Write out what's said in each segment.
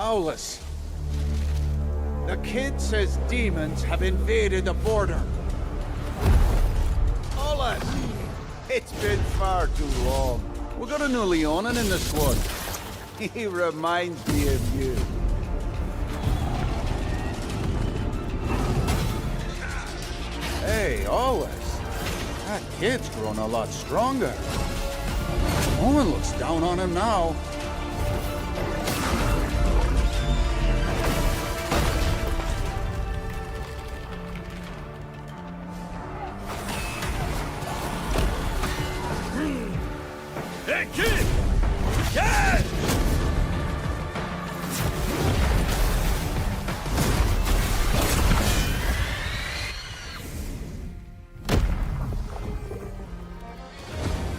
Owlus. The kid says demons have invaded the border. Owlus! It's been far too long. We got a new Leonin in the squad. He reminds me of you. Hey, Owlus. That kid's grown a lot stronger. No one looks down on him now. Hey, kid! Kid!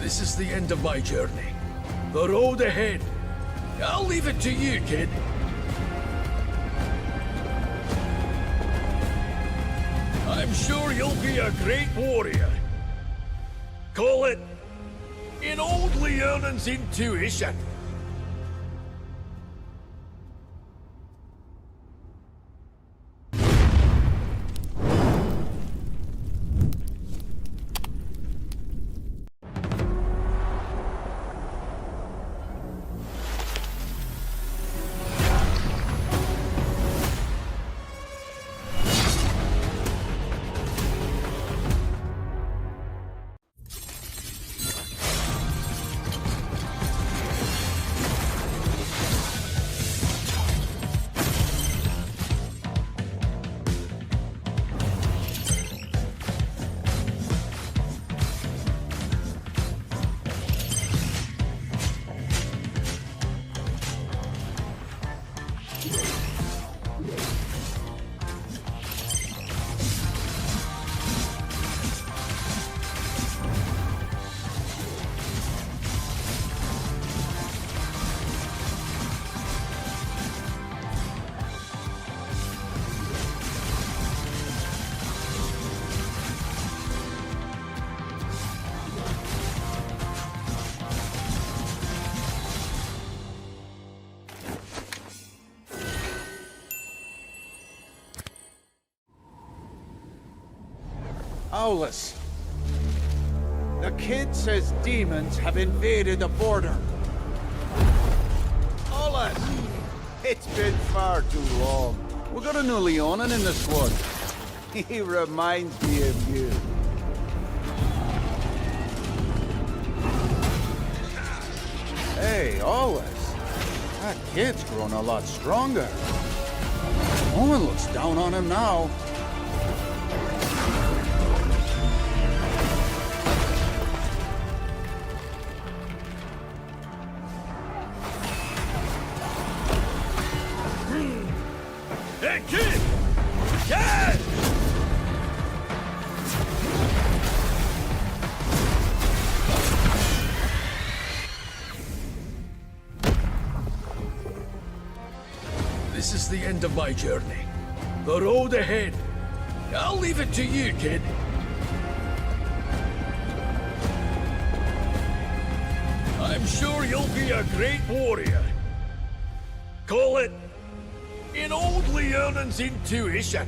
This is the end of my journey. The road ahead. I'll leave it to you, kid. I'm sure you'll be a great warrior. Call it in old Leonin's intuition. Owlus. The kid says demons have invaded the border. Owlus! It's been far too long. We got a new Leonin in the squad. He reminds me of you. Hey, Owlus. That kid's grown a lot stronger. No one looks down on him now. Hey, kid! Kid! This is the end of my journey. The road ahead. I'll leave it to you, kid. I'm sure you'll be a great warrior. Call it in old Leonin's intuition.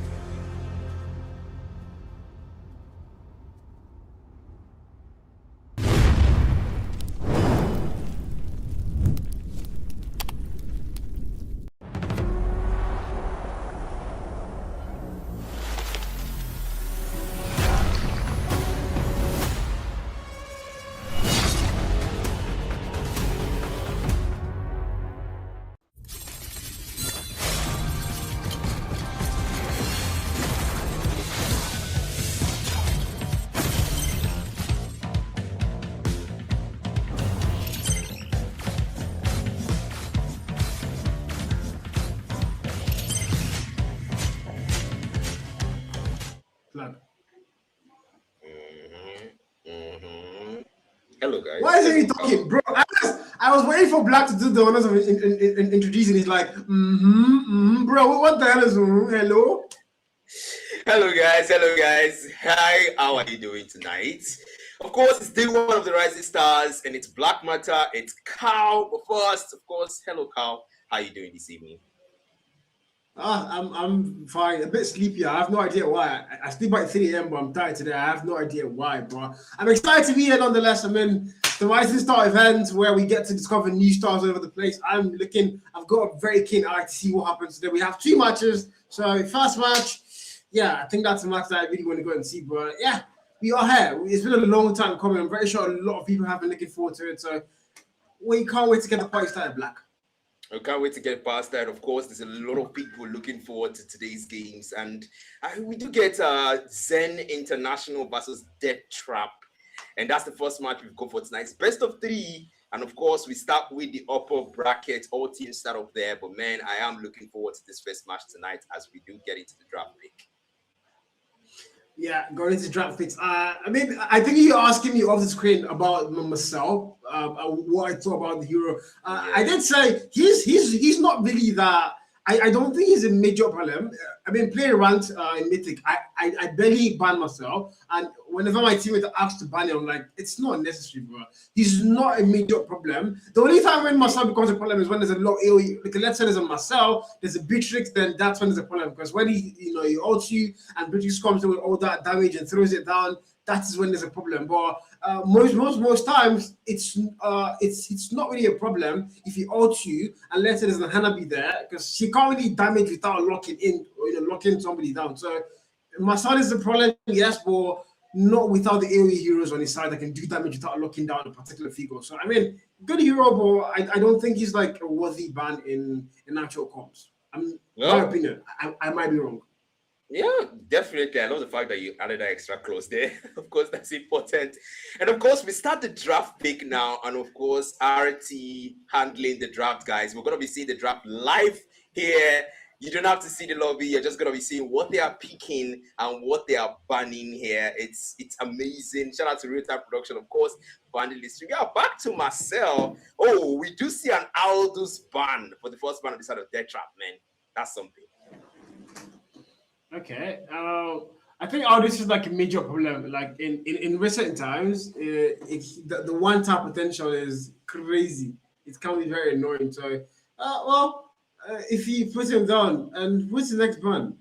Hello, guys. Why isn't he talking, bro? I was waiting for Black to do the honors of introducing. He's like, bro. What the hell is hello? Hello, guys. Hello, guys. Hi. How are you doing tonight? Of course, it's day one of the Rising Stars, and it's Black Matter. It's Carl. But first, of course, hello, Carl. How are you doing this evening? I'm fine. A bit sleepy. I have no idea why. I sleep by 3 a.m., but I'm tired today. I have no idea why, but I'm excited to be here nonetheless. I'm in the Rising Star event where we get to discover new stars all over the place. I've got a very keen eye to see what happens today. We have 2 matches. So first match, yeah, I think that's a match that I really want to go and see. But yeah, we are here. It's been a long time coming. I'm very sure a lot of people have been looking forward to it. So we can't wait to get the party started, Black. I can't wait to get past that. Of course, there's a lot of people looking forward to today's games. And we do get Zen International versus Death Trap. And that's the first match we've got for tonight. It's best of 3. And of course, we start with the upper bracket. All teams start off there. But man, I am looking forward to this first match tonight as we do get into the draft pick. Yeah, going into draft picks. I mean, I think you're asking me off the screen about myself, what I thought about the hero. I did say he's not really that. I don't think he's a major problem. I mean, playing ranked in Mythic, I barely ban myself, and whenever my teammate asks to ban him, I'm like, it's not necessary, bro. He's not a major problem. The only time when Marcel becomes a problem is when there's a lot of AoE. Like, let's say there's a Marcel, there's a Beatrix, then that's when there's a problem. Because when he ults you and Beatrix comes in with all that damage and throws it down, that is when there's a problem. But most times it's not really a problem if he ults you and let's say there's a Hanabi there, because she can't really damage without locking in or locking somebody down. So Marcel is the problem, yes, but not without the AoE heroes on his side that can do damage without locking down a particular figure. So I mean, good hero, but I don't think he's like a worthy ban in actual comps. My opinion. I might be wrong. Yeah, definitely. I love the fact that you added that extra clause there. Of course, that's important. And of course, we start the draft pick now. And of course, RT handling the draft, guys. We're going to be seeing the draft live here. You don't have to see the lobby. You're just going to be seeing what they are picking and what they are banning here. It's amazing. Shout out to Real Time Production, of course. Banning list. We are back to Marcel. Oh, we do see an Aldous ban for the first ban on the side of Death Trap, man. That's something. Okay. I think all this is like a major problem. Like in recent times, the one tap potential is crazy. It can be very annoying. So, if he puts him down, and what's the next ban?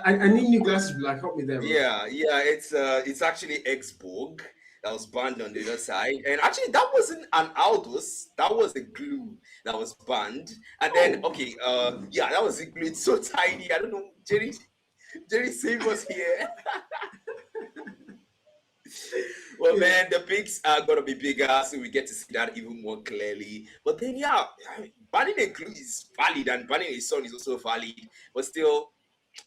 I need new glasses, Black. Help me there. Bro. Yeah. It's actually Xborg that was banned on the other side, and actually that wasn't an Aldous. That was a glue that was banned. And then that was a glue. It's so tiny. I don't know, Jerry Save us here. Well, man, the picks are going to be bigger, so we get to see that even more clearly. But then, banning a glue is valid, and banning a sun is also valid. But still,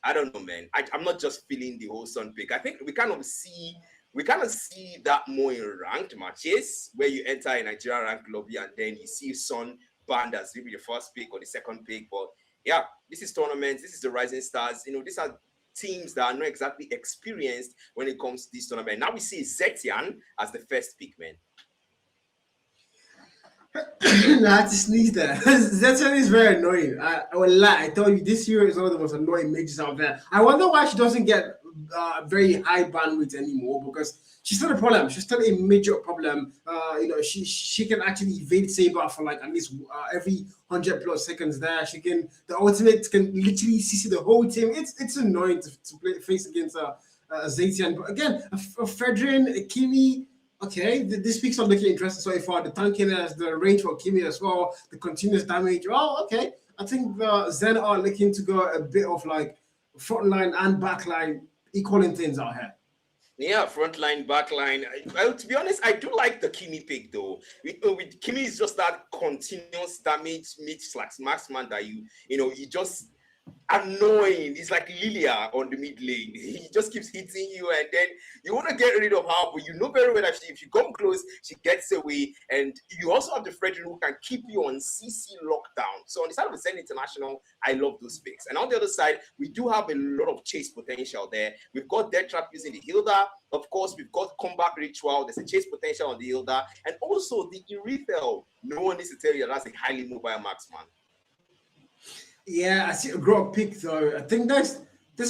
I don't know, man. I'm not just feeling the whole sun pick. I think we kind of see that more in ranked matches, where you enter a Nigerian ranked lobby, and then you see sun banned as maybe the first pick or the second pick. But yeah, this is tournaments. This is the Rising Stars. These are teams that are not exactly experienced when it comes to this tournament. Now we see Zetian as the first pick, man. I had to sneeze there. Zetian is very annoying. I will lie. I told you, this hero is one of the most annoying mages out there. I wonder why she doesn't get very high bandwidth anymore, because she's still a problem. She's still a major problem. She can actually evade Saber for like at least every 100 plus seconds there. The ultimate can literally CC the whole team. It's annoying to face against Zetian. But again, a Fredrin, a Kimi. Okay, this pick's not looking interesting so far. The tanking has the range for Kimi as well. The continuous damage. Oh, okay. I think the Zen are looking to go a bit of like front line and back line, equaling things out here. Yeah, front line, back line. Well, to be honest, I do like the Kimi pick though. With Kimi is just that continuous damage marksman that you just annoying. It's like Lilia on the mid lane. He just keeps hitting you, and then you want to get rid of her, but you know very well that if you come close, she gets away. And you also have the Frederick who can keep you on CC lockdown. So on the side of the Zen International, I love those picks. And on the other side, we do have a lot of chase potential there. We've got Death Trap using the Hilda. Of course, we've got Combat Ritual. There's a chase potential on the Hilda. And also the Irithel. No one needs to tell you that's a highly mobile marksman. Yeah, I see a Grok pick though. I think this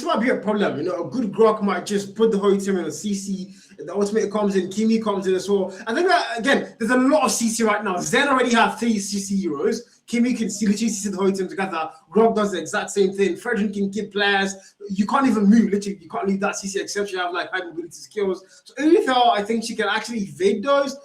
might be a problem. A good Grok might just put the whole team in a CC. The ultimate comes in, Kimi comes in as well. I think that again, there's a lot of CC right now. Zen already have 3 CC heroes. Kimmy can literally sit the whole team together. Grog does the exact same thing. Frederick can keep players. You can't even move. Literally, you can't leave that CC except you have like high mobility skills. So Urethel, I think she can actually evade those.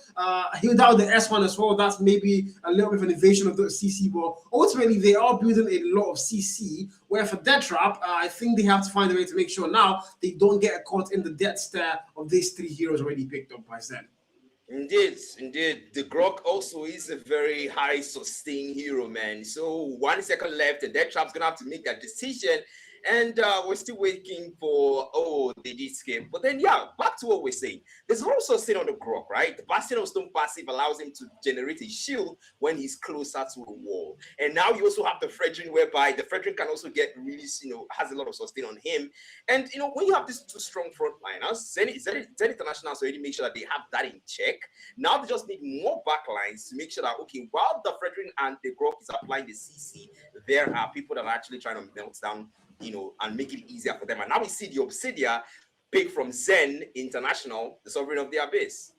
Heal down the S1 as well. That's maybe a little bit of an invasion of the CC, but ultimately they are building a lot of CC. Where for Death Trap, I think they have to find a way to make sure now they don't get caught in the death stare of these 3 heroes already picked up by Zen. Indeed. The Grok also is a very high sustain hero, man. So 1 second left, and Death Trap's gonna have to make that decision. And we're still waiting for, they did skip. But then, yeah, back to what we're saying. There's also sustain on the Grok, right? The Bastion of Stone passive allows him to generate a shield when he's closer to a wall. And now you also have the Fredrin, whereby the Fredrin can also get really, has a lot of sustain on him. And, when you have these 2 strong frontliners, Zen International has already made sure that they have that in check. Now they just need more backlines to make sure that, okay, while the Fredrin and the Grok is applying the CC, there are people that are actually trying to melt down and make it easier for them. And now we see the Obsidia pick from Zen International, the Sovereign of the Abyss.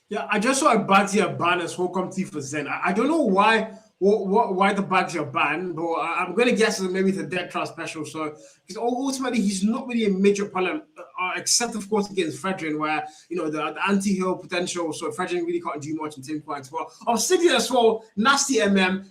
Yeah, I just saw a Batia ban as welcome tea for Zen. I don't know why the Batia ban, but I'm going to guess that maybe it's a Dead Trap special. So, because ultimately he's not really a major problem, except of course against Fredrin, where the anti-heal potential. So Fredrin really can't do much in team fights. But Obsidian as well, nasty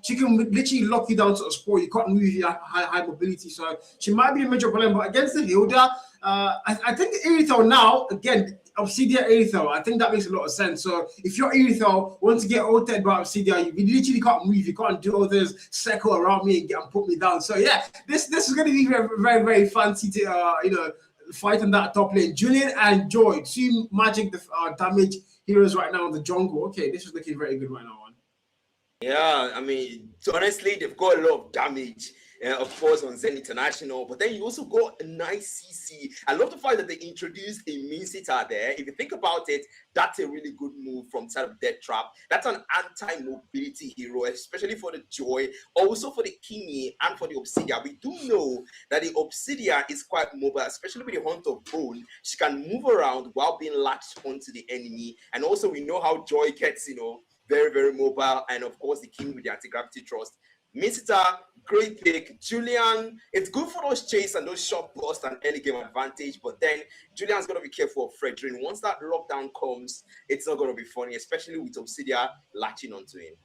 she can literally lock you down to a sport. You can't move your high mobility, so she might be a major problem. But against the Hilda, I think Irithel now again. Obsidian Aethel, I think that makes a lot of sense. So if you're Aethel, want to get ulted by Obsidian, you literally can't move, you can't do all this circle around me and put me down. So yeah, this is going to be very, very, very fancy to fight on that top lane. Julian and Joy, 2 magic damage heroes right now in the jungle. Okay, this is looking very good right now. Yeah, I mean, honestly, they've got a lot of damage. Of course, on Zen International, but then you also got a nice CC. I love the fact that they introduced a Minsita there. If you think about it, that's a really good move from side of Death Trap. That's an anti-mobility hero, especially for the Joy, also for the Kimi and for the Obsidia. We do know that the Obsidia is quite mobile, especially with the Hunt of Bone. She can move around while being latched onto the enemy. And also we know how Joy gets, very, very mobile. And of course, the Kimi with the anti-gravity thrust. Misita, great pick. Julian, it's good for those chase and those short bursts and early game advantage, but then Julian's going to be careful of Fredrin. Once that lockdown comes, it's not going to be funny, especially with Obsidia latching onto him.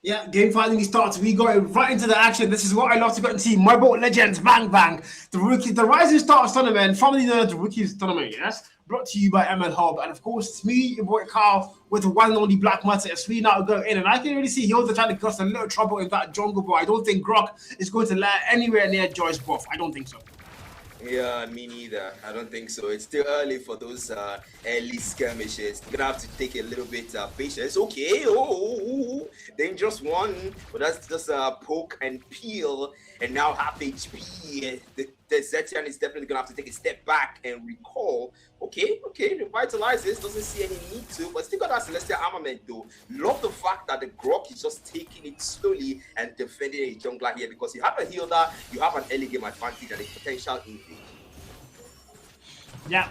Yeah, game finally starts. We go right into the action. This is what I love to go and see. Mobile Legends, bang, bang. The Rising Stars tournament, formerly known as the Rookies tournament, yes? Brought to you by Mlhub. And of course, it's me, your boy Carl, with the one and only Black Matter as we now go in. And I can really see Hilda trying to cause a little trouble in that jungle, but I don't think Grok is going to land anywhere near Joy's buff. I don't think so. Yeah, me neither. I don't think so. It's still early for those early skirmishes. You're gonna have to take a little bit patience. Okay, dangerous one, but that's just a poke and peel, and now half HP. The Zetian is definitely gonna have to take a step back and recall. Okay, revitalizes, doesn't see any need to, but still got that Celestial armament though. Love the fact that the Grok is just taking it slowly and defending a jungler here, because you have a healer, you have an early game advantage and a potential invade. Yeah,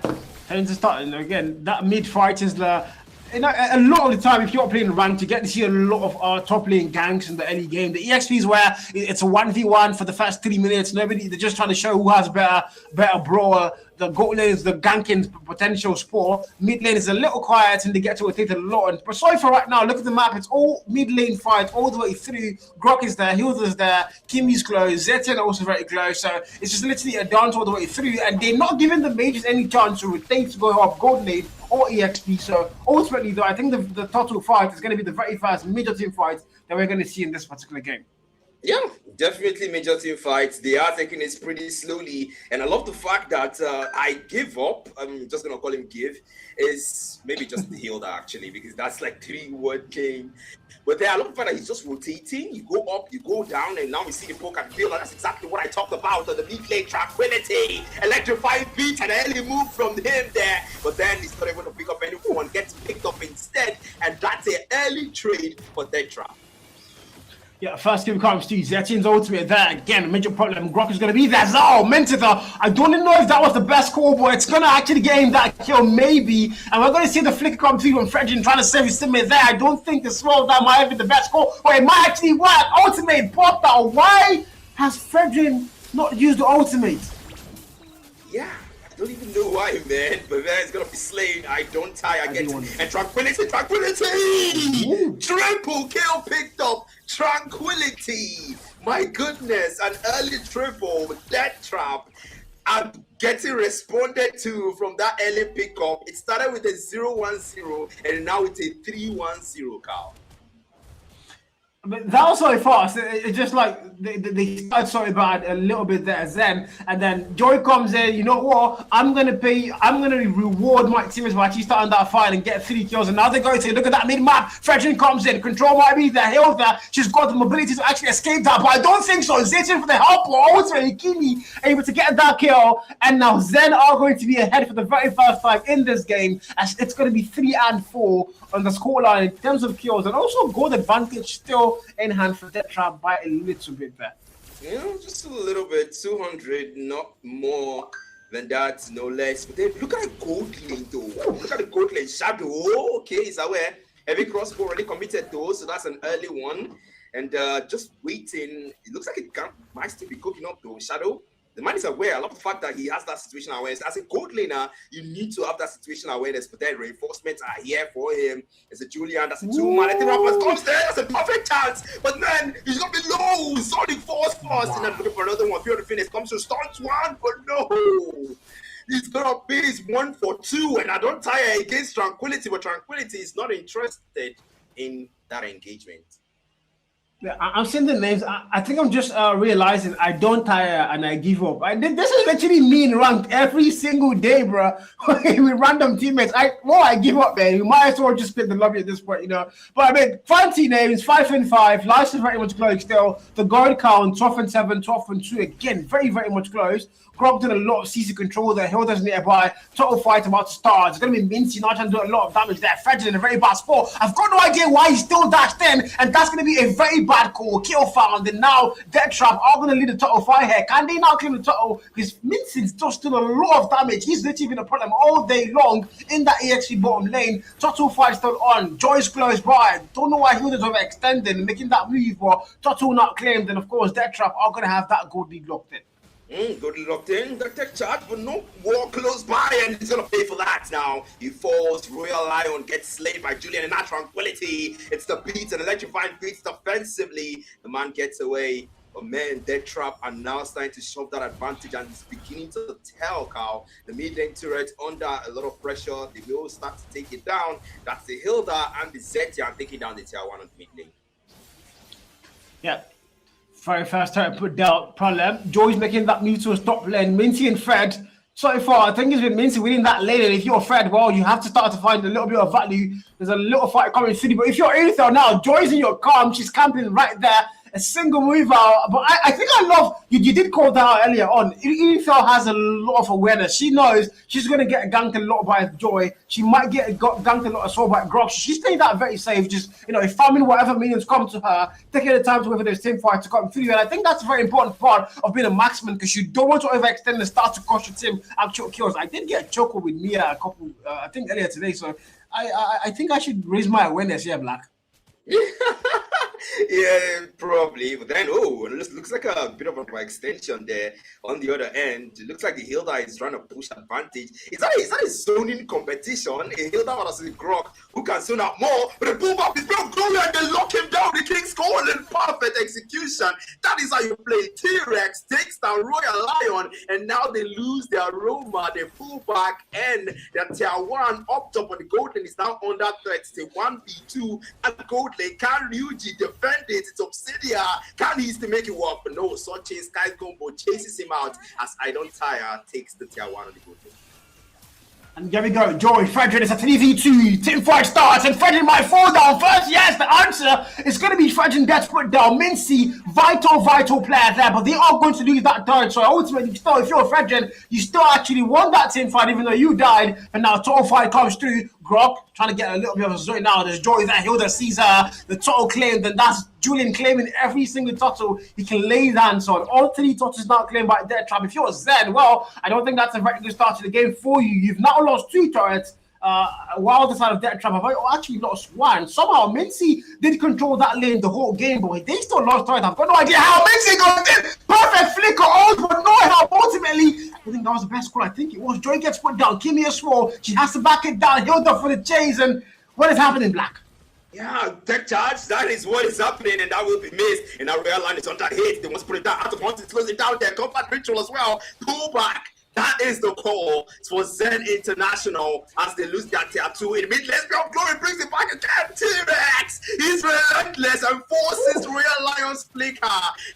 and to start, again, that mid fight is the a lot of the time, if you're playing ranked, you get to see a lot of top lane ganks in the early game. The EXP is where it's a 1v1 for the first 3 minutes. They're just trying to show who has better brawl. The goat lane is the ganking potential spore. Mid lane is a little quiet and they get to rotate a lot. But sorry for right now, look at the map. It's all mid lane fight all the way through. Grok is there, Hilda's there, Kimi's close, Zetian also very close. So it's just literally a dance all the way through. And they're not giving the mages any chance to rotate to go off gold lane or EXP. So ultimately, though, I think the total fight is going to be the very first major team fight that we're going to see in this particular game. Yeah, definitely major team fights. They are taking it pretty slowly. And I love the fact that I give up, I'm just going to call him give, is maybe just the Hilda actually, because that's like 3-word game. But then I love the fact that he's just rotating. You go up, you go down, and now we see the poke and feel. That's exactly what I talked about on the mid lane tranquility. Electrifying beat and an early move from him there. But then he's not able to pick up anyone, gets picked up instead. And that's an early trade for Death Trap. Yeah, first game comes to Zetin's ultimate there. Again, a major problem. Grok is going to be there. Zao, Mentitha. I don't know if that was the best call, but it's going to actually get him that kill, maybe. And we're going to see the flicker come through from Fredrin trying to save his teammate there. I don't think the slow that might be the best call, but it might actually work. Ultimate popped out. Why has Fredrin not used the ultimate? Yeah. I don't even know why, man. But man, it's gonna be slain. I don't tire. I get it. And tranquility. Ooh. Triple kill picked up. Tranquility. My goodness, an early triple with that trap. I'm getting responded to from that early pickup. It started with a 0-1-0 and now it's a 3-1-0, Carl. But that was so fast. It's just like they started so bad a little bit there, Zen, and then Joy comes in. You know what? I'm gonna reward my teammates by actually starting that fight and get 3 kills. And now they're going to look at that mid map. Fredrin comes in. Control might be there. Hilda, she's got the mobility to actually escape that, but I don't think so. Zayton for the help, but ultimately Kimi able to get that kill. And now Zen are going to be ahead for the very first time in this game, as it's going to be 3-4 on the scoreline in terms of kills, and also goal advantage still in hand for that trap by a little bit there. You know, just a little bit, 200, not more than that, no less. But then look at the gold lane though. Look at the gold lane. Shadow, okay, he's aware. Heavy crossbow already committed though, so that's an early one. And just waiting. It looks like it might still be cooking up though. Shadow, the man is aware. I love the fact that he has that situation awareness. As a gold laner, you need to have that situation awareness, but then reinforcements are here for him. There's a Julian, that's a 2-man. I think Rappers comes there, that's a perfect chance. But man, he's gonna be low. He's only force fast, and then looking for another one. Fear the finish comes to start one, but no. He's gonna be his 1 for 2, and I don't tire against Tranquility, but Tranquility is not interested in that engagement. Yeah, I'm seeing the names. I think I'm just realizing I don't tire and I give up. This is literally me in ranked every single day, bro. With random teammates. I give up, man. We might as well just split the lobby at this point, you know. But I mean, fancy names, 5-5. Last is very much close still. The guard count, 12-7, 12-2. Again, very, very much close. Grog did a lot of CC control there. Hilda's nearby. Total fight about to start. It's going to be Mincy now trying to do a lot of damage there. Fredrin in a very bad spot. I've got no idea why he's still dashed in. And that's going to be a very bad call. Kill found. And now Death Trap are going to lead the total fight here. Can they now claim the total? Because Mincy's just doing a lot of damage. He's literally been a problem all day long in that EXP bottom lane. Total fight still on. Joy's close by. Don't know why Hilda's overextending and making that move. But total not claimed. And of course, Death Trap are going to have that gold lead locked in. Good locked in, the tech charge, but no war close by, and he's gonna pay for that now. He falls, Royal Lion gets slain by Julian, and that Tranquility. It's the beats and electrifying beats defensively. The man gets away. But man, Death Trap are now starting to shove that advantage, and it's beginning to tell, Carl. The mid lane turret under a lot of pressure. They will start to take it down. That's the Hilda and the Zetia taking down the tier 1 on the mid lane. Yeah. Very first turn put down problem. Joy's making that move to a stop lane. Mincy and Fred. So far, I think it's been Mincy winning that lane. And if you're Fred, well, you have to start to find a little bit of value. There's a little fight coming through. But if you're Aether now, Joy's in your calm. She's camping right there. A single move out. But I think I love, you did call that out earlier on. Aether has a lot of awareness. She knows she's going to get ganked a lot by Joy. She might get ganked a lot as well by Grok. She's playing that very safe. Just, farming whatever minions come to her, taking the time to wait for those team fights to come through. And I think that's a very important part of being a marksman, because you don't want to overextend and start to cost your team actual kills. I did get a choker with Mia a couple, I think earlier today. So I think I should raise my awareness here, Black. Yeah, probably. But then, it looks like a bit of an extension there on the other end. It looks like the Hilda is trying to push advantage. Is that a zoning competition? A Hilda versus a Grok who can zone out more, but the boom up is going to and they lock him down. The King's Call in perfect execution. That is how you play. T-Rex takes down Royal Lion, and now they lose their Roma. They pull back, and their tier 1 up top on the gold lane is now under threat. It's a 1v2 at gold lane. Can Ryuji defend it? It's Obsidia. Can he still make it work? But no, Soche Sky Combo chases him out as I Don't Tire takes the tier 1 on the gold lane. And here we go, Joy, Fredrin, it's a 3v2, team fight starts, and Fredrin might fall down first. Yes, the answer is going to be Fredrin gets put down. Mincy, vital player there, but they are going to lose that turn. So ultimately, if you're Fredrin, you still actually won that team fight, even though you died. But now total fight comes through. Grog trying to get a little bit of a zoe now. There's Joy that Hilda sees the total claim, then that's Julian claiming every single total he can lay his hands on. All 3 totals now claimed by Death Trap. If you're Zen, well, I don't think that's a very good start to the game for you. You've now lost 2 turrets. While the side of Death Trap have actually lost 1. Somehow Mincy did control that lane the whole game, but they still lost turret. I've got no idea how Mincy got it. Perfect flicker, all but no help. Ultimately, I think that was the best call. I think it was. Joy gets put down. Give me a small. She has to back it down. Hilda for the chase. And what is happening, Black? Yeah, tech charge, that is what is happening, and that will be missed. And our real line is under hit. They must put it down out of bounds. It's closing down their combat ritual as well. Pull back. That is the call for Zen International as they lose their tier 2 in mid. Lesbian of Glory brings it back again. T-Rex is relentless and forces Real Lions flicker.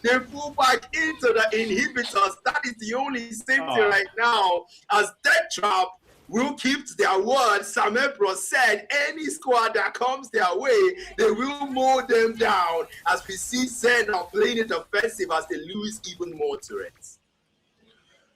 They pull back into the inhibitors. That is the only safety right now as Death Trap will keep to their word. Samepro said any squad that comes their way, they will mow them down as we see Zen now playing it offensive as they lose even more turrets.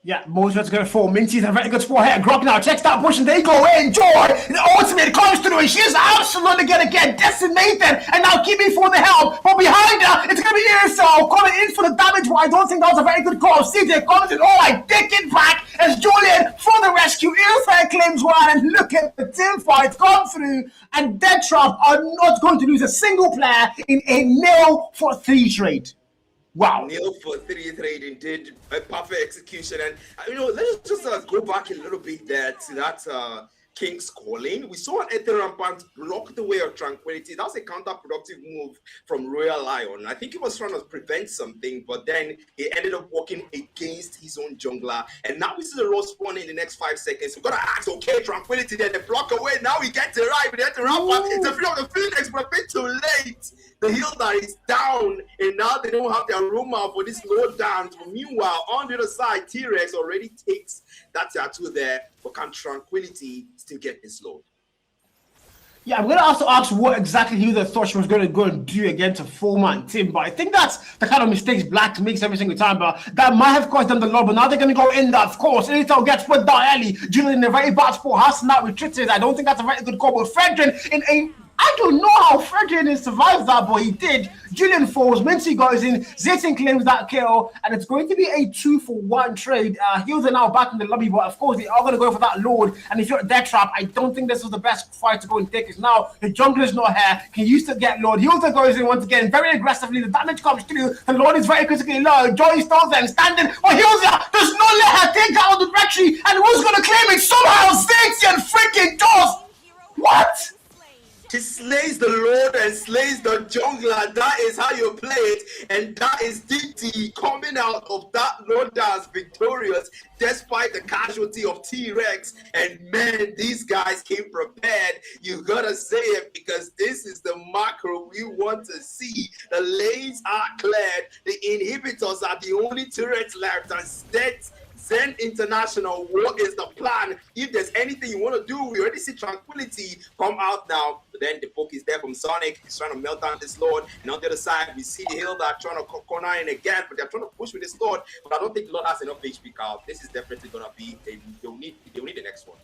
Yeah, Moses going to fall. Mincy's a very good spot here. Grog now checks that push and they go in. Joy, the ultimate comes through and she's absolutely going to get decimated. And now keeping for the help. But behind her, it's going to be Irisol calling in for the damage. But I don't think that was a very good call. CJ comes in. Oh, I take it back as Julian for the rescue. Irisol claims 1. And look at the team fight come through. And Death Trap are not going to lose a single player in a 0-for-3 trade. Wow. 0-for-3 trade indeed. A perfect execution. And, let's just go back a little bit there to that King's calling. We saw an Ether Rampant block the way of Tranquility. That was a counterproductive move from Royal Lion. I think he was trying to prevent something, but then he ended up working against his own jungler. And now we see the Rose spawn in the next 5 seconds. We've got to ask, okay, Tranquility, then they block away. Now we get to arrive with Ether Rampant. It's a few of the Phoenix, but a bit too late. The Hilda is down, and now they don't have their Roma for this low down. Meanwhile, on the other side, T-Rex already takes that tattoo there, but can Tranquility still get this load? Yeah, I'm going to also ask what exactly Hilda thought she was going to go and do against a 4-man team, but I think that's the kind of mistakes Black makes every single time, but that might have cost them the load, but now they're going to go in that, of course. Intel gets put down early. Julian in a very bad spot, has to not retreated. I don't think that's a very good call, but Fredrin in a... I don't know how Fredrin survived that, but he did. Julian falls, Mincy goes in, Zayton claims that kill, and it's going to be a 2-for-1 trade. Heels are now back in the lobby, but of course they are going to go for that load. And if you're at Death Trap, I don't think this is the best fight to go and take. Because now the jungler's not here, can use to get load. Heels goes in once again, very aggressively. The damage comes through. The load is very critically low. Joy still there and standing. But Heels does not let her take out the battery. And who's going to claim it? Somehow Zayton freaking does. What? She slays the Lord and slays the jungler. That is how you play it. And that is DT coming out of that Lord dance victorious despite the casualty of T-Rex. And man, these guys came prepared. You gotta say it because this is the macro we want to see. The lanes are cleared. The inhibitors are the only turrets left. And Zen International, what is the plan? If there's anything you want to do, we already see Tranquility come out now. But then the poke is there from Sonic. He's trying to melt down this Lord. And on the other side, we see Hilda trying to corner in again, but they're trying to push with this Lord. But I don't think Lord has enough HP count. This is definitely going to be, they'll need the next one.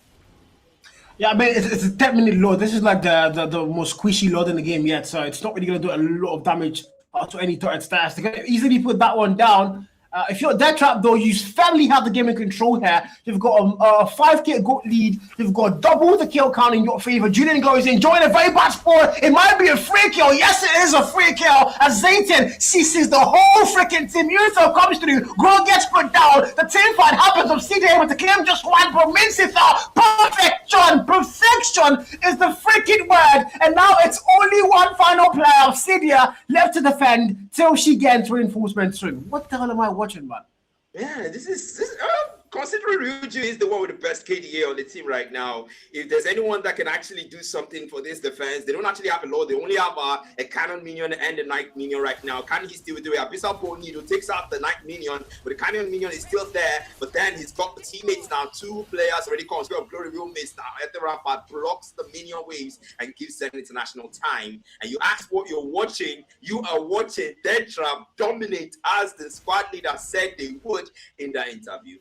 Yeah, I mean, it's a 10-minute load. This is like the most squishy load in the game yet, so it's not really going to do a lot of damage to any turret stats. They're going to easily put that one down. If you're Death Trap, though, you firmly have the game in control here. You've got a 5k goat lead. You've got double the kill count in your favor. Julian goes in, join a very bad spot. It might be a free kill. Yes, it is a free kill. As Zayton sees the whole freaking team. Yurito comes through. Grow gets put down. The team fight happens of CJ able to claim just one, but Mincy thought perfection. Perfection is the freaking word. And now it's only one final player of Cydia left to defend till she gets reinforcements through. What the hell am I watching, man? Yeah, this is considering Ryuju is the one with the best KDA on the team right now. If there's anyone that can actually do something for this defense, they don't actually have a lot. They only have a cannon minion and a knight minion right now. Can he still do it? Abyssal Ponido takes out the knight minion, but the cannon minion is still there. But then he's got the teammates now. 2 players already comes. We have Glory will miss now. Ether Rampart blocks the minion waves and gives them international time. And you ask what you're watching. You are watching Death Trap dominate as the squad leader said they would in that interview.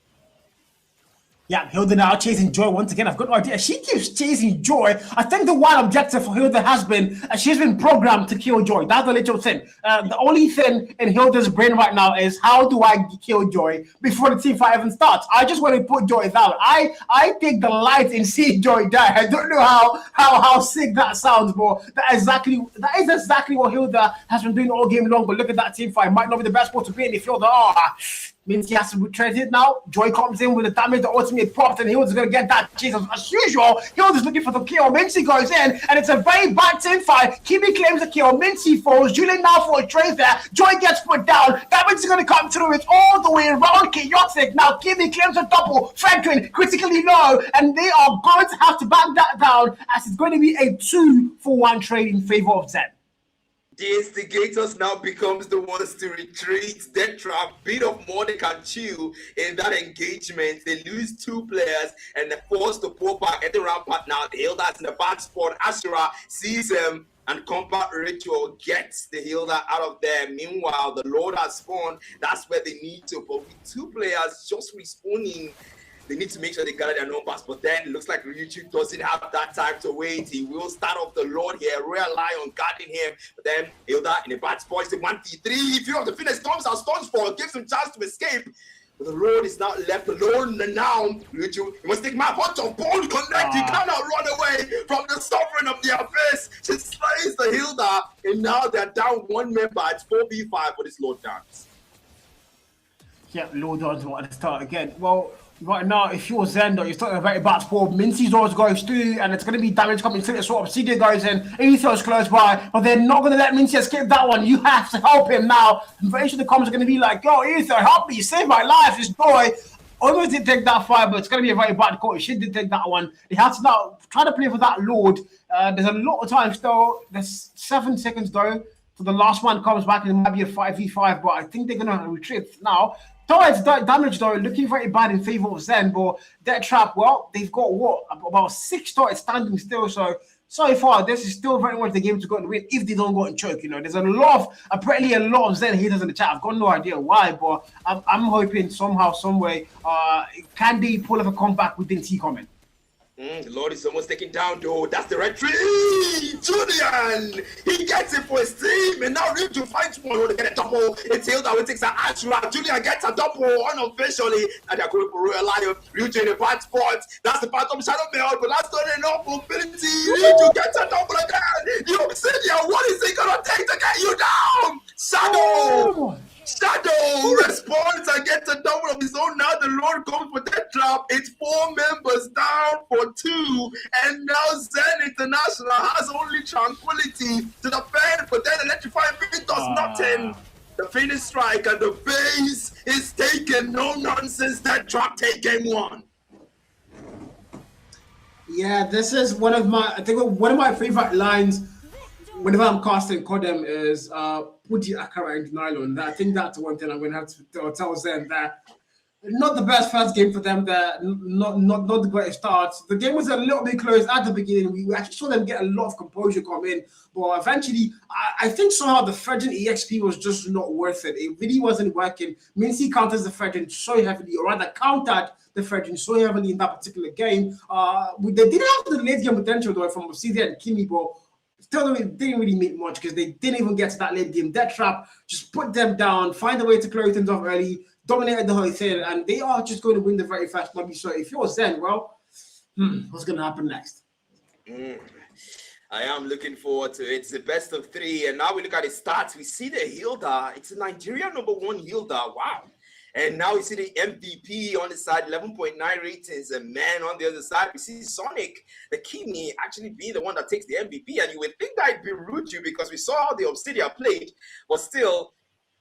Yeah, Hilda now chasing Joy once again. I've got no idea. She keeps chasing Joy. I think the one objective for Hilda has been she's been programmed to kill Joy. That's the little thing. The only thing in Hilda's brain right now is how do I kill Joy before the team fight even starts? I just want to put Joy down. I take the light in seeing Joy die. I don't know how sick that sounds, but that is exactly what Hilda has been doing all game long. But look at that team fight. Might not be the best spot to be in if Hilda means he has to retreat it now. Joy comes in with the damage, the ultimate props, and Hilda's going to get that chase as usual. Hilda's looking for the kill. Mincy goes in, and it's a very bad team fight. Kimi claims the kill. Mincy falls. Julian now for a trace there. Joy gets put down. Damage is going to come through. It's all the way around. Chaotic. Now Kimi claims a double. Franklin critically low, and they are going to have to back that down as it's going to be a 2-for-1 trade in favor of Zen. The instigators now becomes the ones to retreat. Death Trap bit of more they can chew in that engagement. They lose 2 players and they're forced to pull back at the rampart now. The Hilda's in the back spot. Ashura sees him and Combat Ritual gets the Hilda out of there. Meanwhile, the Lord has spawned. That's where they need to. But with 2 players just respawning, they need to make sure they gather their numbers, but then it looks like Ryuchu doesn't have that time to wait. He will start off the Lord here, Royal Lion guarding him, but then Hilda in a bad spot, the 1v3, fear of the finish comes out, Stonefall gives him chance to escape, but the Lord is now left alone, and now Ryuchu, he must take my punch on Bone Connect, he cannot run away from the Sovereign of the Abyss, she slays the Hilda, and now they're down 1 member, it's 4v5 for this Lord Dance. Yeah, Lord Dance wanted to start again. Well, right now, if you're Zendo, you're starting a very bad sport. Mincy's always goes through, and it's going to be damage coming through. So Obsidian goes in, Aether's close by, but they're not going to let Mincy escape that one. You have to help him now. I'm very sure the comments are going to be like, yo, Aether, help me, save my life, this boy. Almost did take that fight, but it's going to be a very bad call. She did take that one. They have to now try to play for that Lord. There's a lot of time still. There's 7 seconds though. So the last one comes back and it might be a 5v5, but I think they're going to retreat now. Towards damage though, looking very bad in favor of Zen, but Death Trap, well, they've got what? About 6 turrets standing still, so far, this is still very much the game to go and win if they don't go and choke, you know. There's apparently a lot of Zen haters in the chat. I've got no idea why, but I'm hoping somehow, some way, can they pull off a comeback within T-comment? The Lord is almost taken down, though. That's the red tree. Julian, he gets it for his team, and now Ryuju finds one to get a double. It's Hilda who takes an Ashura. Julian gets a double unofficially, and they're going for Royal Lion. Ryuju in the bad spot. That's the Phantom Shadow Mail, but that's not enough mobility. Ryuju gets a double again. You Obsidian, what is it gonna take to get you down? Shadow. Shadow responds and gets a double of his own. Now the Lord comes for Death Trap. It's 4 members down for 2. And now Zen International has only Tranquility to defend, but then Electrifying Beat does nothing. The finish strike and the base is taken. No nonsense. Death Trap take game 1. Yeah, this is one of my favorite lines whenever I'm casting Kodem is put the Akara in nylon. I think that's one thing I'm going to have to tell Zen that not the best first game for them. That not the greatest start. The game was a little bit close at the beginning. We actually saw them get a lot of composure come in, but eventually I think somehow the Fredrin EXP was just not worth it. It really wasn't working. Mincy counters the Fredrin so heavily, or rather countered the Fredrin so heavily in that particular game. They didn't have the late game potential though from Obsidian and Kimi, but still didn't really mean much because they didn't even get to that late game. Death Trap just put them down, find a way to close things off early, dominated the whole thing, and they are just going to win the very fast lobby. So if you're Zen, well, what's going to happen next? I am looking forward to it. It's the best of 3, and now we look at the stats. We see the Hilda. It's a Nigerian #1 Hilda. Wow. And now we see the MVP on the side, 11.9 ratings, and man on the other side, we see Sonic, the Kimi, actually being the one that takes the MVP. And you would think that it'd be Ryuju because we saw how the Obsidian played, but still,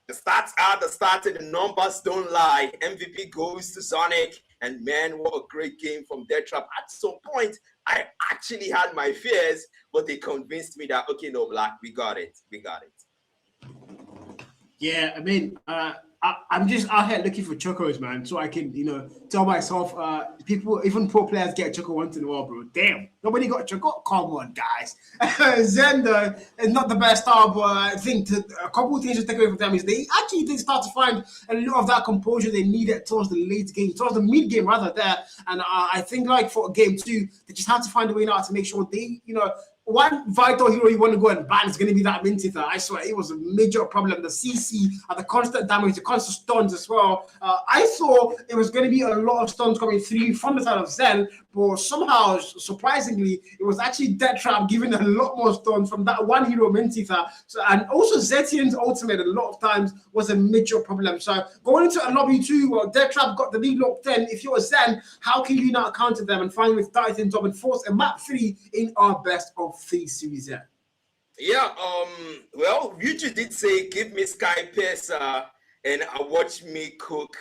the stats are the stats and the numbers don't lie. MVP goes to Sonic, and man, what a great game from Death Trap. At some point, I actually had my fears, but they convinced me that, okay, no, Black, we got it. We got it. Yeah, I mean, I'm just out here looking for chocos, man, so I can, tell myself, people, even pro players get choco once in a while, bro. Damn, nobody got choco. Come on, guys. Zen is not the best star, but I think a couple of things to take away from them is they actually did start to find a lot of that composure they needed towards the late game, towards the mid game rather there. And I think like for game 2, they just had to find a way now to make sure they, one vital hero you want to go and ban is going to be that Mintitha. I swear it was a major problem. The CC and the constant damage, the constant stuns as well. I thought it was going to be a lot of stuns coming through from the side of Zen, but somehow, surprisingly, it was actually Death Trap giving a lot more stuns from that one hero Mintitha. So, and also Zetian's ultimate a lot of times was a major problem. So going into a lobby 2, well, Death Trap got the lead locked in. If you're Zen, how can you not counter them and finally start things up and force a map 3 in our best of 3 series there? Yeah, well, Ryuji did say, give me Sky Piercer and watch me cook.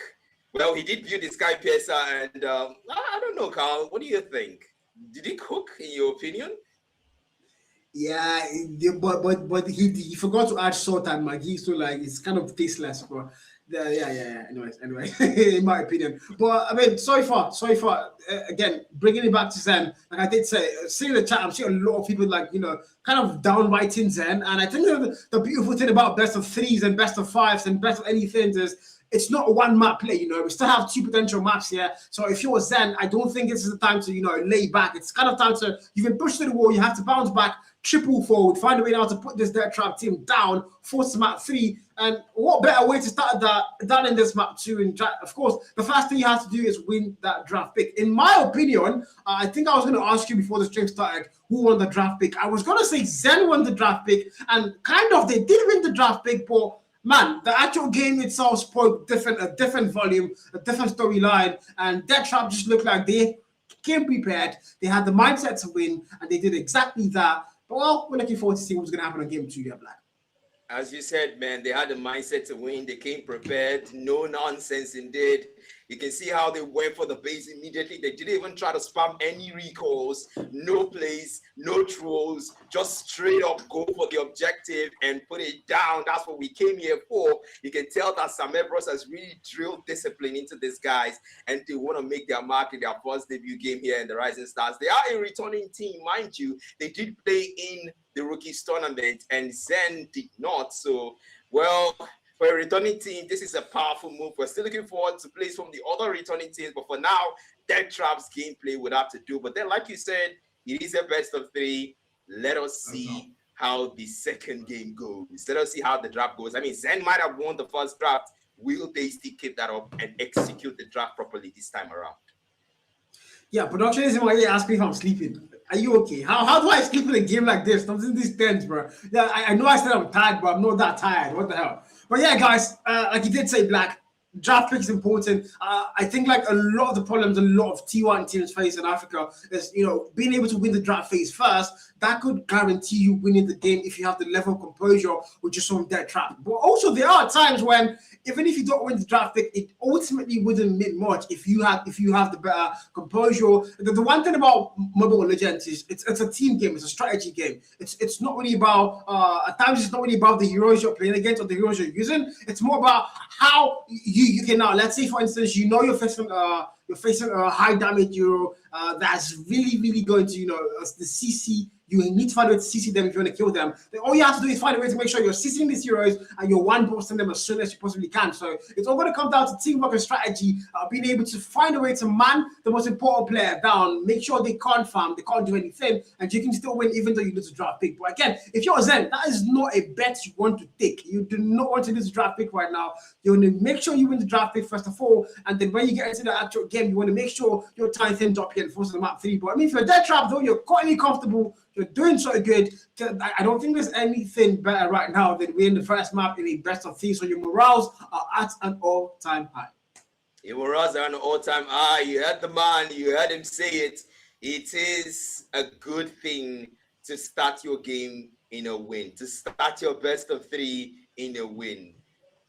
Well, he did view the Sky Piercer, and I don't know, Carl, what do you think? Did he cook, in your opinion? Yeah, but he forgot to add salt and Maggi, so like it's kind of tasteless. But yeah. Anyway, in my opinion. But I mean, so far, again, bringing it back to Zen, like I did say, seeing the chat, I'm seeing a lot of people like kind of downrighting Zen, and I think the beautiful thing about best of 3s and best of 5s and best of anything is it's not a one map play, we still have 2 potential maps here. So if you're Zen, I don't think this is the time to, lay back. It's kind of time to, you've been pushed to the wall, you have to bounce back, triple forward, find a way now to put this Death Trap team down, force map 3. And what better way to start that than in this map 2? And of course, the first thing you have to do is win that draft pick. In my opinion, I think I was going to ask you before the stream started, who won the draft pick? I was going to say Zen won the draft pick, and kind of they did win the draft pick, but man, the actual game itself spoke a different volume, a different storyline, and Death Trap just looked like they came prepared. They had the mindset to win, and they did exactly that. But well, we're looking forward to see what's going to happen on game 2 here, Black. As you said, man, they had the mindset to win. They came prepared. No nonsense indeed. You can see how they went for the base immediately. They didn't even try to spam any recalls, no plays, no trolls, just straight up go for the objective and put it down. That's what we came here for. You can tell that Samer Bros has really drilled discipline into these guys, and they want to make their mark in their first debut game here in the Rising Stars. They are a returning team, mind you. They did play in the Rookies tournament, and Zen did not. So, well, for a returning team, this is a powerful move. We're still looking forward to plays from the other returning teams, but for now, Death Trap's gameplay would have to do. But then, like you said, it is a best of 3. Let us see how the second game goes. Let us see how the draft goes. I mean, Zen might have won the first draft. Will they still keep that up and execute the draft properly this time around? Yeah, production is why you ask me if I'm sleeping. Are you okay? How do I sleep in a game like this? I'm in these tents, bro. Yeah, I know I said I'm tired, but I'm not that tired. What the hell? But yeah, guys, like you did say, Black, draft pick is important. I think like a lot of the problems a lot of T1 teams face in Africa is, being able to win the draft phase first. That could guarantee you winning the game if you have the level of composure with just some Death Trap. But also there are times when even if you don't win the draft pick, it ultimately wouldn't mean much if you have the better composure. The one thing about Mobile Legends is it's a team game, it's a strategy game. It's not really about at times it's not really about the heroes you're playing against or the heroes you're using. It's more about how you can now. Let's say for instance, you're facing a high damage hero that's really going to the CC. You need to find a way to CC them if you want to kill them. Then all you have to do is find a way to make sure you're CCing these heroes and you're one-bossing them as soon as you possibly can. So it's all going to come down to teamwork and strategy, being able to find a way to man the most important player down, make sure they can't farm, they can't do anything, and you can still win even though you lose a draft pick. But again, if you're Zen, that is not a bet you want to take. You do not want to lose a draft pick right now. You want to make sure you win the draft pick first of all, and then when you get into the actual game, you want to make sure you're tying things up here and forcing the map 3. But I mean, if you're Death Trap, though, you're quietly comfortable, you're doing so good. I don't think there's anything better right now than winning the first map in a best of 3. So your morals are at an all-time high. Your morals are at an all-time high. You heard the man. You heard him say it. It is a good thing to start your game in a win, to start your best of 3 in a win.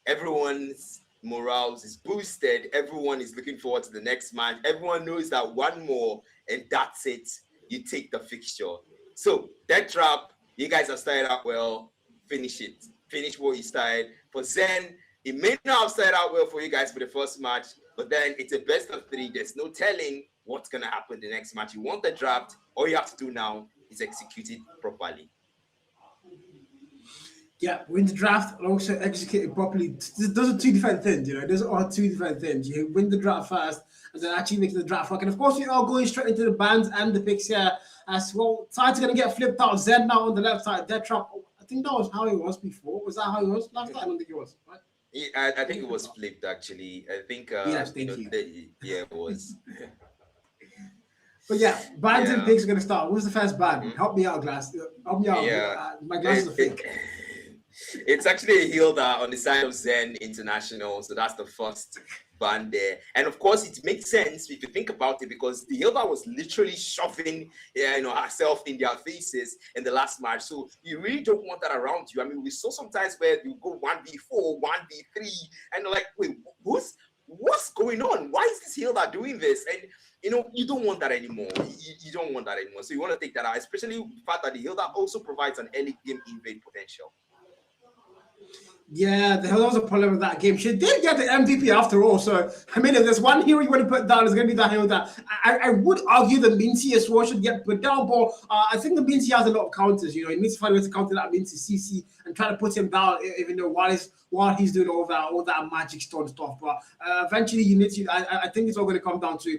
Everyone's morals is boosted. Everyone is looking forward to the next match. Everyone knows that one more and that's it. You take the fixture. So Death Trap, you guys have started out well. Finish it. Finish what you started. For Zen, It may not have started out well for you guys for the first match, but then it's a best of 3. There's no telling what's going to happen the next match. You want the draft, all you have to do now is execute it properly. Yeah, win the draft and also execute it properly. Those are 2 different things, Those are 2 different things. You win the draft first and then actually make the draft work. And of course, we are going straight into the bans and the picks here as well. Side's going to get flipped out. Zen now on the left side. Dead Trap. I think that was how it was before. Was that how it was last time? I don't think it was. Right? Yeah, I think it was flipped actually. I think yes, thank you. Yeah, it was. But yeah, bans and picks are going to start. What's the first ban? Help me out, Glass. Help me out. Yeah. My glasses are fake. It's actually a Hilda on the side of Zen International, so that's the first ban there. And of course, it makes sense if you think about it, because the Hilda was literally shoving, herself in their faces in the last match. So you really don't want that around you. I mean, we saw sometimes where you go 1v4, 1v3, and like, wait, what's going on? Why is this Hilda doing this? And you don't want that anymore. You don't want that anymore. So you want to take that out, especially the fact that the Hilda also provides an early game invade potential. Yeah, that was a problem with that game. She did get the MVP after all. So, I mean, if there's one hero you want to put down, it's going to be that hero that I would argue the Minty as well should get put down. But I think the Minty has a lot of counters. He needs to find a way to counter that Minty CC and try to put him down, even though while he's doing all that magic stone stuff. But eventually, you need to. I think it's all going to come down to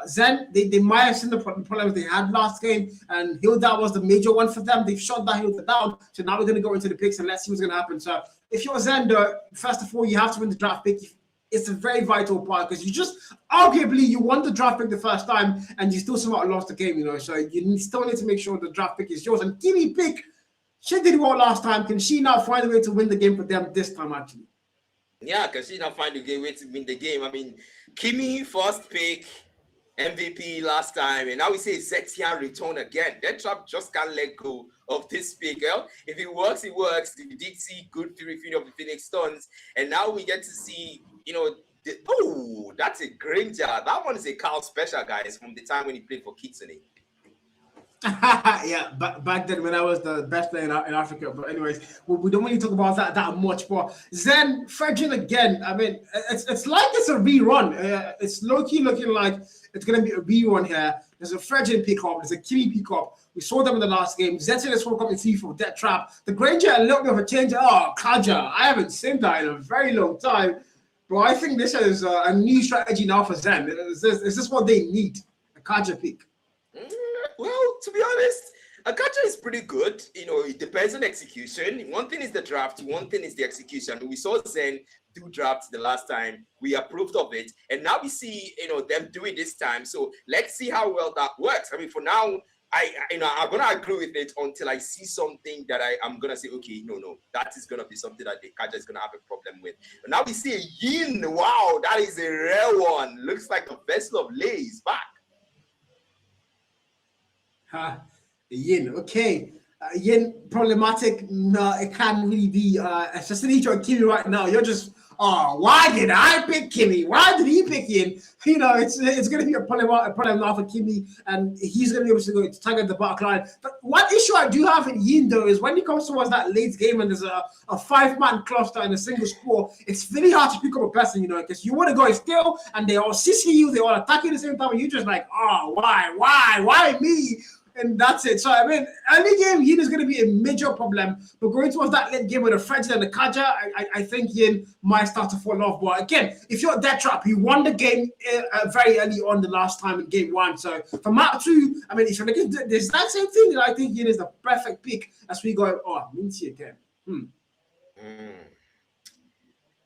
Zen. They might have seen the problems they had last game, and Hilda was the major one for them. They've shot that Hilda down. So now we're going to go into the picks and let's see what's going to happen. So if you're Zen, first of all, you have to win the draft pick. It's a very vital part because you won the draft pick the first time and you still somehow lost the game, So you still need to make sure the draft pick is yours. And Kimi pick, she did well last time. Can she now find a way to win the game for them this time, actually? Yeah, can she now find a way to win the game? I mean, Kimi first pick, MVP last time, and now we say Zetian return again. That trap just can't let go of this pick. If it works, it works. We did see good feet of the Phoenix Suns, and now we get to see, that's a Granger. That one is a Carl special, guys, from the time when he played for Kitsune. Yeah, back then when I was the best player in Africa. But anyways, we don't really talk about that much. But Zen Fredrin again. I mean, it's like it's a rerun. It's low-key looking like it's going to be a rerun here. There's a Fredrin pickup. There's a Kimi pickup. We saw them in the last game. Zetson is woke up in for Death Trap. The Granger, a little bit of a change. Oh, Kaja. I haven't seen that in a very long time. But I think this is a new strategy now for Zen. Is this what they need? A Kaja pick. Well, to be honest, Akacha is pretty good. It depends on execution. One thing is the draft, one thing is the execution. We saw Zen do drafts the last time. We approved of it. And now we see, them do it this time. So let's see how well that works. I mean, for now, I'm going to agree with it until I see something that I'm going to say, okay, no, that is going to be something that the Kaja is going to have a problem with. And now we see a Yin. Wow, that is a rare one. Looks like a vessel of Lay is back. Yin, okay. Yin problematic. No, it can't really be. Especially on Kimi right now. You're just, why did I pick Kimi? Why did he pick Yin? It's going to be a problem now for Kimi, and he's going to be able to go to target the back line. But one issue I do have in Yin though is when it comes towards that late game and there's a 5-man cluster in a single score, it's really hard to pick up a person, because you want to go still and they all CC you, they all attack you at the same time, and you're just like, why me? And that's it. So, I mean, early game, Yin is going to be a major problem. But going towards that late game with the French and the Kaja, I think Yin might start to fall off. But again, if you're Death Trap, you won the game very early on the last time in game 1. So, for map 2, I mean, if you're looking at this, that same thing, I think Yin is the perfect pick as we go, Minty again.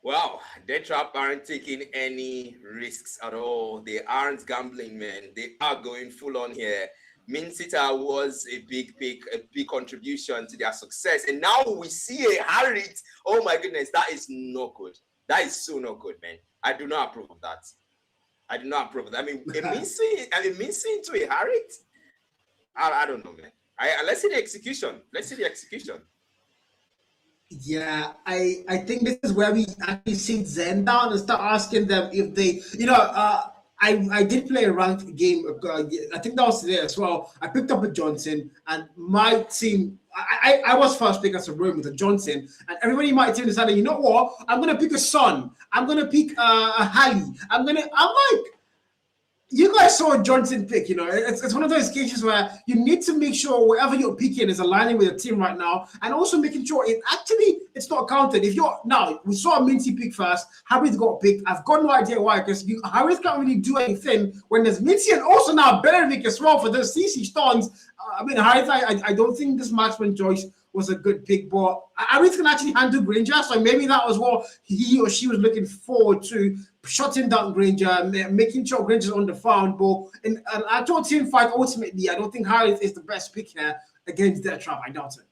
Wow, Death Trap aren't taking any risks at all. They aren't gambling, man. They are going full on here. Minsita was a big pick, a big contribution to their success. And now we see a Harriet. Oh my goodness, that is not good. That is so not good, man. I do not approve of that. I mean, a Mincy into a Harriet? I don't know, man. Let's see the execution. Yeah, I think this is where we actually sit Zen down and start asking them if they, I did play a ranked game. I think that was today as well. I picked up a Johnson, and my team. I was first pick as a room with a Johnson, and everybody in my team decided, you know what? I'm gonna pick a Son. I'm gonna pick a Halley. I'm like, you guys saw a Johnson pick, it's one of those cases where you need to make sure whatever you're picking is aligning with your team right now, and also making sure it's not counted. If you're now, we saw a Minty pick first, Harith got picked. I've got no idea why, because Harith can't really do anything when there's Minty and also now Benedict as well for the CC Stones. Harith, I don't think this marksman choice was a good pick, but Harith can actually handle Granger, so maybe that was what he or she was looking forward to. Shutting down Granger, making sure Granger's on the farm. But in an actual team fight, ultimately, I don't think Harith is the best pick here against Death Trap. I doubt it.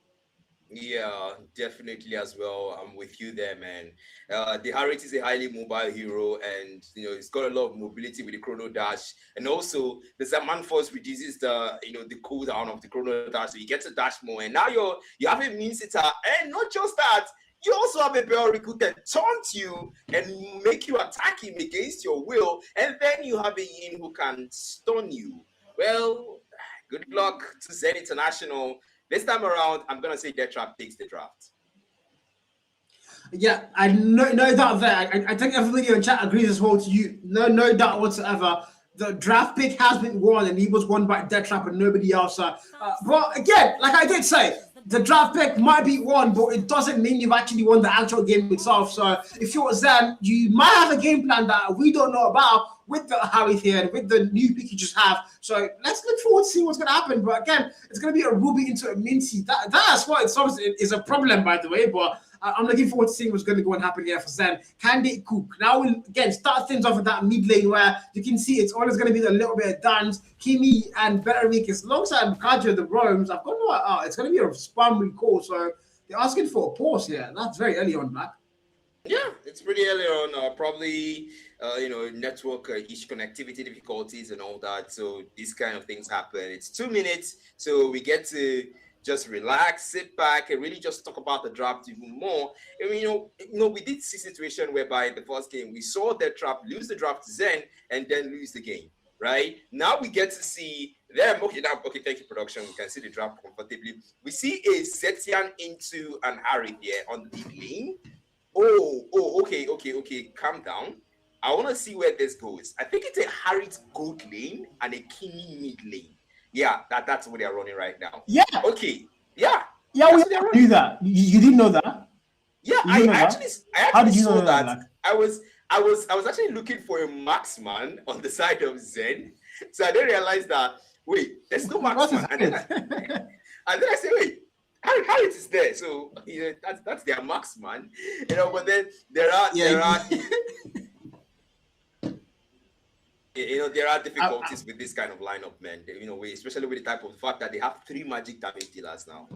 Yeah, definitely as well. I'm with you there, man. The Harith is a highly mobile hero, and he's got a lot of mobility with the Chrono Dash, and also the Zaman Force reduces the the cooldown of the Chrono Dash, so you get to dash more. And now you have a mean sitter, and not just that. You also have a Bell Recruit that taunts you and make you attack him against your will, and then you have a Yin who can stun you. Well, good luck to Zen International. This time around, I'm going to say Death Trap takes the draft. Yeah, I no doubt there. I think everybody in chat agrees as well to you. No doubt whatsoever. The draft pick has been won, and he was won by Death Trap and nobody else. But again, like I did say, the draft pick might be won, but it doesn't mean you've actually won the actual game itself. So if you're Zen, you might have a game plan that we don't know about with the Harith here and with the new pick you just have. So let's look forward to see what's going to happen. But again, it's going to be a Ruby into a Minty. That's what it is a problem, by the way. But I'm looking forward to seeing what's going to go and happen here for Zen. Can they cook? Now we'll again start things off with that mid lane where you can see it's always going to be a little bit of dance. Kimi and Berwick alongside Kaja the Roams. I've got no it's going to be a spam recall. So they're asking for a pause here. That's very early on, Matt. Yeah, it's pretty early on. Probably, network issue, connectivity difficulties and all that. So these kind of things happen. It's 2 minutes, so we get to just relax, sit back, and really just talk about the draft even more. And we did see a situation whereby in the first game we saw Death Trap lose the draft to Zen and then lose the game. Right now we get to see them. Okay, thank you, production. We can see the draft comfortably. We see a Zetian into an Harith here on the deep lane. Okay. Calm down. I want to see where this goes. I think it's a Harith gold lane and a Kimi mid lane. Yeah, that's what they're running right now. Yeah. Okay. Yeah. Yeah, we do that. You didn't know that? Yeah, I actually saw that. I was actually looking for a marksman on the side of Zen, so I didn't realize that. Wait, there's no marksman, and then I said, wait, Harith is there, so that's their marksman, But then there are there are difficulties with this kind of lineup, man. Especially with the type of fact that they have 3 magic damage dealers now.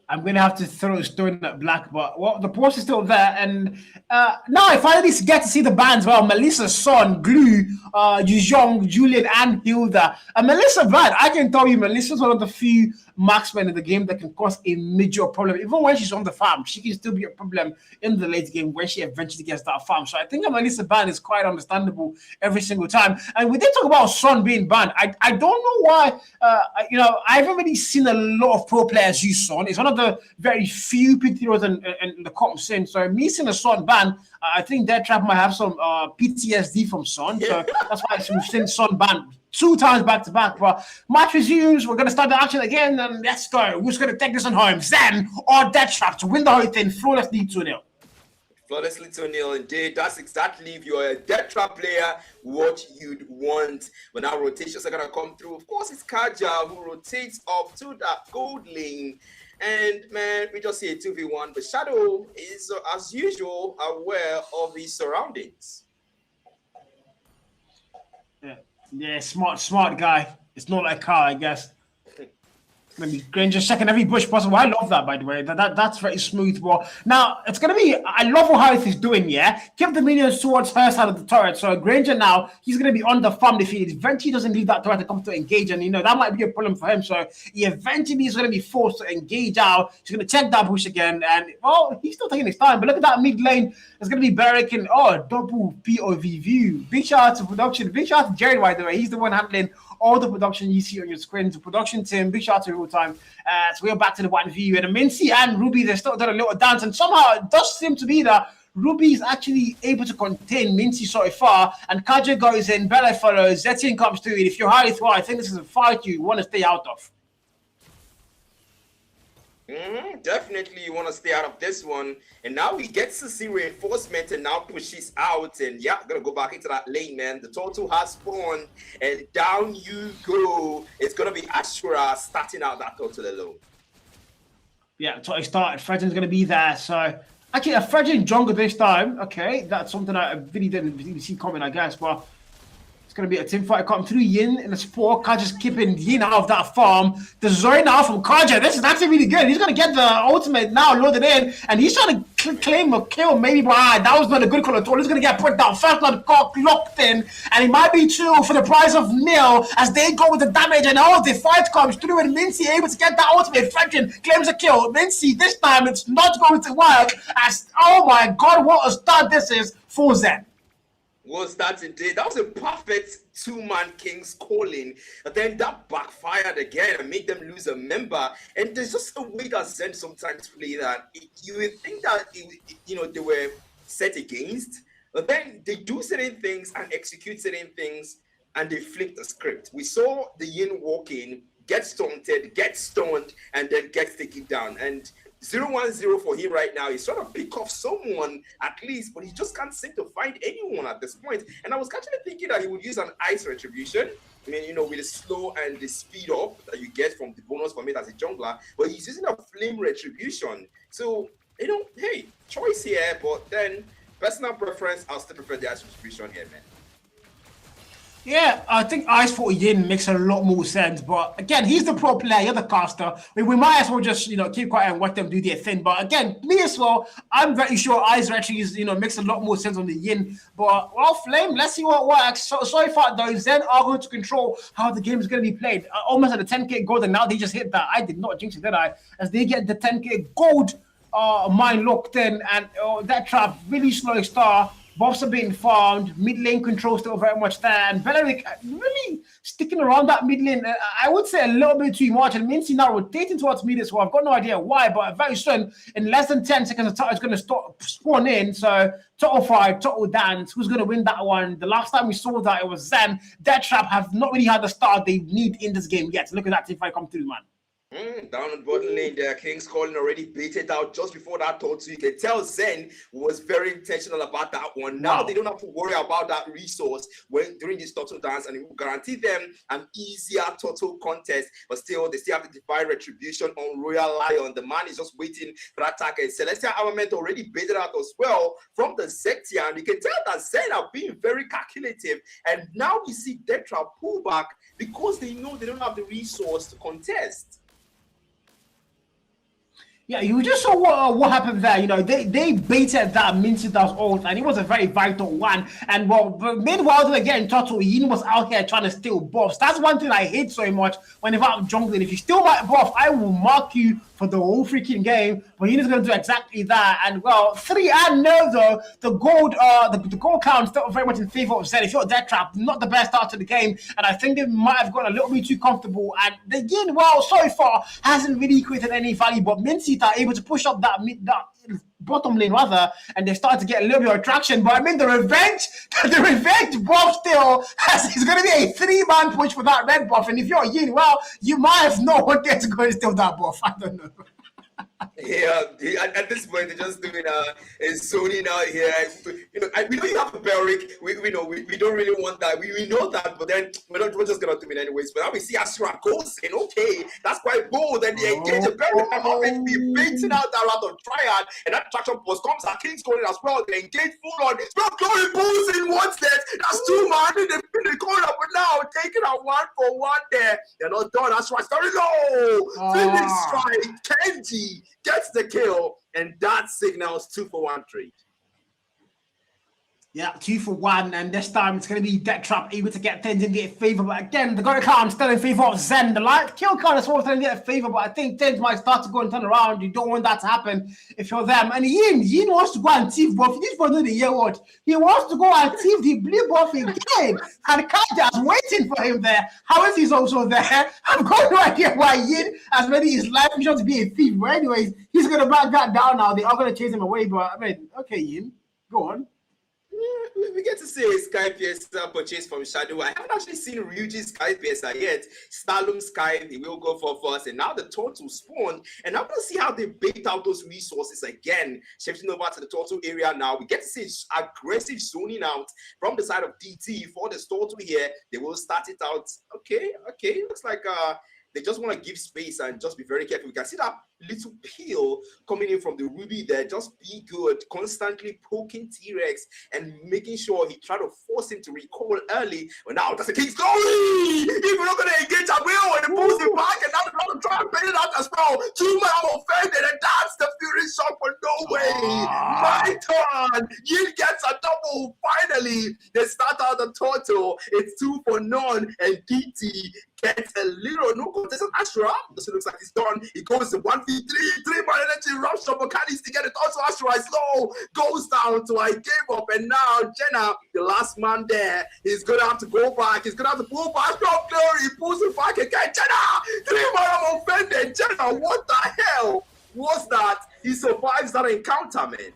I'm going to have to throw a stone at Black, but the post is still there. And now I finally get to see the bands. Well, Melissa, Son, Glue, Yuzhong, Julian, and Hilda. And Melissa bad. I can tell you, Melissa's one of the few marksmen in the game that can cause a major problem. Even when she's on the farm, she can still be a problem in the late game when she eventually gets that farm. So I think a Melissa ban is quite understandable every single time. And we did talk about Son being banned. I don't know why. I haven't really seen a lot of pro players use Son. It's one of the very few pick heroes in the comp scene. So me seeing a Son ban, I think Death Trap might have some PTSD from Son. So that's why we've seen Son banned 2 times back to back. But match resumes. We're going to start the action again, and let's go. Who's going to take this on home? Zen or Death Trap to win the whole thing flawlessly 2-0. Flawlessly 2-0 indeed. That's exactly if you're a Death Trap player, what you'd want. But now rotations are going to come through. Of course, it's Kaja who rotates off to that gold lane. And man, we just see a 2v1. But Shadow is, as usual, aware of his surroundings. Yeah, smart guy. It's not like Carl, I guess. Maybe Granger checking every bush possible. I love that, by the way. That's very smooth. Well, now it's gonna be. I love what Harith is doing. Yeah, keep the minions towards her side of the turret. So Granger now he's gonna be on the farm if he eventually doesn't leave that turret to come to engage, and that might be a problem for him. So he eventually is gonna be forced to engage out. He's gonna check that bush again, and he's still taking his time. But look at that mid lane. It's gonna be Barrick and double POV view. Big shout out to production. Big shout out to Jerry, by the way. He's the one handling all the production you see on your screen. The production team, big shout out to real time. So we're back to the one view. And Mincy and Ruby, they're still doing a little dance. And somehow it does seem to be that Ruby is actually able to contain Mincy so far. And Kaja goes in, Bella follows, Zetien comes through. And if you're highly through, I think this is a fight you want to stay out of. Definitely you want to stay out of this one. And now he gets to see reinforcement and now pushes out. And yeah, gonna go back into that lane, man. The total has spawned and down you go. It's gonna be Ashura starting out that total alone. Yeah, that's what I started. Fredgen's gonna be there. So actually a Fredgen jungle this time. Okay, that's something I really didn't really see coming, I guess, but it's going to be a team fight coming through Yin in the sport. Kaja's keeping Yin out of that farm. The Zori now from Kaja. This is actually really good. He's going to get the ultimate now loaded in. And he's trying to claim a kill maybe. But that was not a good call at all. He's going to get put down. First blood got locked in. And it might be two for the price of nil as they go with the damage. And the fight comes through. And Mincy able to get that ultimate. Fredgen claims a kill. Mincy, this time it's not going to work. As, oh my God, what a start this is for Zen. Was that indeed? That was a perfect two-man Kings calling. And then that backfired again and made them lose a member. And there's just a way that Zen sometimes play that you would think that they were set against, but then they do certain things and execute certain things, and they flip the script. We saw the Yin walk in, get stunted, get stunned, and then get taken down. And 0-1-0 for him right now. He's trying to pick off someone at least, but he just can't seem to find anyone at this point. And I was actually thinking that he would use an ice retribution. I mean, with the slow and the speed up that you get from the bonus from it as a jungler, but he's using a flame retribution. So, hey, choice here, but then personal preference, I'll still prefer the ice retribution here, man. Yeah, I think Ice for Yin makes a lot more sense. But again, he's the pro player, you're the caster. We might as well just, keep quiet and let them do their thing. But again, me as well, I'm very sure Ice actually is, makes a lot more sense on the Yin. But, Flame, let's see what works. So far, though, Zen are going to control how the game is going to be played. Almost at the 10k gold, and now they just hit that. I did not jinx it, did I? As they get the 10k gold mine locked in, and that trap really slow star. Buffs are being farmed, mid lane control still very much there, and Beleric really sticking around that mid lane. I would say a little bit too much, and Mincy now rotating towards mid as well. I've got no idea why, but very soon, in less than 10 seconds, the total is going to start spawn in. So, total fight, total dance. Who's going to win that one? The last time we saw that, it was Zen. Death Trap have not really had the start they need in this game yet. Look at that team fight come through, man. Down on bottom lane there, King's calling already baited out just before that total. You can tell Zen was very intentional about that one. Now they don't have to worry about that resource during this total dance, and it will guarantee them an easier total contest. But still, they still have the divine retribution on Royal Lion. The man is just waiting for that attack. And Celestial Armament already baited out as well from the Zetian. You can tell that Zen are being very calculative, and now we see Detra pull back because they know they don't have the resource to contest. Yeah, you just saw what happened there. They baited that Mincy does ult, and it was a very vital one. And meanwhile, again, Total Yin was out here trying to steal buffs. That's one thing I hate so much whenever I'm jungling. If you steal my buff, I will mark you for the whole freaking game. But Yin is going to do exactly that. And 3 and no though, the gold count still very much in favor of Zen. If you're Death Trap, not the best start to the game, and I think they might have gotten a little bit too comfortable. And the Yin, so far hasn't really created any value, but Mincy are able to push up that bottom lane rather, and they start to get a little bit of traction. But the revenge buff still is going to be a 3-man push for that red buff. And if you're Yin, you might have no one there to go and steal that buff. I don't know. Yeah, at this point they're just doing a zoning out here. We know you have a Beric. We know we don't really want that. We know that, but then we're just gonna do it anyways. But now we see Asura goes in. Okay, that's quite bold, and they engage the Beric. I'm happy to be baiting out that round of Triad, and that traction post comes at King's Calling as well. They engage full on. Spell Glory pulls in once there. That's 2 man in the corner, but now taking out 1 for 1 there. They're not done. Asura very low. Finish strike. Kenji gets the kill, and that signals 2 for 1 trade. Yeah, 2 for 1, and this time it's going to be Death Trap able to get Tenzin in get favor, but again, the Gory Khan still in favor of Zen. The light kill count is also going to get a favor, but I think Tenz might start to go and turn around. You don't want that to happen if you're them. And Yin wants to go and thief buff. This for the year what? He wants to go and thief the blue buff again, and Kaja's waiting for him there. However, he's also there. I've got no idea why Yin has made his life mission to be a thief. But anyways, he's going to back that down now. They are going to chase him away, but I mean, okay, Yin, go on. We get to see a Sky Piercer purchase from Shadow. I haven't actually seen Ryuji's Sky Piercer yet. Stalum Sky, they will go for first. And now the Turtle spawn. And I'm going to see how they bait out those resources again. Shifting over to the Turtle area now. We get to see aggressive zoning out from the side of DT for the Turtle here. They will start it out. Okay. Looks like they just want to give space and just be very careful. We can see that little peel coming in from the Ruby there. Just be good, constantly poking T-Rex and making sure he try to force him to recall early. But now that's the King's Glory! If we're not going to engage, I will, and it pulls him back, and now they're going to try and bait it out as well. 2 man offended, and that's the Fury shot for no way. My turn! Yin gets a double, finally. They start out the total. It's 2 for none, and DT gets a little no contest. Ashura, this looks like he's done. He goes to 1v3, 3-man energy rupture, but Canis to get it. Also, Ashura is low, goes down to I gave up, and now Jenna, the last man there, he's gonna have to go back. He's gonna have to pull back. No Glory, he pulls it back again. Jenna, 3-man offended. Jenna, what the hell was that? He survives that encounter, man.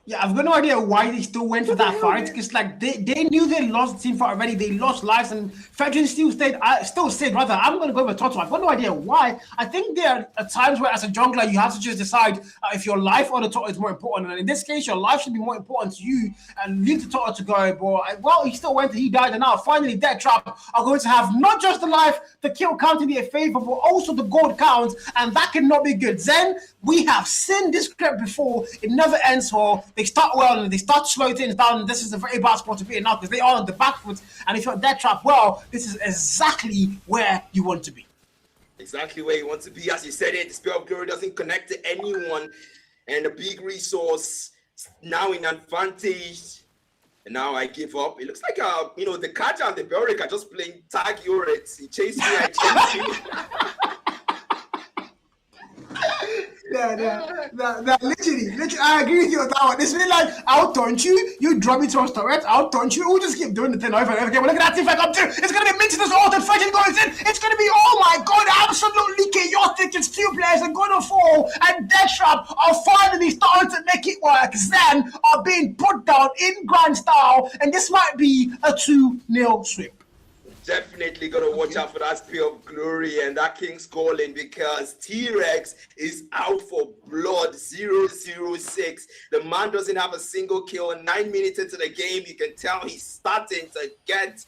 Yeah, I've got no idea why they still went for that fight, because like they knew they lost the team fight already. They lost lives, and Fedrin still said, rather, I'm going to go with Toto. I've got no idea why. I think there are times where, as a jungler, you have to just decide if your life or the Toto is more important. And in this case, your life should be more important to you, and leave the Toto to go. But well, he still went. He died, and now finally, Death Trap are going to have not just the life, the kill count in their favor, but also the gold count, and that cannot be good. Zen, we have seen this script before. It never ends well. They start well and they start to slow things down. This is a very bad spot to be in now because they are on the back foot. And if you're Death Trap, well, this is exactly where you want to be. Exactly where you want to be. As you said it, the Spirit of Glory doesn't connect to anyone. And the big resource now in advantage. And now I give up. It looks like, the Kaja and the Beric are just playing tag Urets. He chased me, I chased him. Literally, I agree with you on that one. It's really like, I'll taunt you, you drop me towards turret, I'll taunt you, we'll just keep doing the thing over and over again. Well, look at that team fight up too. It's going to be Minty this ult and fighting goes in. It's going to be, oh my god, absolutely chaotic. It's 2 players are going to fall, and Death Trap are finally starting to make it work. Zen are being put down in grand style, and this might be a 2-0 sweep. Definitely gonna watch out for that Spear of Glory and that King's Calling, because T-Rex is out for blood. 0-0-6. The man doesn't have a single kill. 9 minutes into the game, you can tell he's starting to get,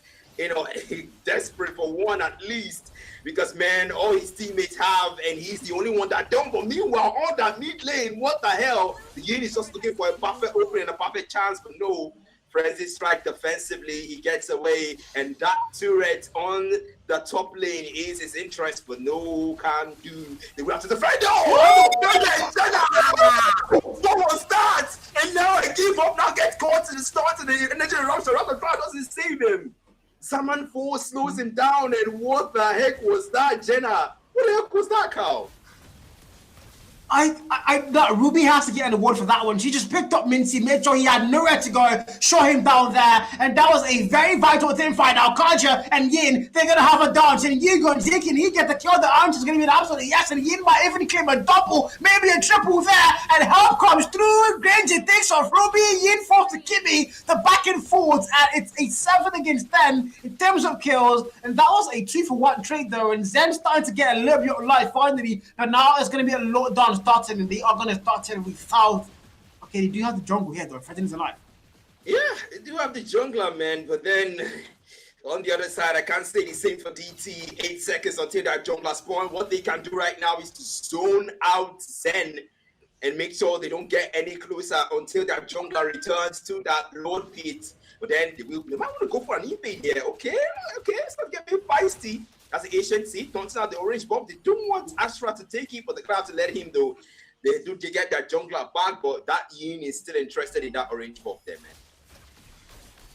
desperate for one at least. Because, man, all his teammates have, and he's the only one that don't. But meanwhile, on that mid lane, what the hell? The Yin is just looking for a perfect opening, a perfect chance, but no. Frenzy strike defensively, he gets away, and that turret on the top lane is his interest, but no can do. They will have to defend. What was that? And now I give up, now gets caught to the start of the energy eruption. The crowd doesn't save him. Summon 4 slows him down, and what the heck was that, Jenna? What the heck was that, Carl? That Ruby has to get an award for that one. She just picked up Mincy, made sure he had nowhere to go, shot him down there, and that was a very vital team fight. Now Kaja and Yin, they're gonna have a dance, and Yin going to can he get the kill? The answer is gonna be an absolute yes, and Yin might even claim a double, maybe a triple there, and help comes through. Granger takes off Ruby, Yin falls to Kimmy, the back and forth, and it's a 7 against 10 in terms of kills, and that was a 2-for-1 trade though, and Zen starting to get a little bit of life finally, and now it's gonna be a low dance. starting, and they are going to start it without. Okay, they do have the jungle here, though. Fredden is alive. Yeah, they do have the jungler, man, but then on the other side, I can't say the same for DT. 8 seconds until that jungler spawn. What they can do right now is to zone out Zen and make sure they don't get any closer until that jungler returns to that Lord pit. But then they might want to go for an invade here. Okay, let's not get a bit feisty. As the ancient seed, taunting out the orange bomb. They don't want Astra to take it, but the crowd to let him though. They do get that jungler back, but that Yin is still interested in that orange bomb there, man.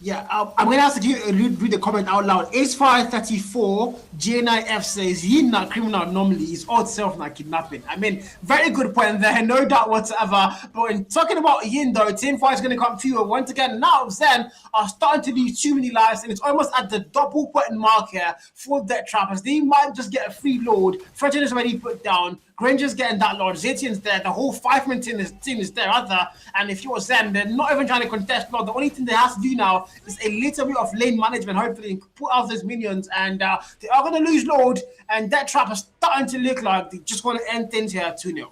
Yeah, I'm going to have to read the comment out loud. Ace534, J9F says, Yin not criminal normally, is all self not kidnapping. I mean, very good point there, no doubt whatsoever. But in talking about Yin though, Team Fight is going to come fewer. Once again, now Zen are starting to lose too many lives, and it's almost at the double point mark here for Death Trappers. They might just get a free load. Fredgen is already put down. Granger's getting that Lord. Zetian's there. The whole 5-man team is there, rather. And if you're Zen, they're not even trying to contest Lord. The only thing they have to do now is a little bit of lane management, hopefully, and put out those minions. And they are going to lose Lord. And that trap is starting to look like they just want to end things here 2-0.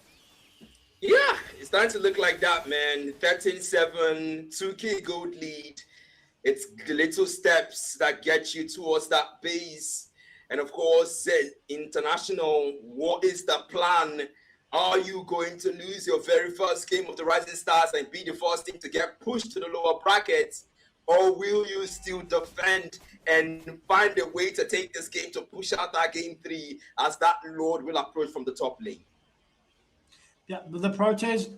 Yeah, it's starting to look like that, man. 13-7, 2K gold lead. It's the little steps that get you towards that base. And of course, International, what is the plan? Are you going to lose your very first game of the Rising Stars and be the first team to get pushed to the lower brackets? Or will you still defend and find a way to take this game to push out that game 3 as that Lord will approach from the top lane? Yeah, but the approach is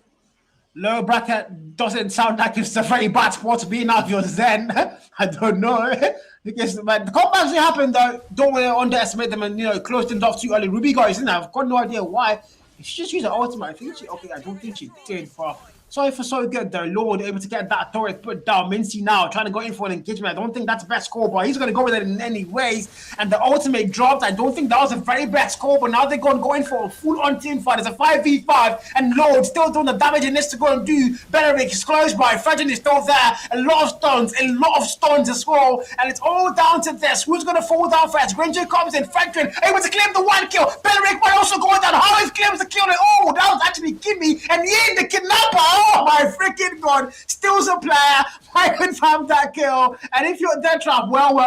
low bracket doesn't sound like it's a very bad spot to be in out of your Zen. I don't know. Because the comebacks happen though, don't want to underestimate them and close things off too early. Ruby guys, I've got no idea why. She just used her ultimate. I think I don't think she did for. Sorry for so good though. Lord able to get that turret put down. Mincy now trying to go in for an engagement. I don't think that's the best score, but he's going to go with it in any ways. And the ultimate dropped. I don't think that was a very best score, but now they're going for a full-on team fight. It's a 5v5, and Lord still doing the damage he needs to go and do. Belleric is close by. Fredgen is still there. A lot of stuns as well. And it's all down to this. Who's going to fall down first? Granger comes in. Fredgen able to claim the 1 kill. Belleric might also go down. How is claims the kill? Oh, that was actually Gimme. And Yin, the kidnapper. Oh my freaking god, steals a player, I confirmed that kill, and if you're Death Trap, well,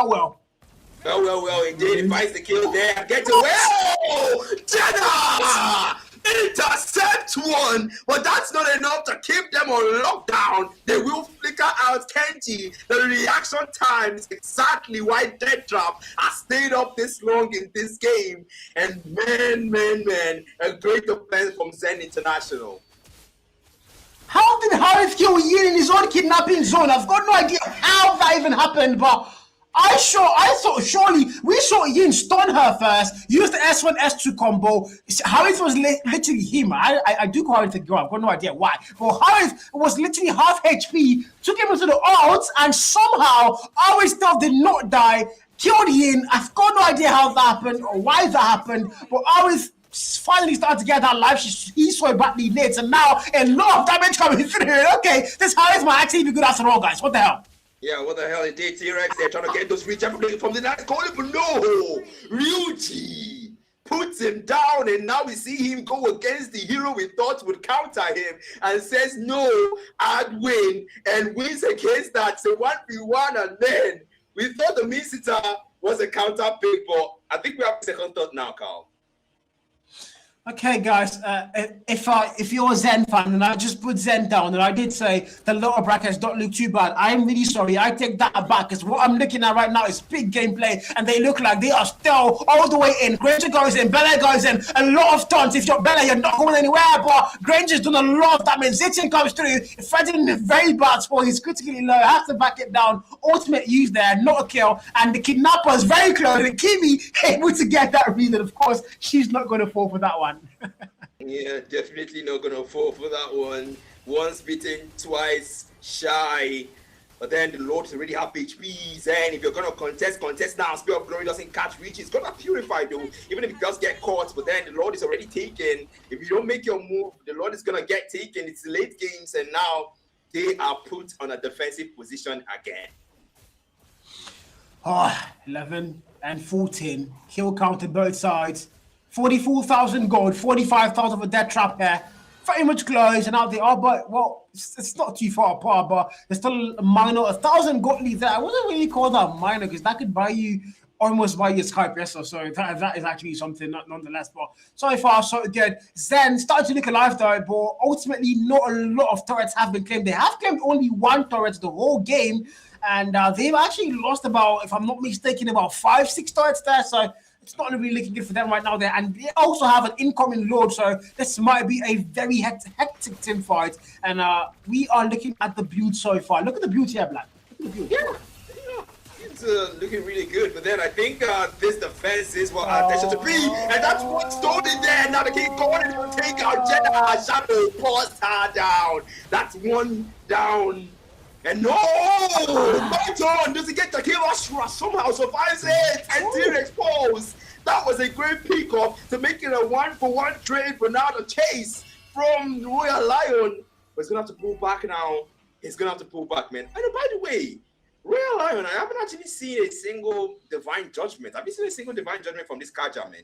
indeed, he finds the kill there, get away, Jenna! Intercept one, but that's not enough to keep them on lockdown. They will flicker out Kenji. The reaction time is exactly why Death Trap has stayed up this long in this game, and man, a great defense from Zen International. How did Harith kill Yin in his own kidnapping zone? I've got no idea how that even happened, but I thought surely we saw Yin stun her first, use the S1, S2 combo. Harith was literally him. I do call Harith a girl. I've got no idea why. But Harith was literally half HP, took him into the ults, and somehow our stuff did not die, killed Yin. I've got no idea how that happened or why that happened, but Harith finally started to get that life. He saw it badly late, and now a lot of damage coming through. Okay, this Harris might actually be good after all, guys. What the hell? Yeah, what the hell is it? T-Rex, they're trying to get those reach from the nice corner, but no! Ryuji puts him down, and now we see him go against the hero we thought would counter him, and says, no, I'd win, and wins against that. So 1v1, and then we thought the Misita was a counter pick, but I think we have a second thought now, Carl. Okay, guys, if you're a Zen fan, and I just put Zen down, and I did say the lower brackets don't look too bad, I'm really sorry. I take that back, because what I'm looking at right now is big gameplay, and they look like they are still all the way in. Granger goes in, Bella goes in, a lot of stunts. If you're Bella, you're not going anywhere, but Granger's done a lot of damage. Zitian comes through, Fredden in a very bad spot. He's critically low, has to back it down. Ultimate use there, not a kill, and the kidnapper is very close, and Kimi able to get that read, and of course, she's not going to fall for that one. Yeah, definitely not gonna fall for that one. Once beaten, twice shy. But then the Lord already have HPs, and if you're gonna contest now. Spear of Glory doesn't catch reach. It's gonna purify though, even if it does get caught. But then the Lord is already taken. If you don't make your move, the Lord is gonna get taken. It's late games, and now they are put on a defensive position again. 11 and 14. Kill count on both sides. 44,000 gold, 45,000 for Death Trap here. very much close, and now they are, but well, it's not too far apart, but there's still a minor, 1,000 gold lead there. I wouldn't really call that minor because that could buy you almost buy your Sky Peso, so that is actually something nonetheless. But so far, so good. Zen started to look alive though, but ultimately not a lot of turrets have been claimed. They have claimed only one turret the whole game, and they've actually lost about, if I'm not mistaken, about 5-6 turrets there. So it's not really looking good for them right now there. And they also have an incoming load, so this might be a very hectic team fight. And we are looking at the build so far. Look at the build here, Black. Look at the build. Yeah. It's looking really good, but then I think this defense is what there should be, and that's what's stolen there. Now the king going to take out Jenna Shadow, pause her down. That's one down. And no! Python doesn't get the kill. Ashra somehow survives it. And T-Rex falls. That was a great pick-up to make it a 1-for-1 trade. But now the chase from Royal Lion. But he's going to have to pull back now. He's going to have to pull back, man. And by the way, Royal Lion, I haven't actually seen a single Divine Judgment. Have you seen a single Divine Judgment from this Kaja, man?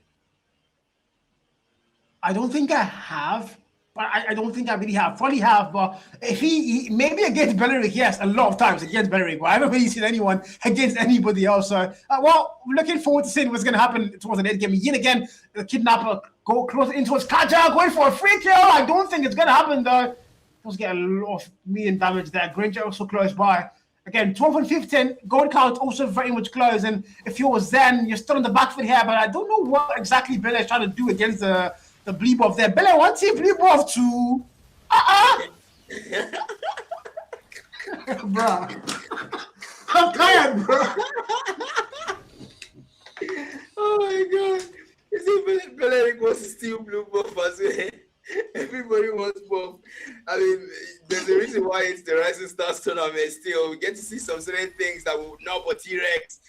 I don't think I have. But I don't think I really have. Probably have, but if he maybe against Belleric, yes, a lot of times against Belleric, but I haven't really seen anyone against anybody else. So, well, looking forward to seeing what's going to happen towards the end game. Yet again, the kidnapper go closer in towards Kaja, going for a free kill. I don't think it's going to happen, though. Does get a lot of medium damage there. Granger also close by. Again, 12 and 15, gold count also very much close. And if you're Zen, you're still on the back foot here, but I don't know what exactly Bella is trying to do against the Mlhub there. Bella wants to Mlhub to bro. I'm tired, bro. Oh my god. Is it Belleric wants to steal Mlhub as well? Everybody wants buff. I mean, there's a reason why it's the Rising Stars tournament still. We get to see some certain things that will not but T-Rex.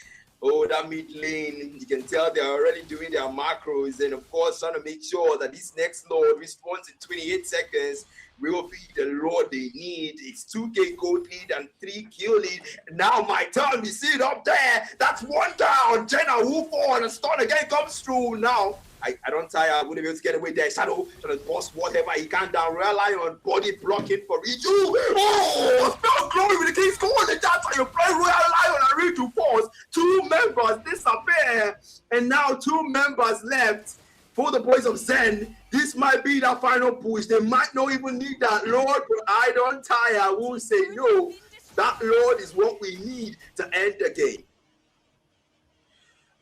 Oh, that mid lane, you can tell they're already doing their macros, and of course trying to make sure that this next load responds in 28 seconds will be the load they need. It's 2k gold lead and 3 kill lead. Now my turn, we see it up there. That's one down. Jenna who fall and stun again comes through now. I don't tire. I wouldn't be able to get away there. Shadow trying to boss whatever he can down. Royal Lion body blocking for Riju. Oh, spell glory with the king's goal. And that's how you play Royal Lion and Riju force. 2 members disappear. And now 2 members left for the boys of Zen. This might be that final push. They might not even need that Lord, but I don't tire. I won't say no. That Lord is what we need to end the game.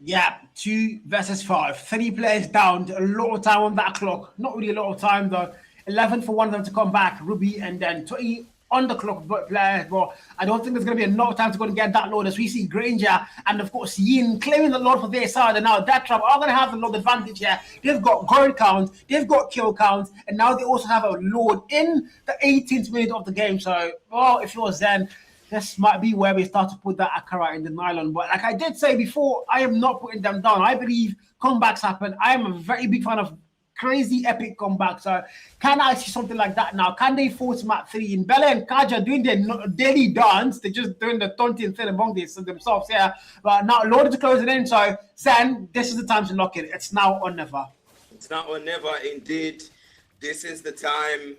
Yeah, 2 versus 5. 3 players down. A lot of time on that clock. Not really a lot of time, though. 11 for one of them to come back. Ruby, and then 20 on the clock players. But I don't think there's going to be enough time to go and get that load. As we see Granger and, of course, Yin claiming the load for their side. And now that trap are going to have the load advantage here. They've got gold count. They've got kill count. And now they also have a load in the 18th minute of the game. So, well, if you're Zen, this might be where we start to put that Akara in the nylon. But like I did say before, I am not putting them down. I believe comebacks happen. I am a very big fan of crazy epic comebacks. So can I see something like that now? Can they force map 3 in Bella and Kaja doing their daily dance? They're just doing the taunting thing among themselves here. But now Lord is closing in. So Zen, this is the time to lock it. It's now or never. It's now or never indeed. This is the time.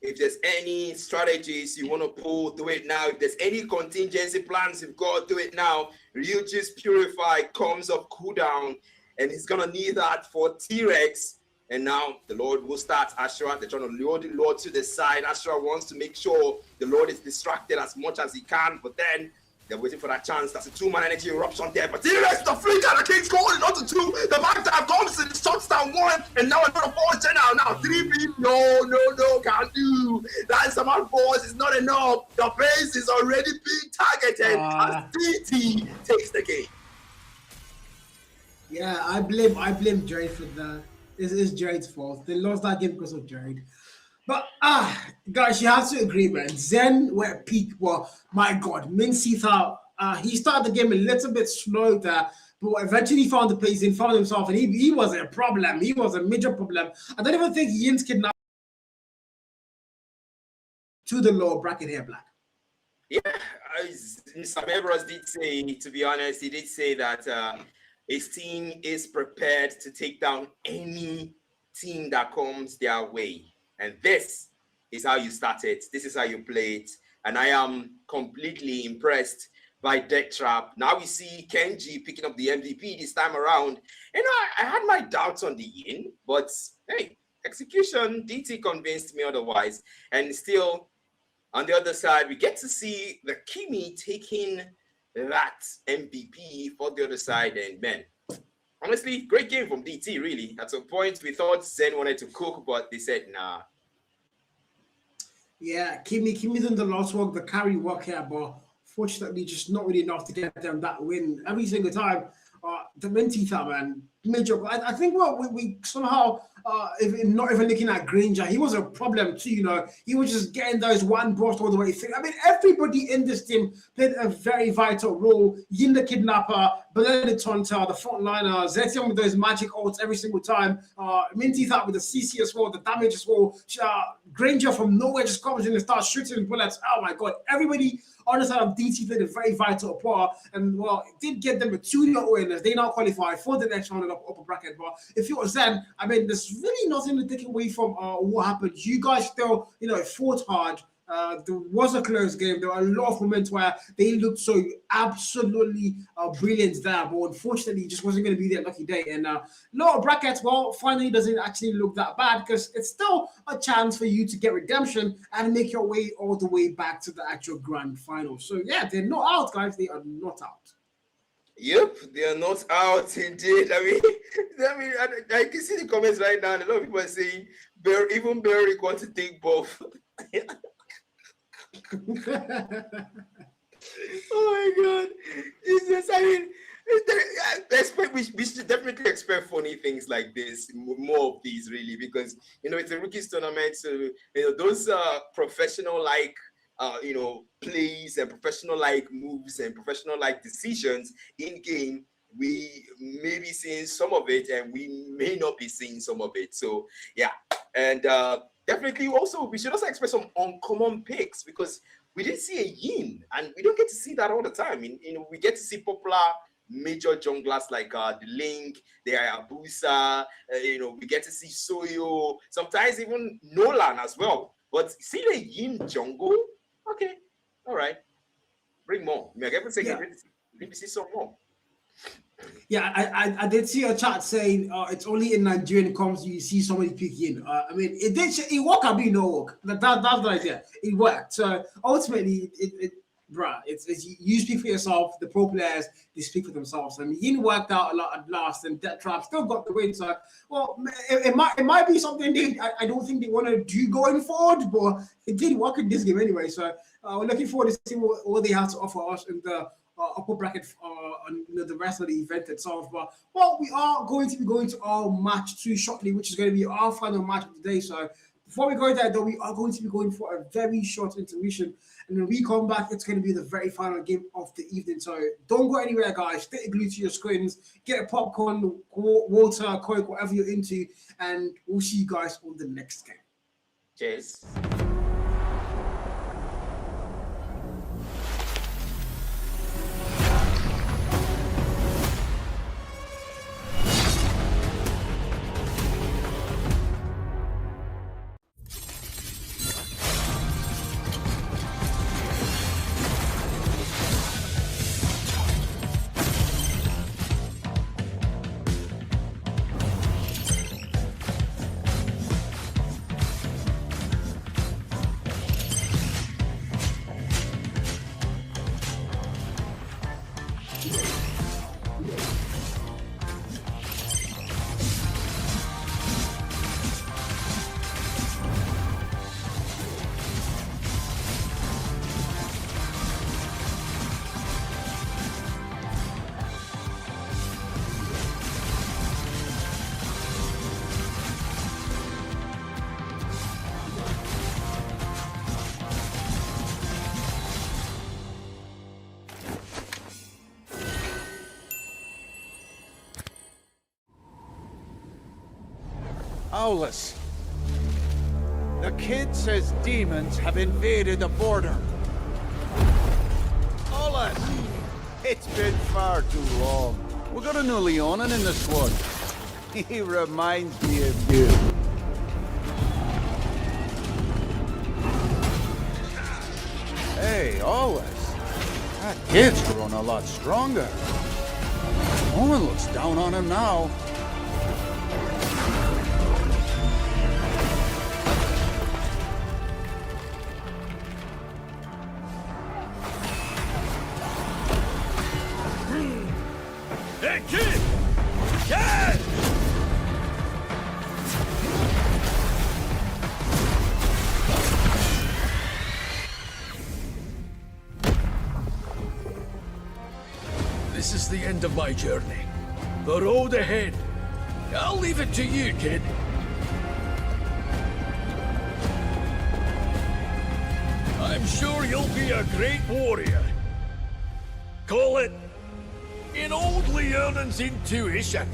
If there's any strategies you want to pull, do it now. If there's any contingency plans, you've got to do it now. Ryuji's Purify comes up cooldown, and he's going to need that for T-Rex. And now the Lord will start Ashura. They're trying to load the Lord to the side. Ashura wants to make sure the Lord is distracted as much as he can, but then they're waiting for that chance. That's a 2-man energy eruption there. But T-Rex, the flicker, the King's calling on to 2. The back time comes and shuts down 1. And now another 4 general. Now 3 people. No, can't do. That is about force. It's not enough. The base is already being targeted as DT takes the game. Yeah, I blame Jared for that. It's Jared's fault. They lost that game because of Jared. But guys, you have to agree, man. Zen were at peak. Well, my God, Min Sita, he started the game a little bit slow there, but eventually found the pace and found himself, and he was a problem. He was a major problem. I don't even think Yin's kidnapped to the lower bracket here, Black. Yeah, Mr. Members did say, to be honest, he did say that his team is prepared to take down any team that comes their way. And this is how you start it. This is how you play it. And I am completely impressed by Death Trap. Now we see Kenji picking up the MVP this time around. You know, I had my doubts on the Yin, but hey, execution, DT convinced me otherwise. And still, on the other side, we get to see the Kimi taking that MVP for the other side. And man, honestly, great game from DT, really. At some point, we thought Zen wanted to cook, but they said, nah. Yeah, Kimi's done the last work, the carry work here, but fortunately, just not really enough to get them that win every single time. The Mentita, man, major. I think we somehow, not even looking at Granger, he was a problem too. You know, he was just getting those one burst all the way through. I mean, everybody in this team played a very vital role. Yin the Kidnapper, Belen the Taunter, the frontliner, Zetium with those magic ults every single time. Mentita with the CC as well, the damage as well. Granger from nowhere just comes in and starts shooting bullets. Oh my god, everybody on the side of DT played a very vital part, and well, it did get them a 2-0 win as they now qualify for the next round of the upper bracket. But if it was them, I mean, there's really nothing to take away from what happened. You guys still, you know, fought hard. There was a close game. There were a lot of moments where they looked so absolutely brilliant there, but unfortunately, it just wasn't going to be their lucky day. And lower brackets, well, finally doesn't actually look that bad because it's still a chance for you to get redemption and make your way all the way back to the actual grand final. So yeah, they're not out, guys. They are not out. Yep, they are not out indeed. I can see the comments right now. And a lot of people are saying, even Barry wants to take both. Oh my god, Jesus! I mean, we should definitely expect funny things like this, more of these, really, because you know it's a rookies tournament, so you know those professional plays and professional moves and professional decisions in game. We may be seeing some of it, and we may not be seeing some of it. So yeah, and definitely also we should also expect some uncommon picks because we didn't see a Yin, and we don't get to see that all the time. We get to see popular major junglers like the Link, the Hayabusa. We get to see Soyo, sometimes even Nolan as well. But see the Yin jungle, okay, all right, bring more. We get to see some more. Yeah, I did see a chat saying it's only in Nigerian comms you see somebody pick in. I mean, it worked, I mean, no work. That's the idea. It worked. So ultimately, it's you speak for yourself. The pro players, they speak for themselves. I mean, Yin worked out a lot at last, and Death Trap still got the win. So, well, it might be something I don't think they want to do going forward, but it did work in this game anyway. So we're looking forward to seeing what they have to offer us in the upper bracket on the rest of the event itself. But well, we are going to be going to our match 2 shortly, which is going to be our final match of the day. So before we go there, though, we are going to be going for a very short intermission, and when we come back, it's going to be the very final game of the evening. So don't go anywhere, guys. Stay glued to your screens, get a popcorn, water, Coke, whatever you're into, and we'll see you guys on the next game. Cheers. Owlus. The kid says demons have invaded the border. Owlus! It's been far too long. We got a new Leonin in the squad. He reminds me of you. Hey, Oasis. That kid's grown a lot stronger. No one looks down on him now. Hey, kid! Kid! This is the end of my journey. The road ahead. I'll leave it to you, kid. I'm sure you'll be a great warrior. Call it in old Leonan's intuition.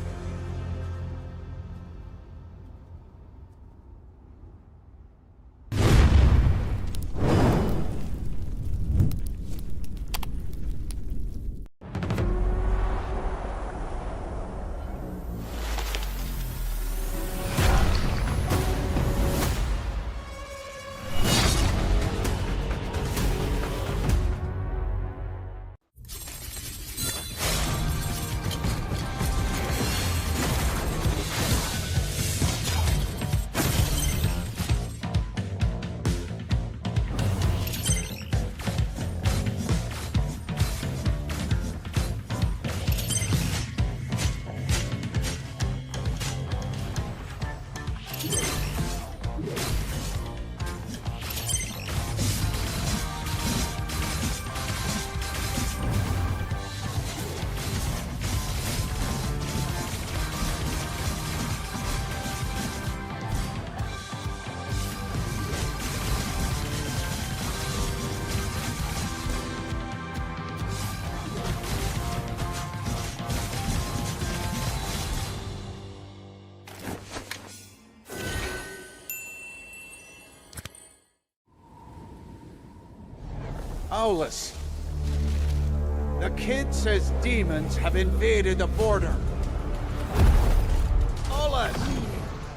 Owlus. The kid says demons have invaded the border. Owlus!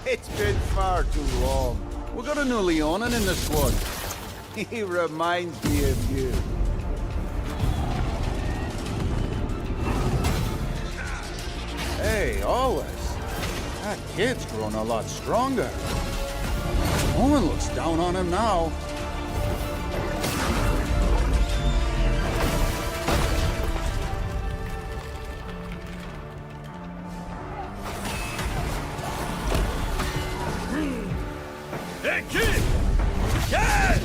It's been far too long. We got a new Leonin in the squad. He reminds me of you. Hey, Owlus. That kid's grown a lot stronger. No one looks down on him now. Hey, kid! Kid!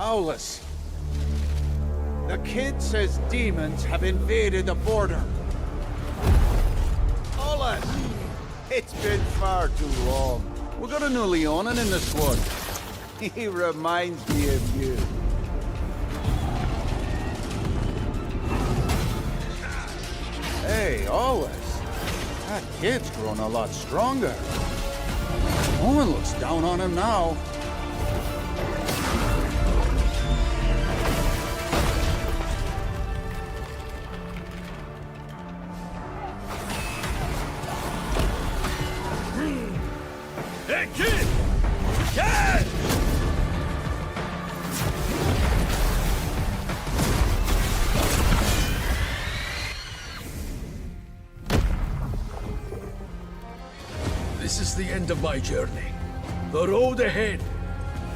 Owlus. The kid says demons have invaded the border. Owlus! It's been far too long. We got a new Leonin in the squad. He reminds me of you. Hey, Owlus. That kid's grown a lot stronger. No one looks down on him now. Hey, kid! Kid! This is the end of my journey. The road ahead.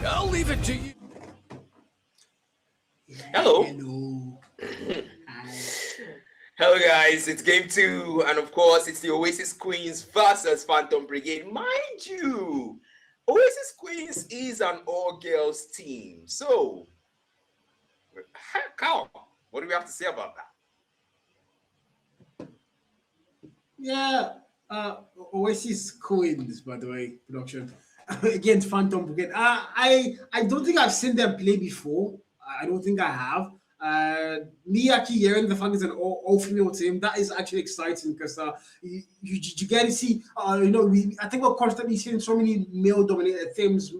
I'll leave it to you. Hello. Hello. Hello guys, it's game 2, and of course it's the Oasis Queens versus Phantom Brigade. Mind you, Oasis Queens is an all-girls team. So, Carl, what do we have to say about that? Yeah, Oasis Queens, by the way, production against Phantom Brigade. I don't think I've seen them play before. I don't think I have. Me actually hearing the fact it's an all female team, that is actually exciting because you get to see I think we're constantly seeing so many male dominated teams.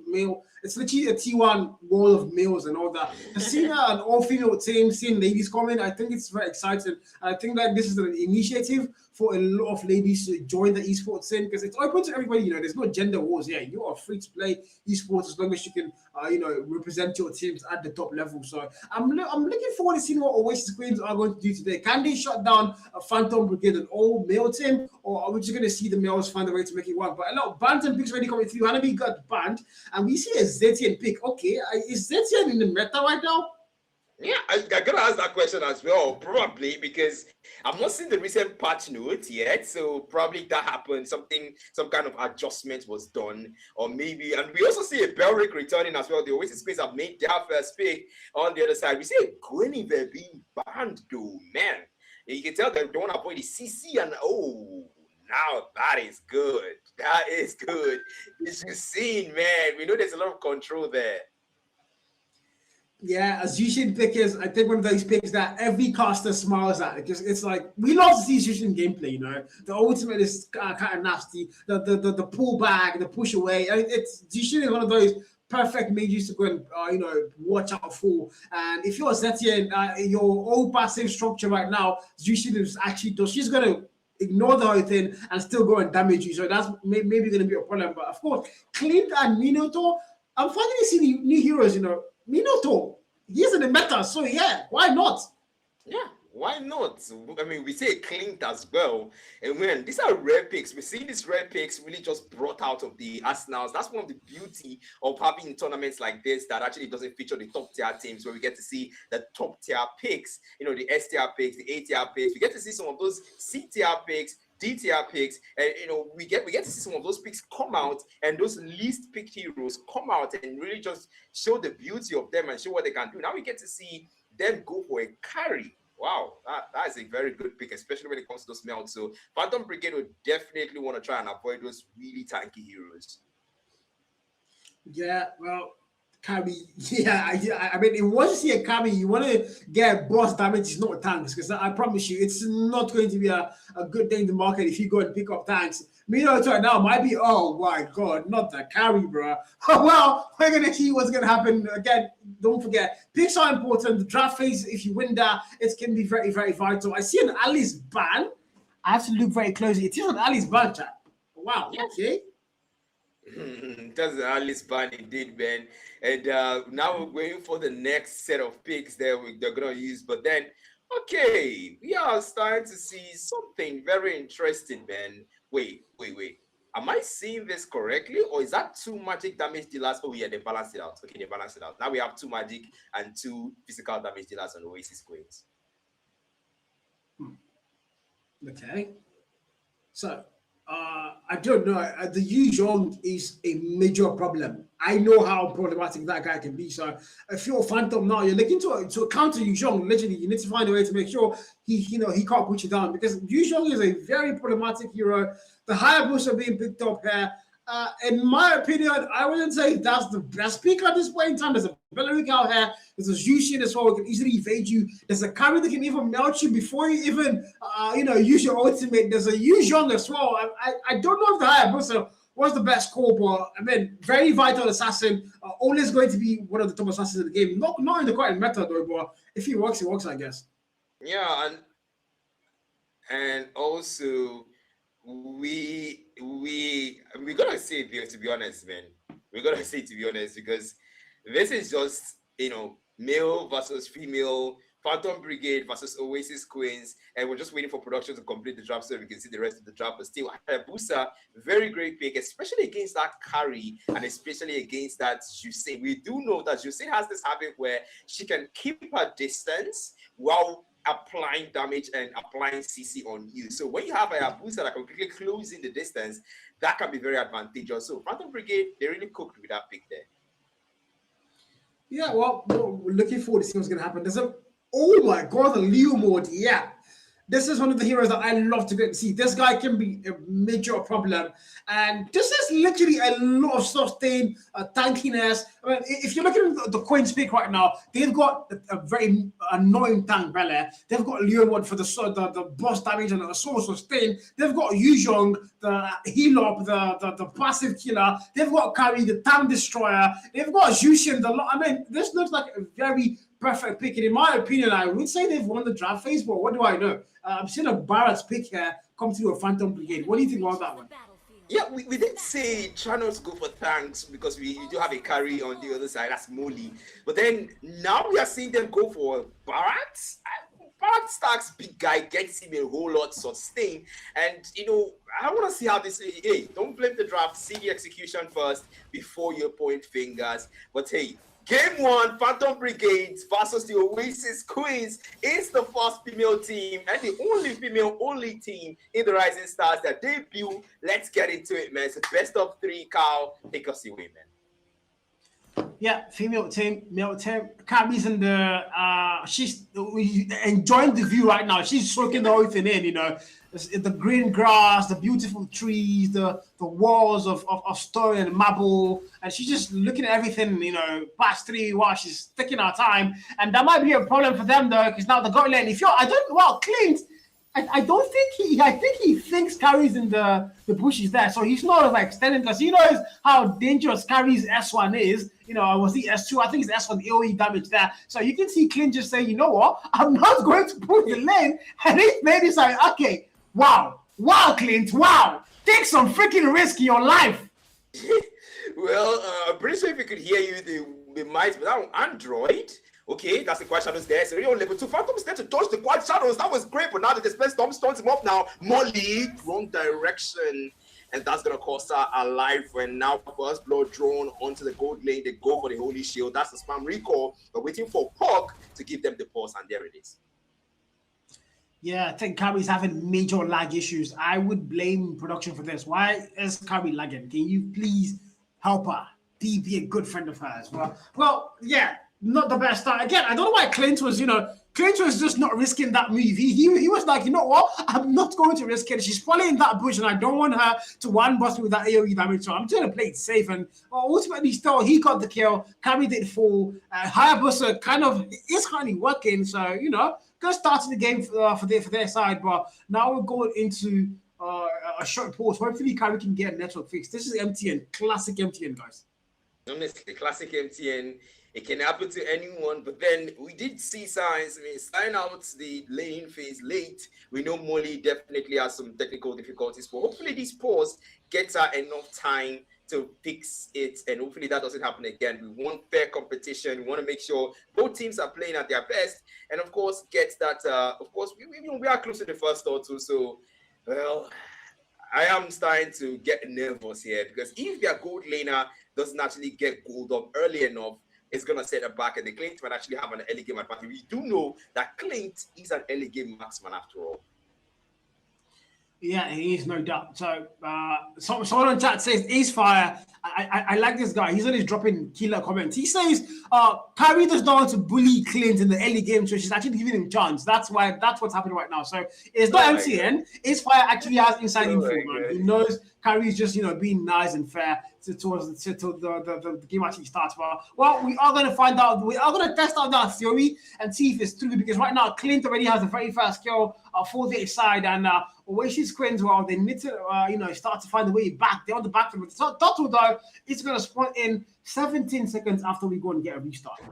It's literally a T1 wall of males and all that. Seeing an all female team, seeing ladies coming, I think it's very exciting. I think that this is an initiative for a lot of ladies to join the esports scene because it's open to everybody. There's no gender wars here. You are free to play esports as long as you can represent your teams at the top level. So I'm looking forward to seeing what Oasis Queens are going to do today. Can they shut down a Phantom Brigade, an all male team, or are we just going to see the males find a way to make it work? But a lot of Bantam picks already coming through. Hanabi got banned, and we see a Zetian pick. Okay, is Zetian in the meta right now? Yeah, I gotta ask that question as well, probably because I've not seen the recent patch notes yet, so probably that happened, some kind of adjustment was done, or maybe, and we also see a Belric returning as well. The Oasis Queens have made their first pick. On the other side, we see a Guinevere being banned, though, man. You can tell they don't avoid the CC, and now that is good. That is good. As you've seen, man, we know there's a lot of control there. Yeah, as Yushin pick is, I think one of those picks that every caster smiles at because it's like we love to see Yushin gameplay. The ultimate is kind of nasty. The pull back, the push away. It's Yushin is one of those perfect mages to go and watch out for. And if you're Zetian, your old passive structure right now, Yushin is actually she's gonna ignore the whole thing and still go and damage you. So that's maybe going to be a problem. But of course, Clint and Minotaur, I'm finally seeing new heroes. Minotaur, he's in the meta, so yeah, why not? Yeah, why not? I mean, we say Clint as well. And when these are rare picks, we see these rare picks really just brought out of the arsenals. That's one of the beauty of having tournaments like this that actually doesn't feature the top tier teams, where we get to see the top tier picks, the S tier picks, the A tier picks. We get to see some of those C tier picks, D tier picks, and we get to see some of those picks come out, and those least picked heroes come out and really just show the beauty of them and show what they can do. Now we get to see them go for a carry. Wow, that is a very good pick, especially when it comes to those melts. So Phantom Brigade would definitely want to try and avoid those really tanky heroes. Yeah, well, Kami, I mean, if you want to see a Kami, you want to get boss damage, it's not tanks, because I promise you, it's not going to be a good thing to market if you go and pick up tanks. Minotaur now might be, oh my god, not the carry, bro. Well, we're going to see what's going to happen. Again, don't forget, picks are important. The draft phase, if you win that, it can be very, very vital. I see an Alice ban. I have to look very closely. It is an Alice ban, chat. Wow, okay. That's an Alice ban indeed, man. And now we're waiting for the next set of picks they're going to use. But then, okay, we are starting to see something very interesting, man. Wait. Am I seeing this correctly, or is that 2 magic damage dealers? Oh yeah, they balanced it out. Okay, they balanced it out. Now we have 2 magic and 2 physical damage dealers on Oasis Queens. Okay. So, I don't know. The Yu Zhong is a major problem. I know how problematic that guy can be. So if you're a Phantom now, you're looking to counter Yu Zhong. Literally, you need to find a way to make sure he can't put you down, because Yu Zhong is a very problematic hero. The higher boosts are being picked up here. In my opinion, I wouldn't say that's the best pick at this point in time. There's a Beleric out here. There's a Zushin as well who can easily evade you. There's a carry that can even melt you before you even, use your ultimate. There's a Yu Zhong as well. I don't know if the higher booster was the best call, but I mean, very vital assassin. Always going to be one of the top assassins in the game. Not in the current meta though, but if he works, I guess. Yeah, and also we gotta say it here, to be honest, man. We gotta say it, to be honest, because this is just male versus female Phantom Brigade versus Oasis Queens, and we're just waiting for production to complete the draft so we can see the rest of the draft. But still, Hayabusa, very great pick, especially against that carry and especially against that Jusin. We do know that Jusin has this habit where she can keep her distance while applying damage and applying CC on you. So when you have a Hayabusa that can quickly close in the distance, that can be very advantageous. So Phantom Brigade, they really cooked with that pick there. Yeah, well, we're looking forward to see what's going to happen. Oh my God, the Leo mode, yeah. This is one of the heroes that I love to get to see. This guy can be a major problem. And this is literally a lot of sustain, tankiness. I mean, if you're looking at the Queen's pick right now, they've got a very annoying tank, Bella. They've got Leo mode for the boss damage and the soul sustain. They've got Yuzhong, the heal up, the passive killer. They've got Kari, the tank destroyer. They've got Jushin, this looks like a very perfect pick. And in my opinion, I would say they've won the draft phase, but what do I know? I'm seeing a Barrett's pick here come through a Phantom Brigade. What do you think about that one? Yeah, we did say try not to go for tanks because we do have a carry on the other side. That's Molly. But then now we are seeing them go for Barrett. Barrett stacks big guy, gets him a whole lot sustain. And, I want to see how this... Hey, don't blame the draft. See the execution first before you point fingers. But hey, Game 1, Phantom Brigades versus the Oasis Queens is the first female team and the only female-only team in the Rising Stars that debut. Let's get into it, man. It's a best of 3. Carl, take us away, man. Yeah, female team, male team. Kami's in the... she's enjoying the view right now. She's soaking the whole thing in, the green grass, the beautiful trees, the walls of stone and marble, and she's just looking at everything, past 3 while she's taking her time. And that might be a problem for them though, because now the goal lane. Clint, I don't think I think he thinks Carrie's in the bushes there, so he's not like standing because he knows how dangerous Carrie's S1 is. Was he S2? I think it's S1 AoE damage there. So you can see Clint just say, you know what? I'm not going to push the lane, and he's made it like, okay. Wow, Clint, wow. Take some freaking risk in your life. Well, I'm pretty sure if you could hear you, they might, but on Android, okay, that's the quad shadows there. So on level 2, Phantom's there to dodge the quad shadows. That was great, but now the display storm stuns him up now. Molly, wrong direction. And that's going to cost her a life. When now first blood drawn onto the gold lane, they go for the holy shield. That's the spam recall. They're waiting for Puck to give them the pause, and there it is. Yeah, I think Kami's having major lag issues. I would blame production for this. Why is Kami lagging? Can you please help her? Be a good friend of hers. Well, yeah, not the best start. Again, I don't know why Clint was just not risking that move. He was like, you know what? I'm not going to risk it. She's following that bush, and I don't want her to one-bust me with that AoE damage. So I'm going to play it safe. And ultimately, still, he got the kill. Kami did fall. Hayabusa is currently working. So, good start to the game for their side. But now we're going into a short pause. Hopefully, Kami can get a network fix. This is MTN, classic MTN, guys. Honestly, classic MTN. It can happen to anyone, but then we did see signs. Starting out the lane phase late, we know Molly definitely has some technical difficulties, but hopefully this pause gets her enough time to fix it, and hopefully that doesn't happen again. We want fair competition. We want to make sure both teams are playing at their best, and of course, get that. Of course, we are close to the first or two, so well, I am starting to get nervous here because if their gold laner doesn't actually get gold up early enough, it's going to set her back, and the Clint might actually have an early game advantage. We do know that Clint is an early game marksman after all. Yeah, he is, no doubt. So, someone on chat says, Ace Fire. I like this guy. He's always dropping killer comments. He says, Kyrie does not want to bully Clint in the early game, so she's actually giving him chance. That's what's happening right now. So, it's not MCN. Ace Fire actually has inside info, man. He knows Kyrie's just, being nice and fair towards the game actually starts. Well, we are going to find out. We are going to test out that theory and see if it's true, because right now, Clint already has a very fast kill for their side, and Oasis Queens, they need to, start to find a way back. They're on the back foot. So Total, though, it's going to spawn in 17 seconds after we go and get a restart.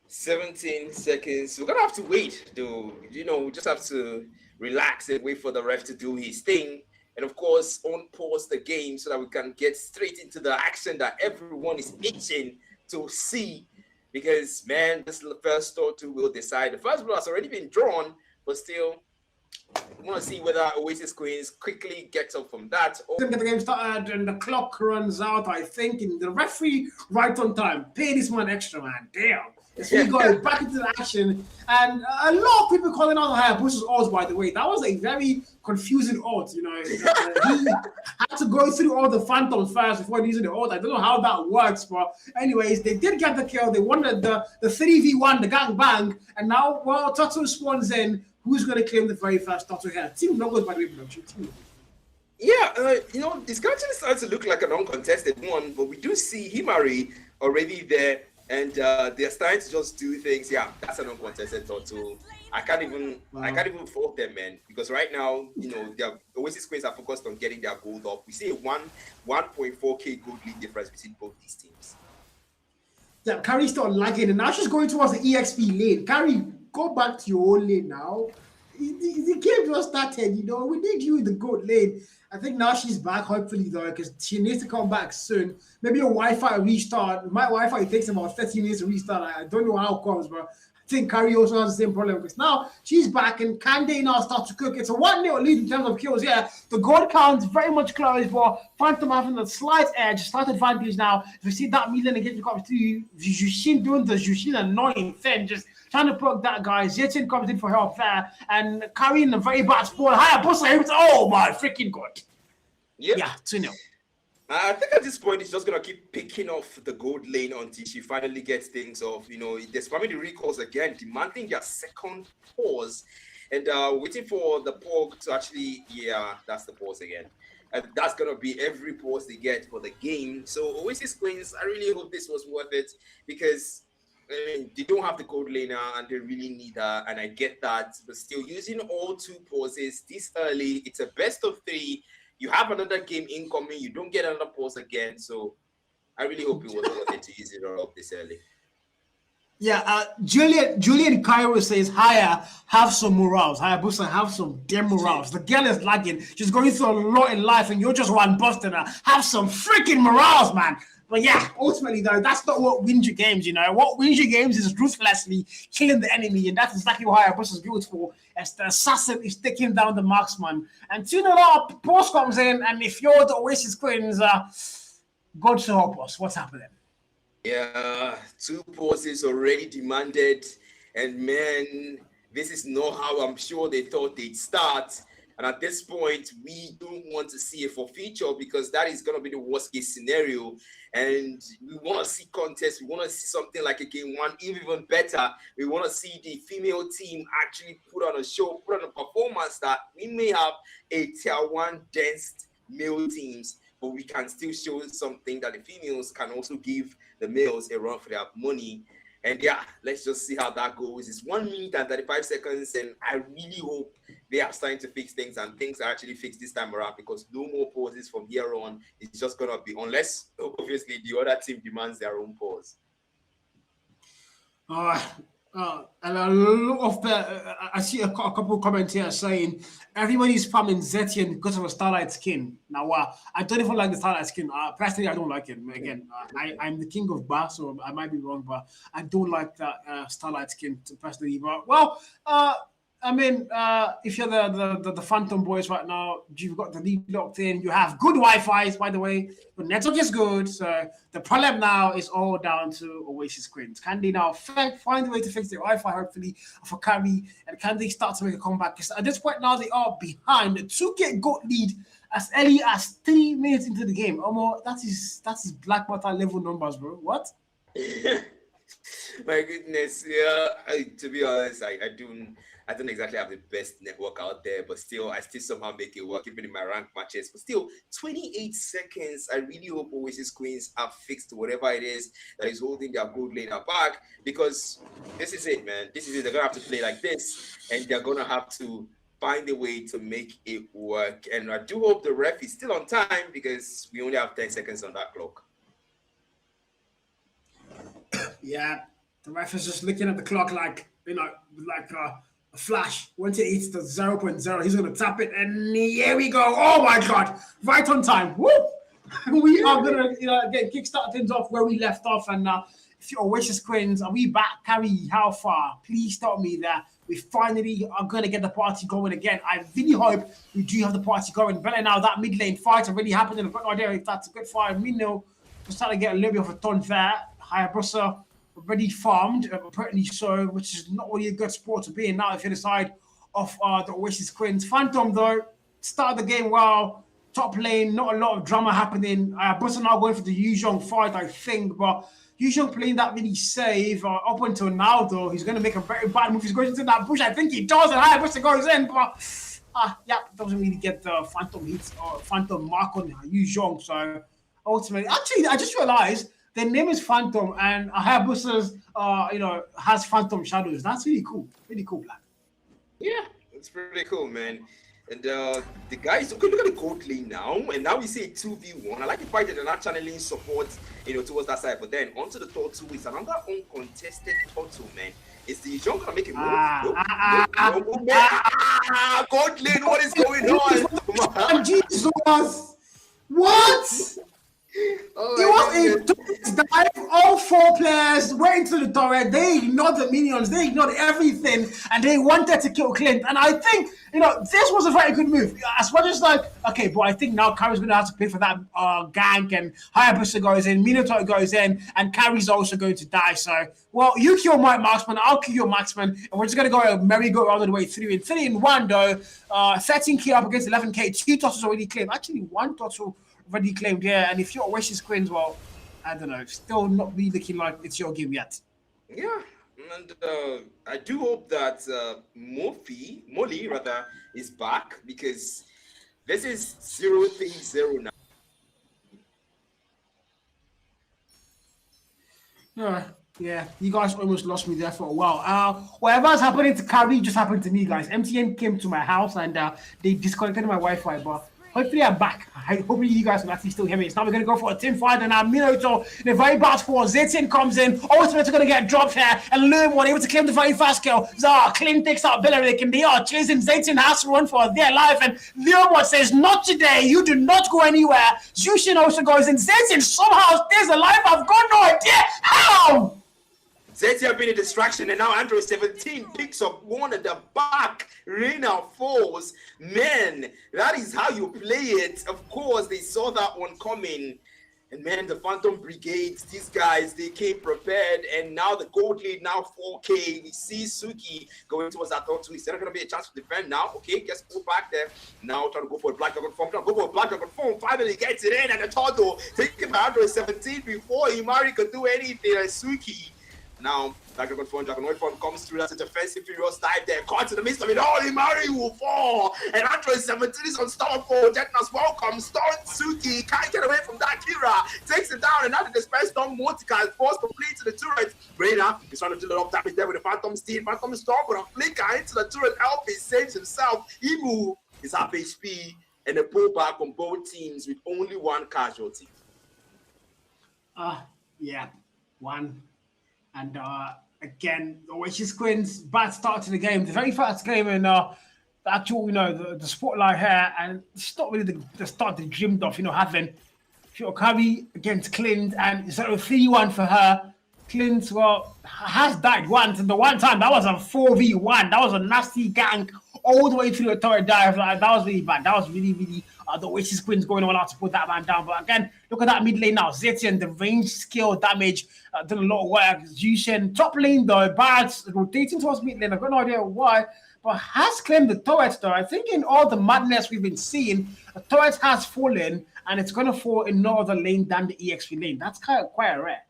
17 seconds. We're going to have to wait, though. We just have to relax and wait for the ref to do his thing. And, of course, unpause the game so that we can get straight into the action that everyone is itching to see. because, man, this first total will decide. The first blow has already been drawn, but still, we want to see whether Oasis Queens quickly gets up from that. Or... Get the game started and the clock runs out, I think, and the referee right on time. Pay this man extra, man. Damn. So we got back into the action, and a lot of people calling out Hayabusa's odds, by the way. That was a very confusing odds, you know. He had to go through all the phantoms first before using the odds. I don't know how that works, but anyways, they did get the kill. They won the 3v1, the gang bang, and now, well, Toto spawns in. Who's going to claim the very first Toto here? Team logos, by the way, production. Yeah, you know, this actually starts to look like an uncontested one, but we do see Himari already there. And they're starting to just do things. Yeah, that's an uncontested Toto. I can't even fault them, man. Because right now, you know, their Oasis Queens are focused on getting their gold up. We see a 1.4k gold lead difference between both these teams. Yeah, Carrie's still lagging, and now she's going towards the EXP lane. Carrie, go back to your own lane now. The game just started, you know. We need you in the gold lane. I think now she's back, hopefully, though, because she needs to come back soon. Maybe a Wi-Fi restart. My Wi-Fi takes about 30 minutes to restart. I don't know how it comes, but I think Carrie also has the same problem because now she's back and can they now start to cook? It's a 1-0 lead in terms of kills. Yeah, the gold count's very much close, but Phantom having the slight edge, slight advantage now. If you see that million engagement comes through, Jushin doing the Jushin annoying thing, just trying to poke that guy. Zetin comes in for help there, and carrying a very bad sport. Hayabusa, oh my freaking god. Yep. Yeah, 2-0. I think at this point, it's just going to keep picking off the gold lane until she finally gets things off. You know, they're spamming the recalls again, demanding their second pause, and waiting for the POG to actually, yeah, that's the pause again. And that's going to be every pause they get for the game. So Oasis Queens, I really hope this was worth it because I mean, they don't have the gold lane now and they really need her, and I get that. But still, using all two pauses this early, it's a best of 3. You have another game incoming. You don't get another pause again. So I really hope it was worth it to use it all up this early. Yeah, Julian Cairo says, Haya, have some morals. Hayabusa, have some damn morals. The girl is lagging. She's going through a lot in life and you're just one busting her. Have some freaking morals, man. But yeah, ultimately, though, that's not what wins you games, you know. What wins you games is ruthlessly killing the enemy, and that's exactly what Hayabusa is built for. As the assassin is taking down the marksman. And 2-0 up, pause comes in, and if you're the Oasis Queens, God to help us. What's happening? Yeah, 2 pauses already demanded, and man, this is not how I'm sure they thought they'd start. And at this point, we don't want to see a forfeiture because that is going to be the worst case scenario. And we want to see contests. We want to see something like a game 1, even better. We want to see the female team actually put on a show, put on a performance that we may have a tier 1 dense male teams, but we can still show something that the females can also give the males a run for their money. And yeah, let's just see how that goes. It's 1 minute and 35 seconds, and I really hope they are starting to fix things and things are actually fixed this time around because no more pauses from here on. It's just going to be, unless obviously the other team demands their own pause. And a lot of I see a couple of comments here saying everybody's spamming Zetian because of a Starlight skin. Now, I don't even like the Starlight skin. Personally, I don't like it. Again, I'm the king of Bar, so I might be wrong, but I don't like that Starlight skin personally. But well, I mean, if you're the Phantom boys right now, you've got the lead locked in. You have good Wi-Fi, by the way. The network is good. So the problem now is all down to Oasis Queens. Can they now find a way to fix their Wi-Fi, hopefully, for Carrie? And can they start to make a comeback? Because at this point now, they are behind. The 2K goal lead as early as 3 minutes into the game. Almost, that is black bottle level numbers, bro. What? My goodness, yeah. To be honest, I don't exactly have the best network out there, but still, I still somehow make it work, even in my ranked matches. But still, 28 seconds. I really hope Oasis Queens have fixed whatever it is that is holding their gold lane back, because this is it, man. This is it. They're going to have to play like this, and they're going to have to find a way to make it work. And I do hope the ref is still on time, because we only have 10 seconds on that clock. Yeah, the ref is just looking at the clock like, you know, like a flash. Once it hits the 0.0, he's going to tap it, and here we go. Oh my God, right on time. Woo! We are going to get kickstart things off where we left off, and if you're Oasis Queens, are we back? Carry, how far? Please tell me that we finally are going to get the party going again. I really hope we do have the party going. Better now that mid lane fight already happened. I've got no idea if that's a good fight. Mino just trying to get a little bit of a ton there. Hayabusa already farmed, apparently so, which is not really a good sport to be in now if you're the side of the Oasis Queens. Phantom, though, started the game well. Top lane, not a lot of drama happening. Hayabusa now going for the Yuzhong fight, I think, but Yuzhong playing that really safe up until now, though. He's going to make a very bad move. He's going into that bush. I think he does, and Hayabusa goes in, but doesn't really get the Phantom hits or Phantom mark on Yuzhong. So ultimately, actually, I just realized their name is Phantom, and Hayabusa's, has Phantom shadows. That's really cool. Really cool, Black. Yeah, it's pretty cool, man. And the guys, okay, look at the gold lane now, and now we see a 2v1. I like the fact that they're not channeling support, towards that side. But then onto the turtle is another uncontested turtle, man. Is the John gonna make a move? Gold lane, what is going on? Jesus, what? Oh, it was a dive. All 4 players went into the turret. They ignored the minions. They ignored everything, and they wanted to kill Clint. And I think, this was a very good move. As much as okay, but I think now Carrie's going to have to pay for that gank, and Hayabusa goes in, Minotaur goes in, and Carrie's also going to die. So, well, you kill my marksman, I'll kill your marksman, and we're just going to go a merry-go-round all the way through. In 3-1, though, 13k up against 11k. 2 turtles already claimed. Actually, 1 turtle already claimed, and if you're Oasis Queens, well, I don't know, still not really looking like it's your game yet. Yeah, and I do hope that Molly is back, because this is 0-3-0 now. Yeah, you guys almost lost me there for a while. Whatever's happening to Carrie just happened to me, guys. MTN came to my house and they disconnected my Wi-Fi, but hopefully I'm back. Hopefully you guys can actually still hear me. It's now we're going to go for a team fight, and Minotaur in a very bad spot. Zetian comes in. Ultimate's going to get dropped here, and Lurm able to claim the very fast kill. Clint takes out Belleric, and they are chasing. Zetian has to run for their life, and Lurm says, not today. You do not go anywhere. Zushin also goes in. Zetian somehow stays alive. I've got no idea how. Zetia being a distraction, and now Android 17 picks up one at the back. Reina falls. Man, that is how you play it. Of course, they saw that one coming. And man, the Phantom Brigades, these guys, they came prepared. And now the gold lead, now 4k. We see Suki going towards that thought. Is there going to be a chance to defend now? Okay, gets pulled back there. Now trying to go for a Black Dragon form. Finally gets it in. And the Todo taking by Android 17 before Imari could do anything. And Suki. Now, Dragon form comes through. That's a defensive furious dive there. Caught in the midst of it all. Imari will fall. And Android 17 is unstoppable. Jetnas welcome. Storm Suki. Can't get away from that. Kira takes it down. And now the dispersed Storm Mortica is forced to flee to the turret. Reina is trying to do a lot of damage there with the Phantom Steel. Phantom Storm with a flicker into the turret. Elfie saves himself. Imu is half HP. And a pullback on both teams with only 1 casualty. Yeah. 1. And again, the Oasis Queens, bad start to the game. The very first game, and the actual, the spotlight here, and it's not really the start they dreamed of, having Carrie against Clint, and it's sort of 3-1 for her. Clint, well, has died once, and the one time that was a 4v1. That was a nasty gank all the way through the turret dive. That was really bad. That was really, really the Oasis Queens going all out to put that man down. But again, look at that mid lane now. Zetian, the range skill damage, did a lot of work. Jushin, top lane though, bad, rotating towards mid lane. I've got no idea why, but has claimed the turret though. I think in all the madness we've been seeing, the turret has fallen, and it's going to fall in no other lane than the EXP lane. That's quite rare.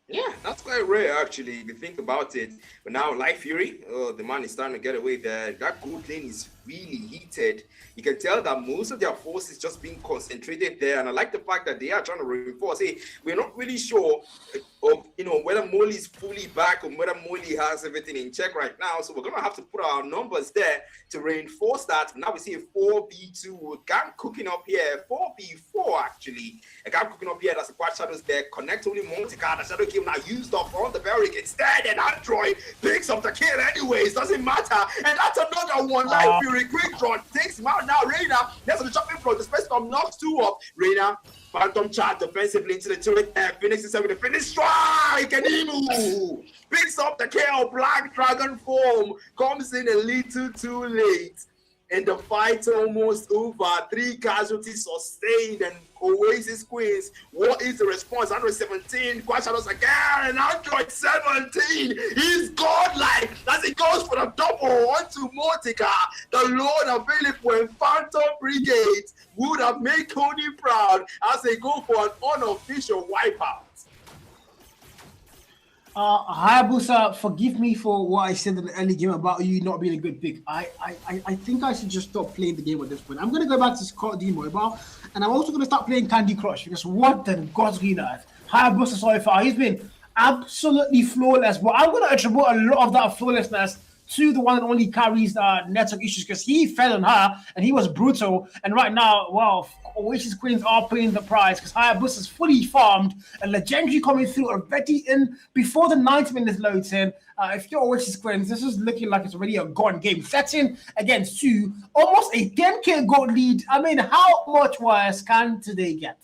Yeah, that's quite rare actually, if you think about it. But now Light Fury, the man is starting to get away there. That gold lane is really heated. You can tell that most of their force is just being concentrated there. And I like the fact that they are trying to reinforce. Hey, we're not really sure of whether Molly is fully back or whether Molly has everything in check right now. So we're gonna have to put our numbers there to reinforce that. Now we see a 4v2 gang cooking up here, 4v4 actually. A gang cooking up here. That's the quad shadows there. Connect only Montica. The shadow kill now used up on the barrier. Instead, and Android picks up the kill anyways. Doesn't matter. And that's another one. Light Fury Fury, quick draw, takes him out now. Reina, there's the chopping block. The space storm knocks 2 up. Reina, phantom charge defensively into the turret there. Phoenix is having the finish strike, and Emu picks up the KO. Black Dragon form comes in a little too late. And the fight almost over. 3 casualties sustained, and Oasis Queens. What is the response? Android 17, Quad Shadows again, and Android 17 is godlike as it goes for the double onto Mortica. The Lord available and Phantom Brigade would have made Cody proud as they go for an unofficial wipeout. Hayabusa, forgive me for what I said in the early game about you not being a good pick. I think I should just stop playing the game at this point. I'm going to go back to Scott D Mobile, and I'm also going to start playing Candy Crush, because what the God's green earth, Hayabusa so far, he's been absolutely flawless, but I'm going to attribute a lot of that flawlessness to the one that only carries network issues, because he fell on her and he was brutal. And right now, well, Oasis Queens are paying the price because Hayabusa is fully farmed, a legendary coming through already in before the 90 minutes loads in. If you're Oasis Queens, this is looking like it's already a gone game. Setting against 2, almost a 10k goal lead. I mean, how much worse can today get?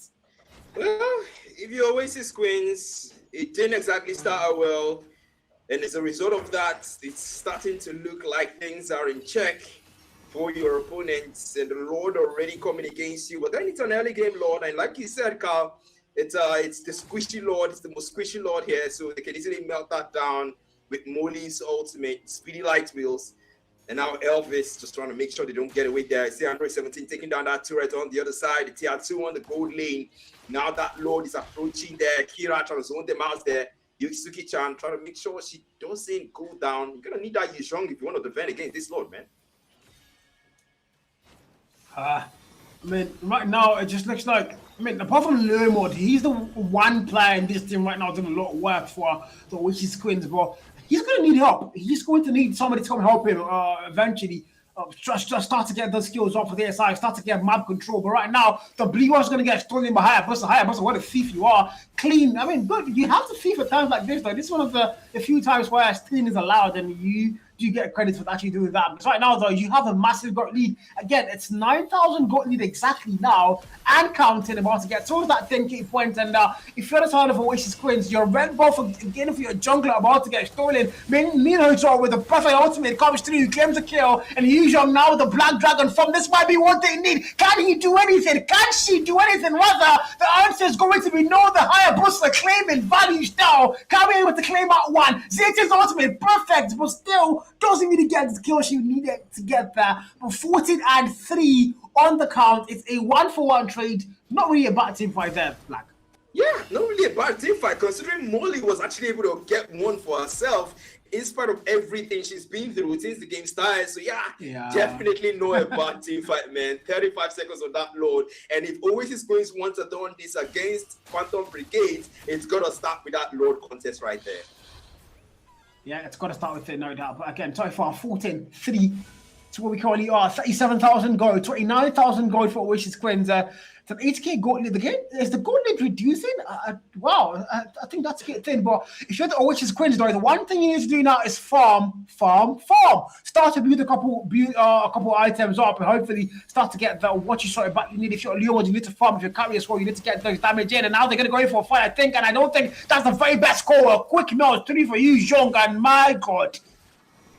Well, if you're Oasis Queens, it didn't exactly start out well. And as a result of that, it's starting to look like things are in check for your opponents, and the Lord already coming against you. But then it's an early game Lord, and like you said, Carl, it's the squishy Lord. It's the most squishy Lord here, so they can easily melt that down with Molly's ultimate, Speedy Light Wheels, and now Elvis just trying to make sure they don't get away there. I see Android 17 taking down that turret on the other side. The TR2 on the gold lane. Now that Lord is approaching there. Kira trying to zone them out there. Yusuki-chan trying to make sure she doesn't go down. You're gonna need that Yuzhong if you want to defend against this Lord, man. I mean, right now it just looks like, I mean, apart from Lermod, he's the one player in this team right now doing a lot of work for the Oasis Queens, but he's going to need help. He's going to need somebody to come help him eventually. Just start to get those skills off of the SI, start to get map control. But right now, the blue one's going to get stolen by Hayabusa, what a thief you are. Clean. I mean, good. You have to thief at times like this, though. This is one of the few times where stealing is allowed, and you do get credit for actually doing that. Because right now, though, you have a massive goat lead. Again, it's 9,000 goat lead exactly now, and counting, about to get towards that 10k point. And if you're the side of Oasis Queens, your red buff again for your jungler about to get stolen. Mlhub with the perfect ultimate comes through, claims a kill, and Yuzhong now with the Black Dragon form. This might be what they need. Can he do anything? Can she do anything? Rather, the answer is going to be no. The Hayabusa claiming value now. Can be able to claim out one. Zeta's ultimate perfect, but still doesn't really get the kill she needed to get there. But 14-3 on the count. It's a 1-for-1 trade. Not really a bad team fight there, Black. Yeah, not really a bad team fight, considering Molly was actually able to get one for herself in spite of everything she's been through since the game started. So yeah. Definitely not a bad team fight, man. 35 seconds on that load. And if Oasis Queens want to do this against Phantom Brigade, it's got to start with that load contest right there. Yeah, it's got to start with it, no doubt. But again, so far, 14-3 to what we currently are. 37,000 gold, 29,000 gold for Oasis Queens. It's an 80k gold lead. Again, is the gold lead reducing? Wow, I think that's a good thing. But if you're the Oasis Queens, though, the one thing you need to do now is farm. Start to build a couple items up, and hopefully start to get the what you sort of back you need. If you're Leo, you need to farm. If you're carry as well, you need to get those damage in. And now they're going to go in for a fight, I think. And I don't think that's the very best score. A quick melt, 3 for you, Zhong. And my God,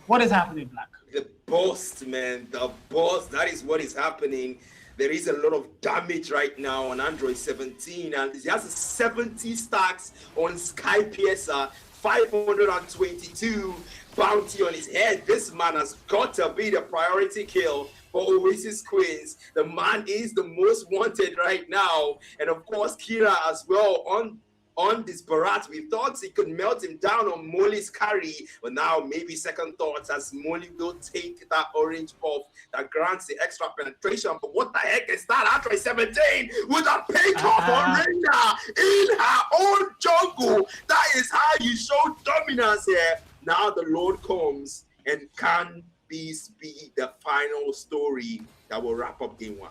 what is happening, Black? The boss, man, the boss. That is what is happening. There is a lot of damage right now on Android 17, and he has 70 stacks on Sky Piercer, 522 bounty on his head. This man has got to be the priority kill for Oasis Queens. The man is the most wanted right now, and of course Kira as well on this Barat. We thought he could melt him down on Molly's carry, but now maybe second thoughts as Molly will take that orange buff that grants the extra penetration. But what the heck is that? Android 17 with a pink off on Reina in her own jungle. That is how you show dominance here. Now the Lord comes, and can this be the final story that will wrap up game 1?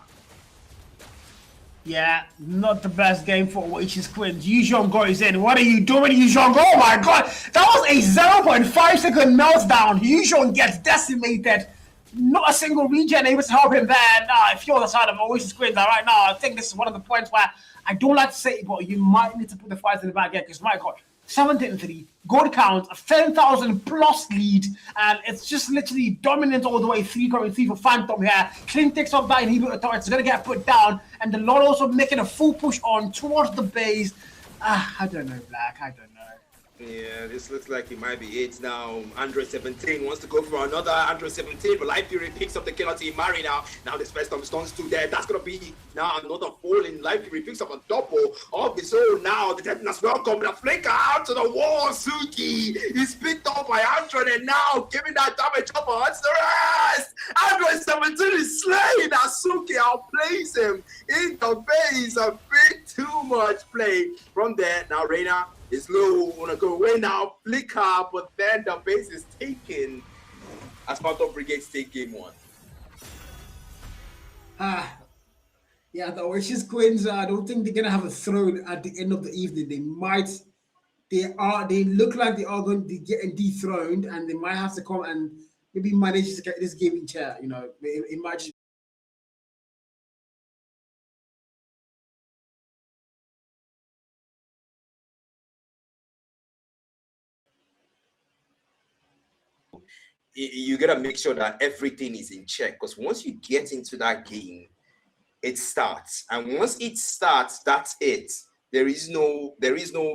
Yeah, not the best game for Oasis Queens. Yuzhong goes in. What are you doing, Yuzhong? Oh my God, that was a 0.5 second meltdown. Yuzhong gets decimated. not a single regen able to help him there. Nah, if you're on the side of Oasis Queens right now, I think this is one of the points where I don't like to say it, but you might need to put the fights in the back end because my God, 7-3, gold count, a 10,000 plus lead, and it's just literally dominant all the way. 3-3 for Phantom here. Clint takes off that inhibitor turret, it's gonna get put down, and the Lord also making a full push on towards the base. I don't know, Black. I don't know. Yeah, this looks like it might be it now. Android 17 wants to go for another Android 17, but Life Fury picks up the killer team Mari now. Now this first time stones to there. That's gonna be now another fall in. Life Fury picks up a double of his own now. The Detonus welcome the flicker out to the wall. Suki is picked up by Android and now giving that damage up on the rest. Android 17 is slain as Suki outplays him in the base. A bit too much play from there. Now Reina is low, wanna go away now, flicker, but then the base is taken as Phantom Brigades take game 1. Yeah, the Oasis Queens, I don't think they're gonna have a throne at the end of the evening. They look like they are going to be getting dethroned, and they might have to come and maybe manage to get this game in chair, you know. Imagine. You gotta make sure that everything is in check, because once you get into that game, it starts, and once it starts, that's it. There is no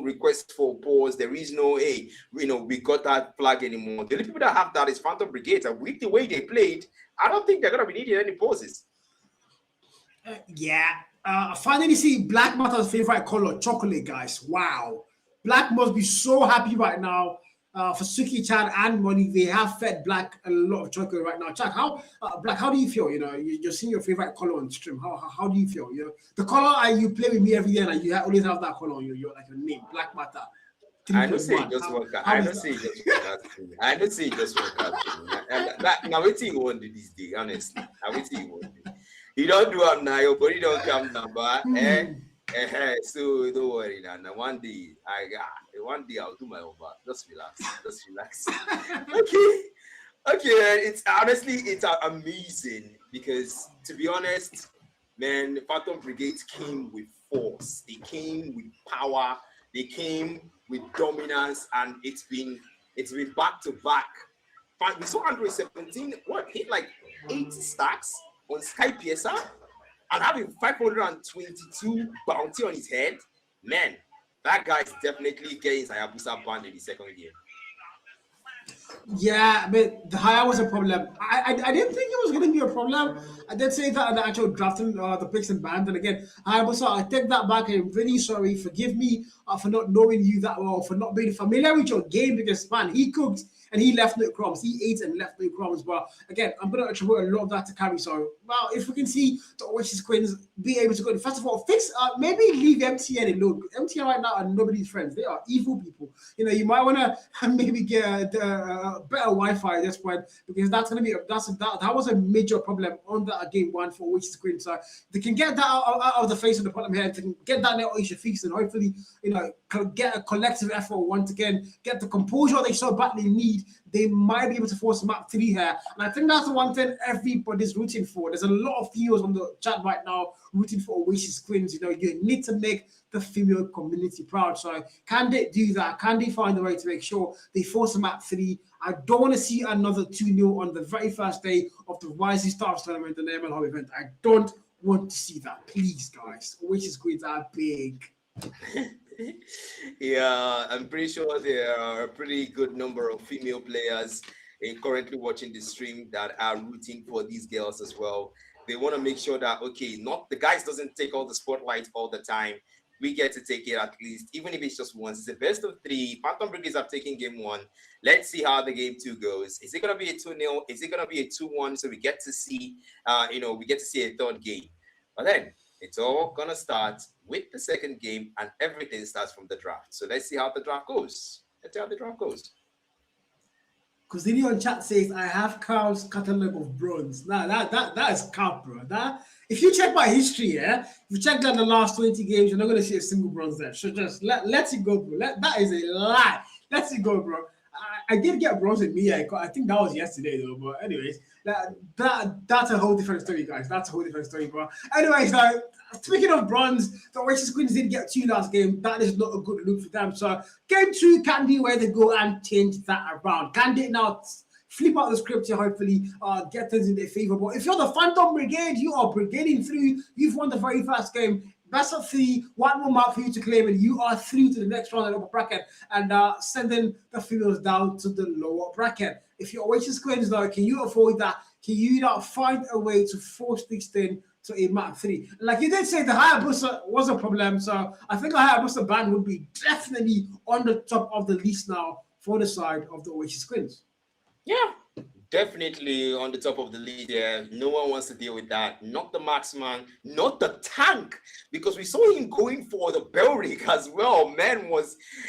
request for pause. There is no hey, we got that flag anymore. The only people that have that is Phantom Brigades, and with the way they played, I don't think they're gonna be needing any pauses. Finally see Black Matter's favorite color, chocolate, guys. Wow, Black must be so happy right now. For Suki, Chan, and Money, they have fed Black a lot of chocolate right now. Chad, Black, how do you feel? You know, you're seeing your favorite color on stream. How do you feel? You know, the color you play with me every day, and you always have that color on your name, Black Matter. I don't say it just work out. I don't say it just work out. I don't say it just work out. Now wait till you want to this day, honestly. I wait till you want to. You don't do it now, your body don't come number. So don't worry now. One day I'll do my own back. Just relax. Okay. It's honestly amazing because, to be honest, man, Phantom Brigades came with force. They came with power. They came with dominance, and it's been back to back. We saw Android 17 hit like 80 stacks on Sky PSR. And having 522 bounty on his head, man, that guy is definitely getting his Hayabusa banned in the second game. Yeah, but the hire was a problem. I didn't think it was going to be a problem. I did say that in the actual drafting the picks and band. And again, I take that back. I'm really sorry. Forgive me for not knowing you that well, for not being familiar with your game, because, man, he cooked and he left no crumbs. He ate and left no crumbs. But again, I'm going to attribute a lot of that to Carry. So, well, if we can see the Oasis Queens be able to go, first of all, fix, maybe leave MTN alone. MTN right now are nobody's friends. They are evil people. You know, you might want to maybe get better Wi-Fi at this point, because that's going to be that was a major problem on that game 1 for Oasis Queens. So they can get that out of the face of the problem here. They can get that now issue fixed, and hopefully, you know, get a collective effort once again, get the composure they so badly need. They might be able to force map 3 here. And I think that's the one thing everybody's rooting for. There's a lot of viewers on the chat right now rooting for Oasis Queens. You know, you need to make the female community proud. So can they do that? Can they find a way to make sure they force map 3? I don't want to see another 2-0 on the very first day of the Rising Stars tournament and the Mlhub event. I don't want to see that. Please, guys. Oasis Queens are big. Yeah, I'm pretty sure there are a pretty good number of female players currently watching the stream that are rooting for these girls as well. They want to make sure that, okay, not the guys doesn't take all the spotlight all the time. We get to take it at least, even if it's just once. It's the best of 3. Phantom Brigades have taken game 1. Let's see how the game 2 goes. Is it going to be a 2-0? Is it going to be a 2-1? So we get to see, we get to see a third game. But then it's all going to start with the second game, and everything starts from the draft. So let's see how the draft goes. Cosini on chat says, I have Carl's catalog of bronze. Nah, that is cap, bro. If you check my history, if you check down the last 20 games, you're not going to see a single bronze there. So just let it go, bro. That is a lie. Let it go, bro. I did get bronze in me. I think that was yesterday though. But anyways, that's a whole different story, guys. That's a whole different story. But anyways, speaking of bronze, the Oasis Queens did get 2 last game. That is not a good look for them. So game 2 can be where they go and change that around. Can they now flip out the script here, hopefully get things in their favor? But if you're the Phantom Brigade, you are brigading through. You've won the very first game. Best of 3, 1 more map for you to claim, and you are through to the next round of the upper bracket and sending the females down to the lower bracket. If you're Oasis Queens, though, can you avoid that? Can you not find a way to force this thing to a map 3? Like you did say, the Hayabusa was a problem, so I think the Hayabusa ban would be definitely on the top of the list now for the side of the Oasis Queens. Yeah, definitely on the top of the lead there. No one wants to deal with that. Not the marksman, not the tank, because we saw him going for the bell rig as well. Man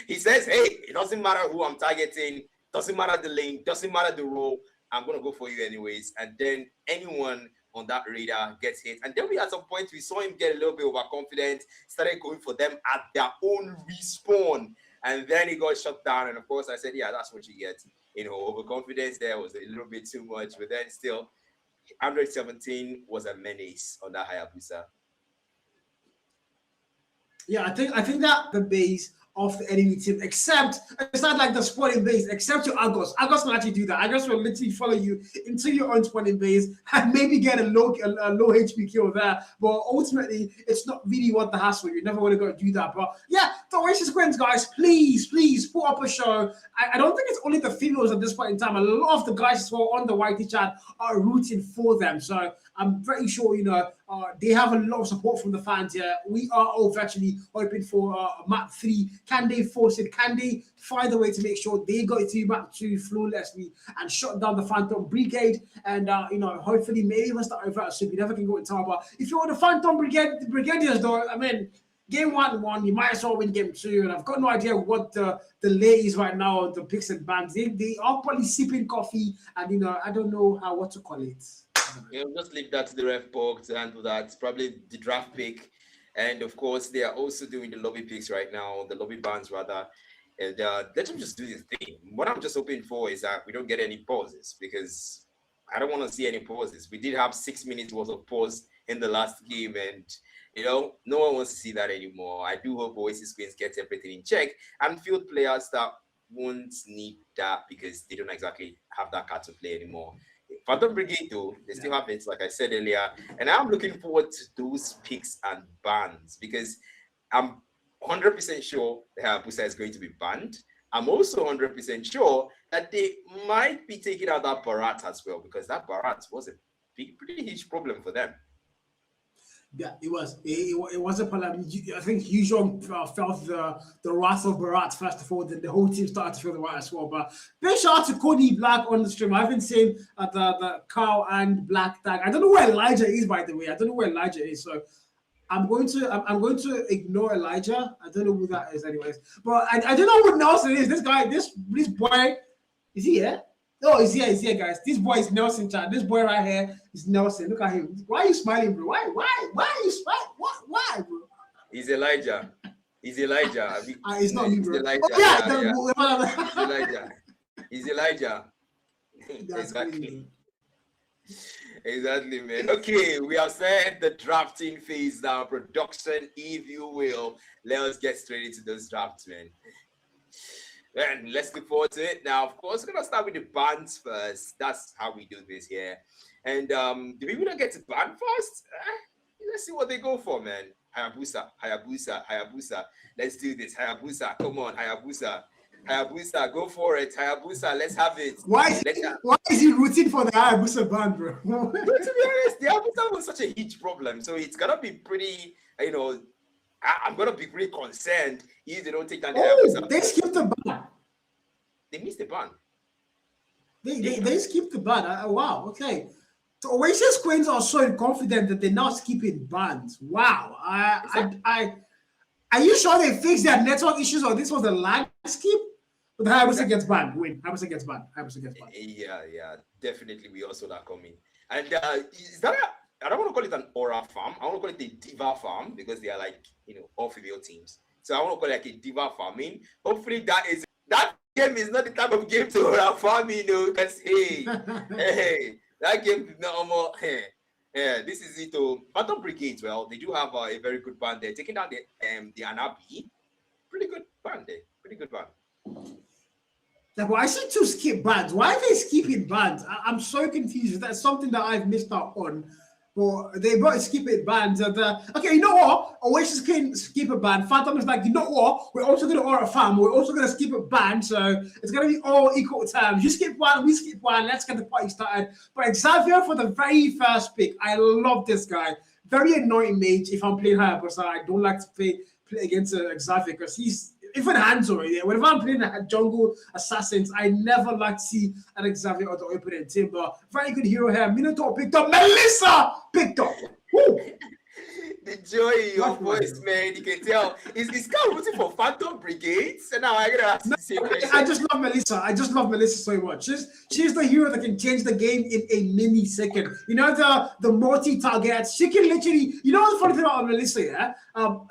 he says, hey, it doesn't matter who I'm targeting, doesn't matter the lane, doesn't matter the role, I'm going to go for you anyways. And then anyone on that radar gets hit. And then at some point, we saw him get a little bit overconfident, started going for them at their own respawn. And then he got shut down. And of course, I said, yeah, that's what you get. Overconfidence there was a little bit too much, but then still, 117 was a menace on that Hayabusa. Yeah, I think that the base of the enemy team, except it's not like the spawning base, except your Argos. Argos can actually do that. Argos will literally follow you into your own spawning base and maybe get a low HP kill there. But ultimately, it's not really worth the hassle. You never want to go do that. But yeah, the Oasis Queens, guys, please put up a show. I don't think it's only the females at this point in time. A lot of the guys as well on the YT chat are rooting for them. So I'm very sure, they have a lot of support from the fans here. We are all virtually hoping for map 3. Can they force it? Can they find a way to make sure they go to map 2 flawlessly and shut down the Phantom Brigade? And, hopefully maybe we'll start over soon. We never can go in time. But if you're the Phantom Brigade, the Brigadiers, though, I mean, game 1 won, you might as well win game 2. And I've got no idea what the lay is right now, the picks and bans. They are probably sipping coffee and, I don't know what to call it. Just leave that to the ref box to handle that. It's probably the draft pick. And of course, they are also doing the lobby picks right now, the lobby bans rather. And let them just do this thing. What I'm just hoping for is that we don't get any pauses, because I don't want to see any pauses. We did have 6 minutes worth of pause in the last game, and no one wants to see that anymore. I do hope Oasis Queens gets everything in check, and field players that won't need that because they don't exactly have that card to play anymore. Phantom Brigade, though, they still have it, like I said earlier. And I'm looking forward to those picks and bans, because I'm 100% sure the Hayabusa is going to be banned. I'm also 100% sure that they might be taking out that Barat as well, because that Barat was a pretty huge problem for them. Yeah, it was. It was a problem. I think Hujong felt the wrath of Barat first of all. Then the whole team started to feel the wrath as well. But big shout out to Cody Black on the stream. I haven't seen the Cow and Black tag. I don't know where Elijah is, by the way. I don't know where Elijah is. So I'm going to ignore Elijah. I don't know who that is, anyways. But I don't know who Nelson is. This guy, this boy, is he here? Oh, he's here, guys. This boy is Nelson, chat. This boy right here is Nelson. Look at him. Why are you smiling, bro? Why are you smiling? Why, bro? He's Elijah. He's Elijah. It's not me, bro. Elijah. He's Elijah. He's Elijah. Exactly. Exactly, man. Okay, we have said the drafting phase now, production, if you will. Let us get straight into those drafts, man. And let's look forward to it. Now, of course, we're going to start with the bans first. That's how we do this here. And do we want to get to ban first? Let's see what they go for, man. Hayabusa. Let's do this. Hayabusa, come on, Hayabusa, go for it. Hayabusa, let's have it. Why is he rooting for the Hayabusa ban, bro? To be honest, the Hayabusa was such a huge problem. So it's going to be pretty, I'm going to be pretty concerned if they don't take down the Hayabusa. They skipped the ban. They missed the ban. They skipped the ban. Wow, okay. So Oasis Queens are so confident that they're now skipping bans. Wow. Are you sure they fixed their network issues, or this was a lag skip? But the Hayabusa gets banned. Hayabusa gets banned. Yeah, definitely. We also that coming. And is that I don't want to call it an aura farm. I want to call it a diva farm, because they are like, all female teams. So I want to call it like a diva farming. Hopefully that game is not the type of game to farm, because hey, that game is normal. Yeah, this is it. Phantom Brigades, well, they do have a very good band there. Taking down the Anabi, pretty good band there. Pretty good band. Yeah, but I see two skip bands. Why are they skipping bands? I'm so confused. That's something that I've missed out on. But they both skip it bands. And, okay, you know what? Oasis can skip a band. Phantom is like, you know what? We're also going to order a farm. We're also going to skip a band. So it's going to be all equal terms. You skip one, we skip one. Let's get the party started. But Xavier for the very first pick. I love this guy. Very annoying mage if I'm playing her. But I don't like to play against Xavier because he's even Hanzo, yeah. Whenever I'm playing jungle assassins, I never like to see an Xavier or the opening team. But very good hero here. Minotaur picked up. Melissa picked up. Woo. The joy in your voice, man. You can tell. Is Scout rooting for Phantom Brigades? And now I gotta ask the same question. I just love Melissa. I just love Melissa so much. She's the hero that can change the game in a millisecond. You know, the multi-targets. She can literally, you know what's the funny thing about Melissa, yeah?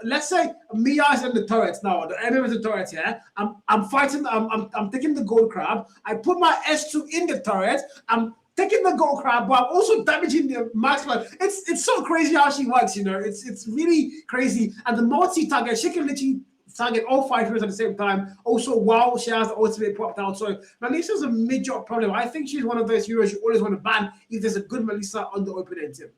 Let's say Mia's in the turret now, the enemy is the turret, yeah? I'm fighting, I'm taking the gold crab. I put my S2 in the turret. I'm taking the gold crab, but I'm also damaging the max life. It's so crazy how she works, you know. It's really crazy. And the multi-target, she can literally target all 5 heroes at the same time. Also, while she has the ultimate popped out. So Melissa's a major problem. I think she's one of those heroes you always want to ban if there's a good Melissa on the opening team.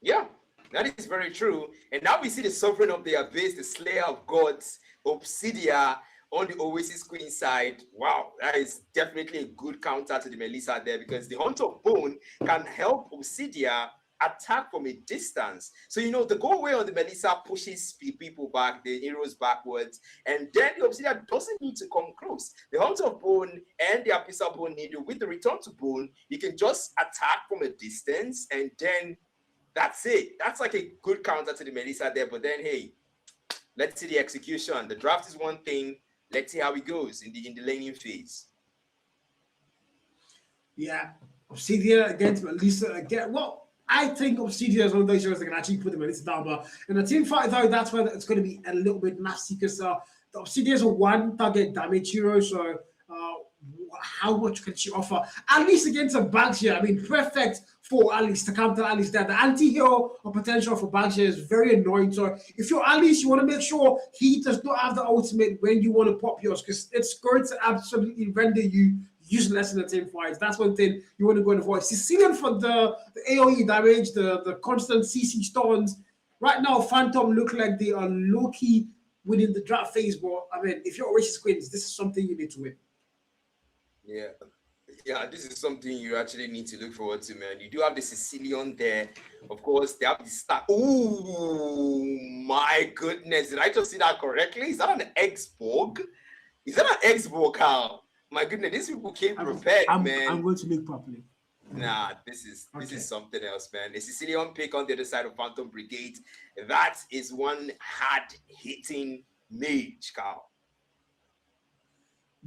Yeah, that is very true. And now we see the Sovereign of the Abyss, the Slayer of Gods, Obsidia, on the Oasis Queen side. Wow, that is definitely a good counter to the Melissa there, because the Hunter of Bone can help Obsidia attack from a distance. So, you know, the go away on the Melissa pushes people back, the heroes backwards, and then the Obsidia doesn't need to come close. The Hunter of Bone and the Abyssal Bone Needle, with the Return to Bone, you can just attack from a distance, and then that's it. That's like a good counter to the Melissa there. But then, hey, let's see the execution. The draft is one thing. Let's see how it goes in the laning phase. Yeah, Obsidia against Melissa again. Well, I think Obsidia is one of those heroes that can actually put the Melissa down. But in a team fight, though, that's where it's going to be a little bit nasty, because the Obsidia is a one target damage hero. So how much can she offer? At least against a Banksia, I mean, perfect for Alice to counter Alice there. The anti-hero or potential for Banksia is very annoying. So if you're Alice, you want to make sure he does not have the ultimate when you want to pop yours, because it's going to absolutely render you useless in the team fights. That's one thing you want to go and avoid. Sicilian for the AoE damage, the constant CC stuns. Right now, Phantom look like they are low-key winning the draft phase. But I mean, if you're Oasis Queens, this is something you need to win. Yeah, this is something you actually need to look forward to, man. You do have the Sicilian there. Of course, they have the star. Oh, my goodness. Did I just see that correctly? Is that an X-Borg? Is that an X-Borg, Carl? My goodness, these people came prepared, man. I'm going to look properly. Nah, this is something else, man. The Sicilian pick on the other side of Phantom Brigade. That is one hard-hitting mage, Carl.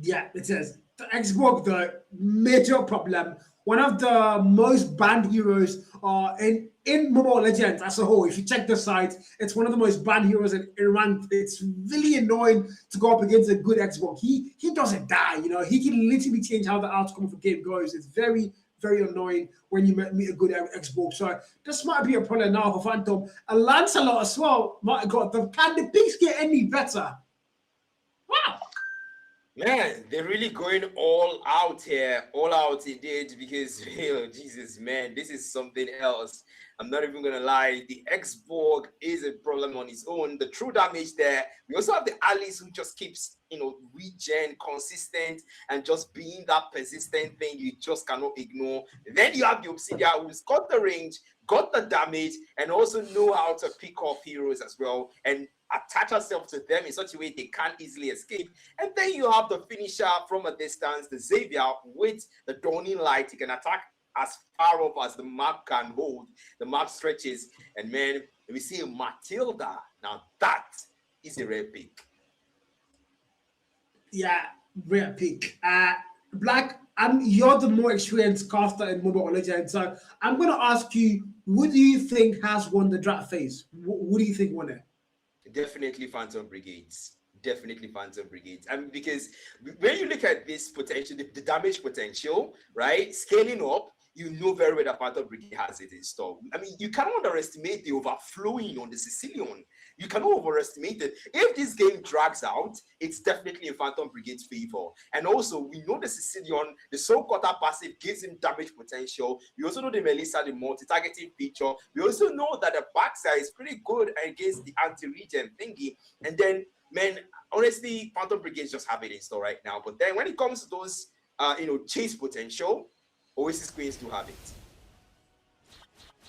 Yeah, it says the Xbox, the major problem. One of the most banned heroes in Mobile Legends as a whole. If you check the site, it's one of the most banned heroes in ranked. It's really annoying to go up against a good Xbox. He doesn't die, you know. He can literally change how the outcome of the game goes. It's very, very annoying when you meet a good Xbox. So this might be a problem now for Phantom. And Lancelot as well. My God, can the picks get any better? Wow. Man, they're really going all out here, all out indeed, because, Jesus, man, this is something else. I'm not even going to lie. The X-Borg is a problem on its own. The true damage there. We also have the Alice who just keeps, regen, consistent, and just being that persistent thing you just cannot ignore. Then you have the Obsidia who's got the range, got the damage, and also know how to pick off heroes as well, and attach herself to them in such a way they can't easily escape. And then you have the finisher from a distance, the Xavier with the Dawning Light. He can attack as far up as the map can hold. The map stretches. And man, we see Matilda. Now that is a rare pick. Yeah, rare pick. Black, you're the more experienced caster in Mobile Legends. So I'm going to ask you, who do you think has won the draft phase? Who do you think won it? Definitely Phantom Brigades. Definitely Phantom Brigades. I mean, because when you look at this potential, the damage potential, right, scaling up, you know very well that Phantom Brigade has it in store. I mean, you cannot underestimate the overflowing on the Sicilian. You cannot overestimate it. If this game drags out, it's definitely in Phantom Brigade's favor. And also, we know the Sicilian, the Soul Cutter passive gives him damage potential. We also know the Melissa, the multi-targeting feature. We also know that the backside is pretty good against the anti-regen thingy. And then, man, honestly, Phantom Brigades just have it in store right now. But then when it comes to those, chase potential, Oasis Queens do have it.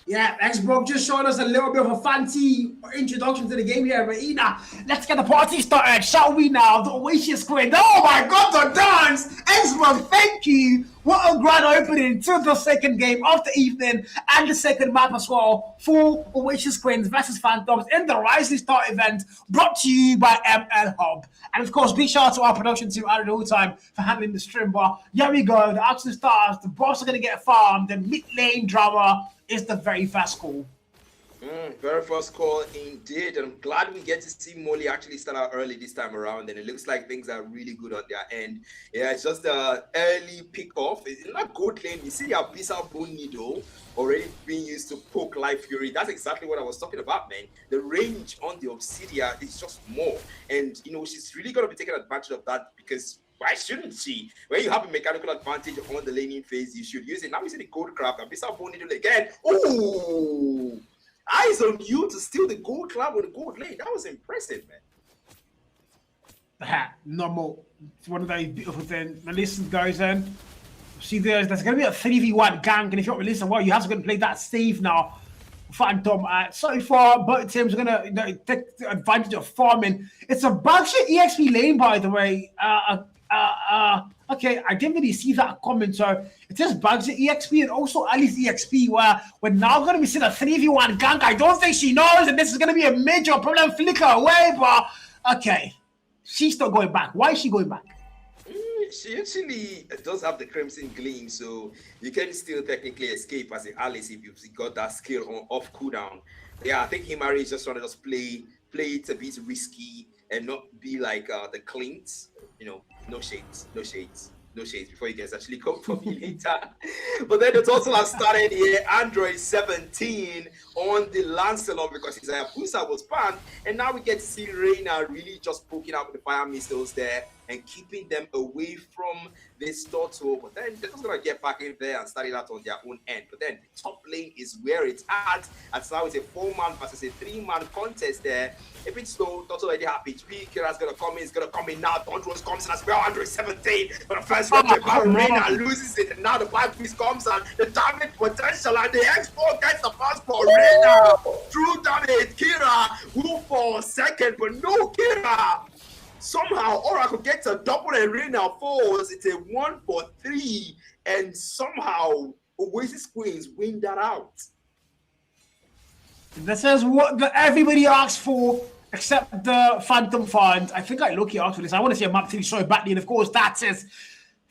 Yeah, Xbox just showed us a little bit of a fancy introduction to the game here, but Ina, let's get the party started, shall we now? The Oasis Queen. Oh my god, the dance! Xbox, thank you! What a grand opening to the second game of the evening and the second map as well for Oasis Queens versus Phantoms in the Rising Star event brought to you by Mlhub. And of course, big shout out to our production team out of all time for handling the stream. But here we go, the Absolute Stars, the boss are going to get farmed, the mid lane drama is the very first call. Very first call indeed, and I'm glad we get to see Molly actually start out early this time around, and it looks like things are really good on their end. Yeah, it's just the early pick-off. It's not good lane. You see the Abyssal Bone Needle already being used to poke Life Fury. That's exactly what I was talking about, man. The range on the Obsidian is just more, and she's really going to be taking advantage of that, because why shouldn't she? When you have a mechanical advantage on the laning phase, you should use it. Now we see the gold crab, Abyssal Bone Needle again. Ooh! Eyes on you to steal the gold club with the gold lane. That was impressive, man. Normal. It's one of those beautiful things. Melissa goes in. See, there's going to be a 3v1 gang, and if you're not Melissa, well, you have to go and play that safe now. Phantom. So far, both teams are going to take advantage of farming. It's a bullshit EXP lane, by the way. Okay, I didn't really see that coming. So it is Bugsy EXP and also Alice EXP, where we're now going to be seeing a 3v1 gank. I don't think she knows, and this is going to be a major problem. Flicker away, but okay, she's still going back. Why is she going back? She actually does have the Crimson Gleam, so you can still technically escape as an Alice if you've got that skill on off cooldown. Yeah, I think Himari is just trying to just play it a bit risky and not be like the Clint. No shades before you guys actually come for me later. But then the total has started here. Android 17 on the Lancelot because his Hayabusa was banned, and now we get to see Reina really just poking out with the fire missiles there and keeping them away from this turtle. But then they're just gonna get back in there and start it out on their own end. But then the top lane is where it's at. And so now it's a 4-man versus a 3-man contest there. If it's slow, Turtle already have HP. Kira's gonna come in, it's gonna come in now. Dondros comes in as well. Android 17 for the first round. Reina loses it, and now the Black Beast comes and the damage potential, and the X4 gets the pass for Reina. True damage. Kira who for second, but no Kira. Somehow Oracle gets a double and Reina falls. It's a 1-for-3, and somehow Oasis Queens win that out. This is what everybody asked for, except the Phantom Fund. I think I look asked for this. I want to see a map 3 so badly, and of course that is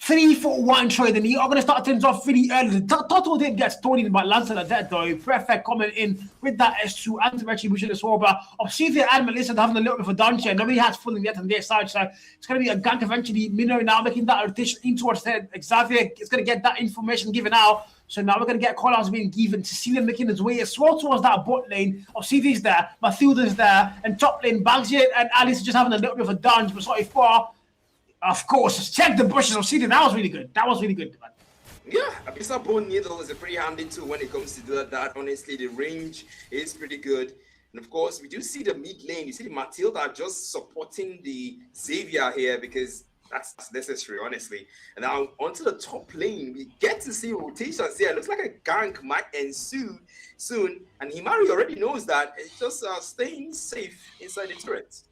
3-for-1 trade, and you're going to start things off really early. Toto did get stolen by Lancelot dead though. Perfect coming in with that S2 and retribution as well. But Obsidian and Melissa having a little bit of a dungeon. Nobody has fully yet on their side, so it's going to be a gank eventually. Minnow now making that rotation in towards head. Xavier is going to get that information given out. So now we're going to get call-outs being given. Cecilia making his way as well towards that bot lane. Obsidian's there, Mathilda's there, and top lane Bagsy and Alice just having a little bit of a dance, but sorry far. Of course, check the bushes. Obsidian, that was really good. That was really good, man. Yeah, Abyssal Bone Needle is a pretty handy tool when it comes to do that. Honestly, the range is pretty good. And of course, we do see the mid lane. You see the Matilda just supporting the Xavier here because that's necessary, honestly. And now onto the top lane, we get to see rotations here. It looks like a gank might ensue soon. And Himari already knows that. It's just staying safe inside the turret.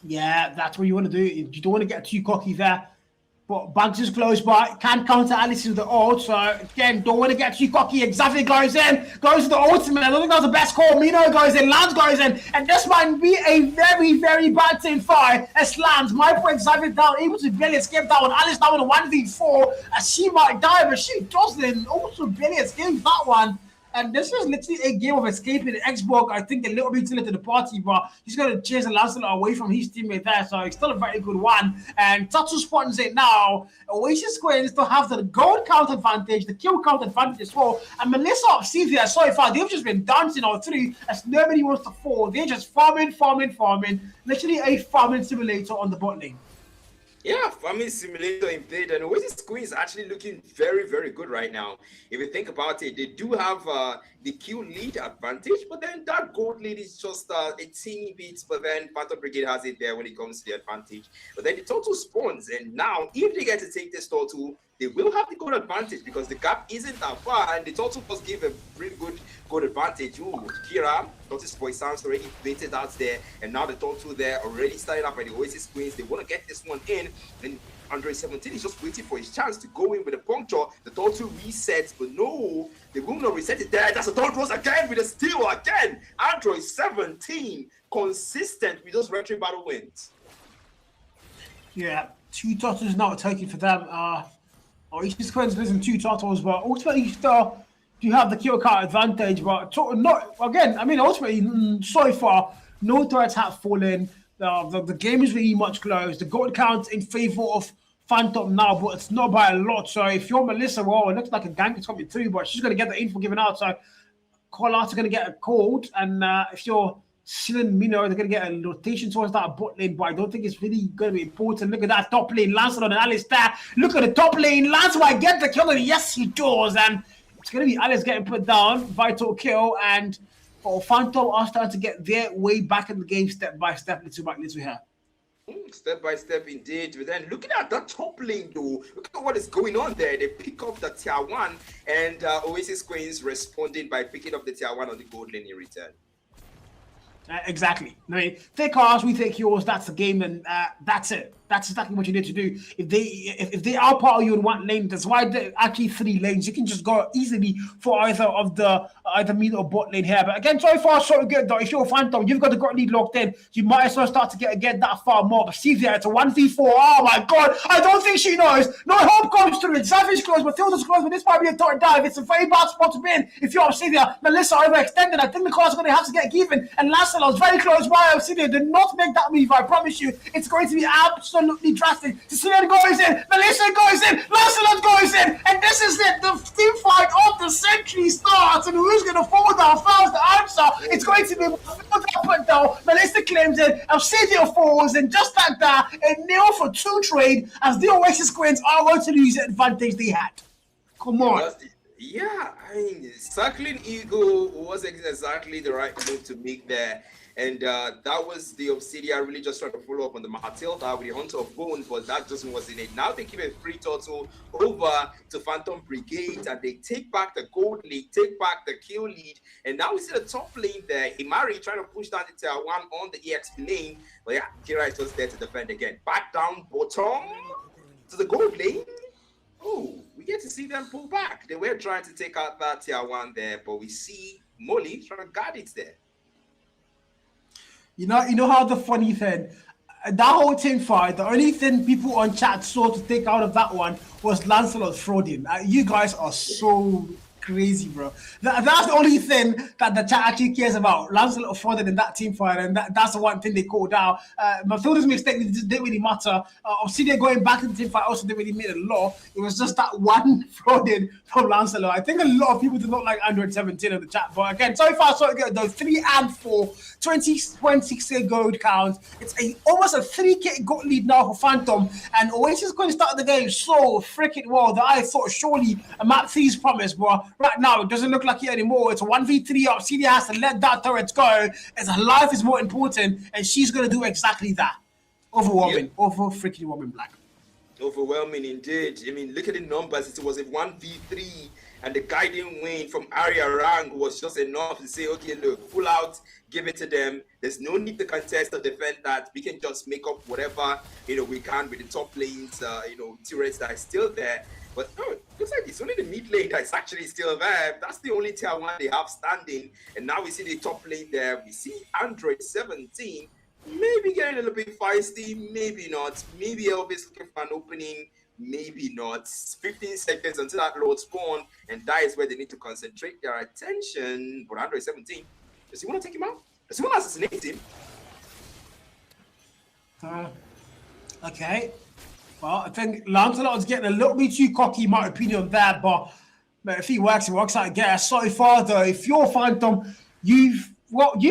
Yeah, that's what you want to do. You don't want to get too cocky there. But Banks is close by. Can counter Alice with the ult. So again, don't want to get too cocky. Xavier goes in. Goes to the ultimate. I don't think that's the best call. Mino goes in. Lance goes in. And this might be a very, very bad team fight. As Lance might put Xavier down. Able to barely escape that one. Alice now with a 1v4. As she might die, but she doesn't. Also barely escapes that one. And this is literally a game of escaping the Xbox. I think a little bit too late to the party, but he's going to chase Lancelot away from his teammate there. So it's still a very good one. And Tatu spawns it now. Oasis Square still have the gold count advantage, the kill count advantage as well. And Melissa Obsidian, so far, they've just been dancing all through as nobody wants to fall. They're just farming. Literally a farming simulator on the bot lane. Yeah, farming simulator indeed, and Oasis Queen is actually looking very, very good right now. If you think about it, they do have the Q lead advantage, but then that gold lead is just a teeny bit, but then Phantom Brigade has it there when it comes to the advantage. But then the total spawns, and now if they get to take this total, they will have the gold advantage because the gap isn't that far, and the total does give a pretty good gold advantage. Ooh, Kira, Tortoise Boy sounds already waited out there, and now the total there already started up by the Oasis Queens. They want to get this one in, and Andre 17 is just waiting for his chance to go in with a puncture. The total resets, but no, they will not reset it there. That's a third rose again with a steal again. Android 17 consistent with those retro battle wins. Yeah, 2 totals now taken for them. Oasis Queens losing 2 totals, but ultimately still do have the kill count advantage. But not again. I mean, ultimately so far, no threats have fallen. The game is really much close. The gold count in favor of Phantom now, but it's not by a lot. So if you're Melissa, well, it looks like a gank is coming through, but she's going to get the info given out. So call outs are going to get a cold. And if you're Silin Mino, they're going to get a rotation towards that bot lane, but I don't think it's really going to be important. Look at that top lane, Lancelot and Alistair. Look at the top lane, Lancelot get the kill, and yes, he does. And it's going to be Alice getting put down, vital kill, and Phantom are starting to get their way back in the game step by step, little by little here. Step by step indeed. But then looking at that top lane though, look at what is going on there. They pick up the tier 1 and Oasis Queens responding by picking up the tier 1 on the gold lane in return. Exactly. I mean, take ours, we take yours. That's the game, and that's it. That's exactly what you need to do. If they outpower you in one lane, that's why there are actually 3 lanes. You can just go easily for either mid or bot lane here. But again, so far so good though. If you're a Phantom, you've got the gold lead locked in. You might as well start to get that far more. But see there, it's a 1v4. Oh my god, I don't think she knows. No hope comes through it. Savage close, but Tilda's close, but this might be a third dive. It's a very bad spot to be in. If you're Obsidian, Melissa overextended. I think the car's going to have to get given. And Lancelot's very close by Obsidian. Do not make that move, I promise you. It's going to be absolutely drastic. Sicilian goes in, Melissa goes in, Lancelot goes in, and this is it. The team fight of the century starts, and who's going to fall down first? The answer, it's going to be put down. Melissa claims it, Obsidian falls, and just like that, a nil for 2 trade as the Oasis Queens are going to lose the advantage they had. Come on. Yeah, I mean, circling Eagle was exactly the right move to make there. And that was the Obsidian really just trying to follow up on the Matilda with the Hunter of Bone, but that just wasn't it. Now they give a free total over to Phantom Brigade, and they take back the gold lead, take back the kill lead. And now we see the top lane there. Himari trying to push down the tier 1 on the EXP lane. But yeah, Kira is just there to defend again. Back down bottom to the gold lane. Oh, we get to see them pull back. They were trying to take out that tier 1 there, but we see Molly trying to guard it there. You know how the funny thing, that whole team fight, the only thing people on chat saw to take out of that one was Lancelot frauding. You guys are so crazy, bro. That's the only thing that the chat actually cares about. Lancelot frauded in that team fight, and that's the one thing they called out. Matilda's mistake didn't really matter. Obsidian going back in the team fight also didn't really mean a lot. It was just that one frauding from Lancelot. I think a lot of people do not like Android 17 in the chat, but again, so far so good. Those 3 and 4, 26k gold count. It's almost a 3k gold lead now for Phantom, and Oasis going to start the game so freaking well that I thought surely a map 3's promise, but right now it doesn't look like it anymore. It's a 1v3 up. Celia has to let that turret go as her life is more important, and she's going to do exactly that. Overwhelming. Yep. Over freaking woman black. Overwhelming indeed. I mean, look at the numbers. It was a 1v3, and the guiding win from Arya Rang was just enough to say, okay, look, pull out, give it to them. There's no need to contest or defend that. We can just make up whatever, we can with the top lanes, turrets that are still there. But no, it looks like it's only the mid lane that's actually still there. That's the only tier 1 they have standing. And now we see the top lane there. We see Android 17 maybe getting a little bit feisty, maybe not. Maybe Elvis looking for an opening. maybe not. 15 seconds until that Lord spawn, and that is where they need to concentrate their attention. But Android 17, does he want to take him out? Does he want to assassinate him? Okay. Well, I think Lancelot's getting a little bit too cocky, in my opinion, there. But if he works, it works out again. So far, though, if you're Phantom, you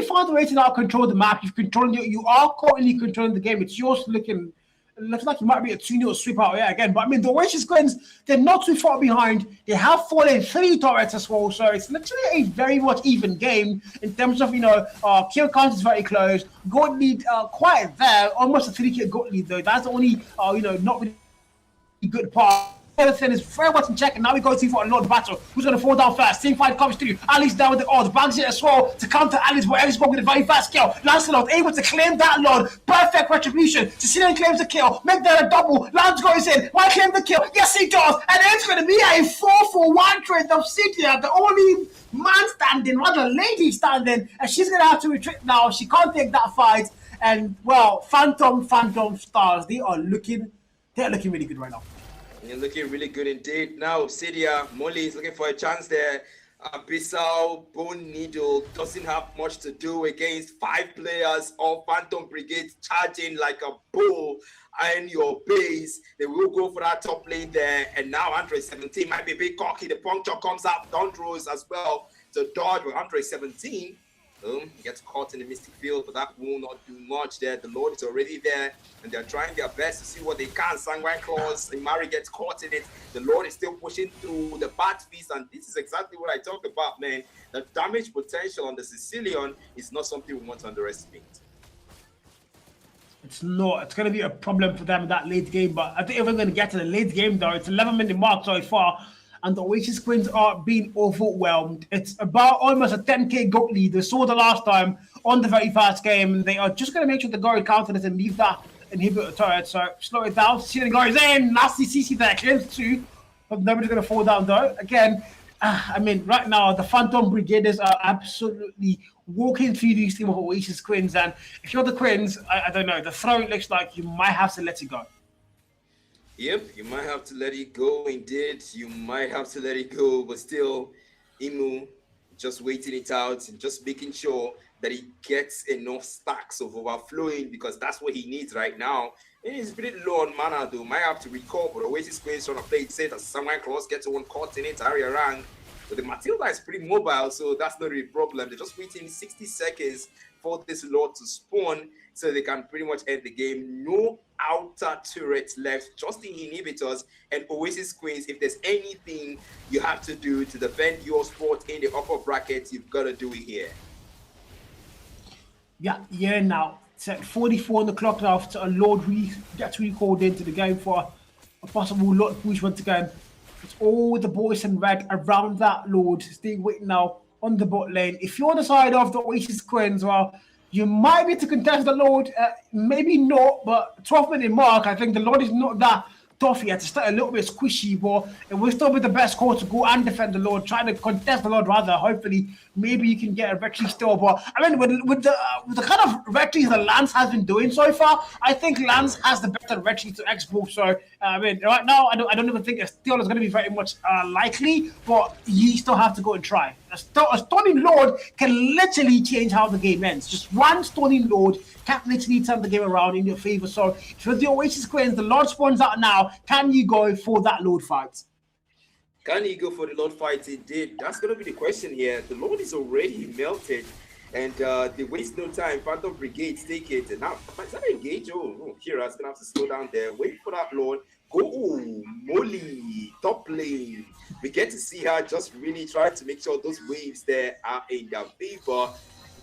found a way to now control the map. You are currently controlling the game. It's yours looking. It looks like you might be a 2-0 sweep out here again. But I mean, the Oasis Queens, they're not too far behind. They have fallen 3 turrets as well. So it's literally a very much even game in terms of, kill count is very close. Gold lead quite there. Almost a 3-kill gold lead, though. That's the only, not really good part. Everything is very much in check, and now we go to for a Lord battle. Who's going to fall down first? Team fight comes through. Ali's down with the odds. Bangs it as well to counter Ali's, but Ali's with a very fast kill. Lancelot able to claim that Lord. Perfect retribution. Sicilian claims the kill. Make that a double. Lance goes in. Why claim the kill? Yes, he does. And it's going to be a 4-for-1 trade of Cynthia, the only man standing, rather lady standing, and she's going to have to retreat now. She can't take that fight. And well, Phantom Stars, they are looking really good right now. You're looking really good indeed. Now, Cydia, Molly is looking for a chance there. Abyssal, Bone Needle doesn't have much to do against 5 players of Phantom Brigade charging like a bull in your base. They will go for that top lane there. And now Android 17 might be a bit cocky. The puncture comes out, Dondros as well to dodge with Android 17. He gets caught in the mystic field, but that will not do much there. The Lord is already there, and they're trying their best to see what they can. Sanguine Claws, Imari gets caught in it. The Lord is still pushing through the Bat Feast, and this is exactly what I talked about, man. The damage potential on the Sicilian is not something we want to underestimate. It's not. It's going to be a problem for them in that late game, but I think if we're going to get to the late game, though, it's 11-minute mark so far. And the Oasis Queens are being overwhelmed. It's about almost a 10k gold lead. They saw the last time on the very first game. They are just going to make sure the guard counter and leave that inhibitor turret. So slow it down. See the guys in. Nasty CC there. Claims 2. But nobody's going to fall down though. Again, right now, the Phantom Brigaders are absolutely walking through these team of Oasis Queens. And if you're the Queens, I don't know. The throw looks like you might have to let it go. Yep, you might have to let it go indeed. You might have to let it go, but still, Imu just waiting it out and just making sure that he gets enough stacks of overflowing because that's what he needs right now. And he's pretty low on mana though. Might have to recall, but Oasis Queen's trying to play it safe as Samurai Claus gets one caught in it, area rank. But the Matilda is pretty mobile, so that's not really a problem. They're just waiting 60 seconds for this Lord to spawn so they can pretty much end the game. No outer turrets left, just the inhibitors. And Oasis Queens, if there's anything you have to do to defend your spot in the upper brackets, you've got to do it here. Yeah, now. It's at 44 on the clock now after a Lord gets recalled into the game for a possible Lord push once again. It's all the boys in red around that Lord. Staying waiting now on the bot lane. If you're on the side of the Oasis Queens, well, you might be to contest the Lord. Maybe not, but 12-minute mark, I think the Lord is not that tough yet. It's still a little bit squishy, but it will still be the best call to go and defend the Lord, trying to contest the Lord rather. Hopefully, maybe you can get a victory still. But I mean, with the kind of victories that Lance has been doing so far, I think Lance has the better victory to export. So I mean, right now, I don't even think a steal is going to be very much likely, but you still have to go and try. A Stoning Lord can literally change how the game ends. Just one Stoning Lord can literally turn the game around in your favor. So if you're the Oasis Queens, the Lord spawns out now. Can you go for that Lord fight? Can he go for the Lord fight? Indeed. That's going to be the question here. The Lord is already melted, and they waste no time. Phantom Brigades take it. And now, is that engage? Oh, Kira's going to have to slow down there. Wait for that Lord. Go, Molly, top lane. We get to see her just really try to make sure those waves there are in their favor.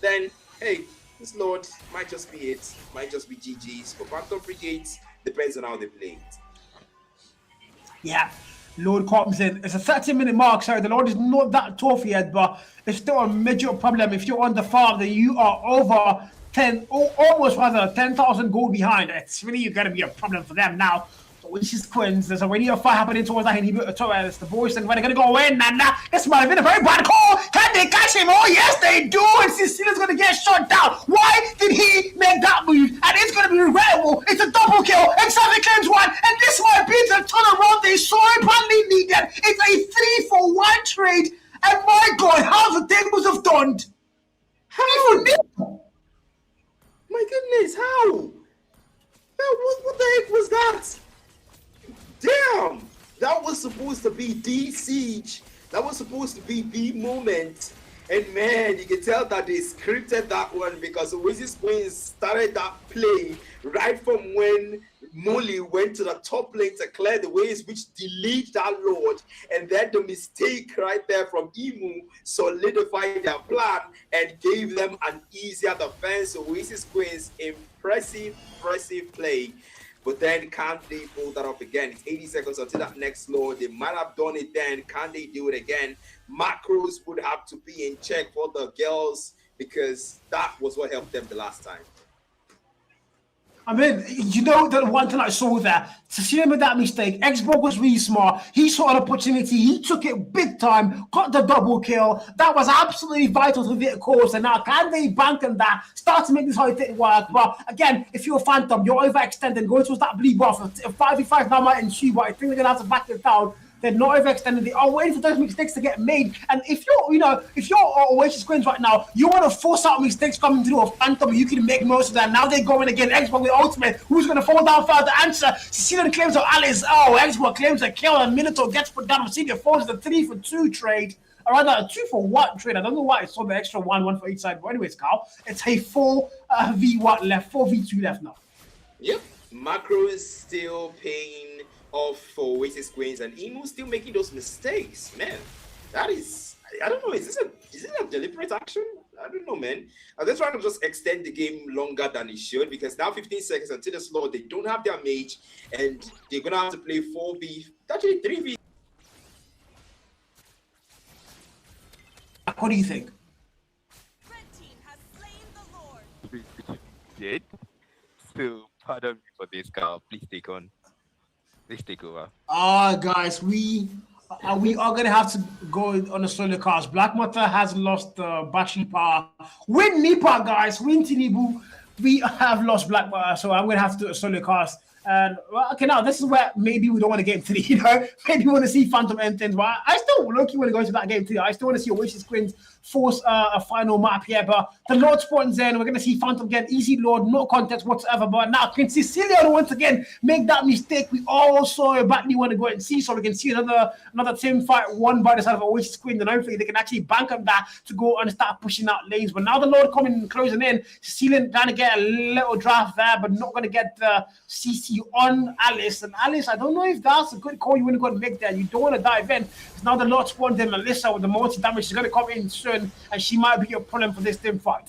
Then, hey, this Lord might just be it. Might just be GG's. For Phantom Brigades, depends on how they play it. Yeah, Lord comes in. It's a 30-minute mark, so the Lord is not that tough yet, but it's still a major problem. If you're on the farm, then you are over 10, almost rather 10,000 gold behind. It's really going to be a problem for them now. Oasis Queens. There's already a fight happening towards that inhibitor turret. The boys think they're going to go in, and this might have been a very bad call. Can they catch him? Oh, yes, they do. And Cecilia's going to get shot down. Why did he make that move? And it's going to be regrettable. It's a double kill. Xavier claims one, and this might be the turnaround they so badly needed. It's a 3-for-1 trade, and my God, how the tables have turned. How? My goodness, how? What the heck was that? Damn! That was supposed to be D Siege. That was supposed to be B Moment. And man, you can tell that they scripted that one because Oasis Queens started that play right from when Molly went to the top lane to clear the ways, which delayed that load. And then the mistake right there from Emu solidified their plan and gave them an easier defense. Oasis Queens, impressive play. But then can't they pull that up again? It's 80 seconds until that next load. They might have done it then. Can they do it again? Macros would have to be in check for the girls because that was what helped them the last time. I mean, you know, the one thing I saw there, Cecilia made that mistake. Xbox was really smart. He saw an opportunity. He took it big time, got the double kill. That was absolutely vital to the course. And now, can they bank on that? Start to make this whole thing work. But again, if you're a Phantom, you're overextending, going towards that blue buff. 5v5 now might ensue, but I think they're going to have to back it down. They're not overextending. They are waiting for those mistakes to get made. And if you're Oasis Queens right now, you want to force out mistakes coming through a Phantom. You can make most of that. Now they're going again. Xbox with ultimate. Who's going to fall down first? The answer. Cecilia claims of Alice. Oh, Xbox claims a kill. And Minotaur gets put down. Cecilia falls the 3-for-2 trade. Or rather, a 2-for-1 trade. I don't know why it's so the extra one for each side. But anyways, Carl, it's a 4v1 left, 4v2 left now. Yep. Macro is still paying off for Oasis Queens, and Emu still making those mistakes. Man, that is, I don't know, is this a deliberate action? I don't know, man. They're trying to just extend the game longer than it should because now 15 seconds until the slow, they don't have their mage, and they're gonna have to play 4v, actually 3v. What do you think? Red team has slain the Lord. Did? So, pardon me for this, Carl. Please take on. Please take over. Guys, we are gonna have to go on a solo cast. Black Manta has lost battery power. Win Nipa, guys. Win Tinibu. We have lost Black Manta, so I'm gonna have to do a solo cast. And well, okay, now this is where maybe we don't want to game 3, you know. Maybe we want to see Phantom end things, but I still low-key want to go into that game 3. I still want to see Oasis Queens force a final map here, but the Lord spawns in. We're going to see Phantom get easy Lord, no contest whatsoever. But now, can Cecilia once again make that mistake we all so badly want to go and see, so we can see another team fight won by the side of Oasis Queens, and hopefully they can actually bank on that to go and start pushing out lanes. But now the Lord coming and closing in, Cecilia trying to get a little draft there, but not going to get the CC on Alice. And Alice, I don't know if that's a good call you want to go and make there. You don't want to dive in. Because now the Lord spawned in Melissa with the multi-damage. She's going to come in soon, and she might be a problem for this team fight.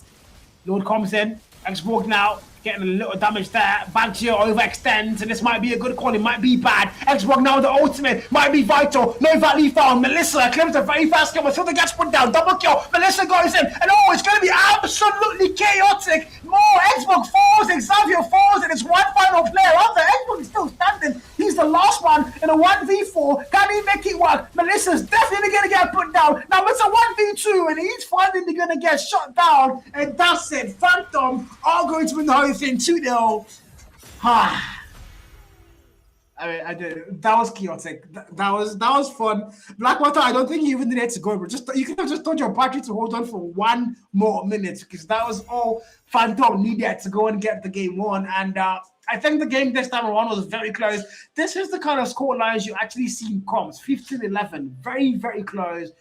Lord comes in. Xbox now getting a little damage there. Bankshire overextends, and this might be a good call. It might be bad. Xbox now the ultimate might be vital. No value found. Melissa claims a very fast kill. Matilda gets put down. Double kill. Melissa goes in, and oh, it's going to be absolutely chaotic. More Xbox falls. Xavier falls, and it's one final player out there. Xbox is still standing. He's the last one in a 1v4. Can he make it work? Melissa's definitely going to get put down. Now it's a 1v2, and he's finally going to get shot down. And that's it. Phantom are going to win the whole thing 2-0. I did. That was chaotic. That was fun. Blackwater, I don't think you even needed to go, but you could have just told your party to hold on for 1 more minute because that was all Phantom needed to go and get the game won. And I think the game this time around was very close. This is the kind of score lines you actually see comes 15-11, very, very close.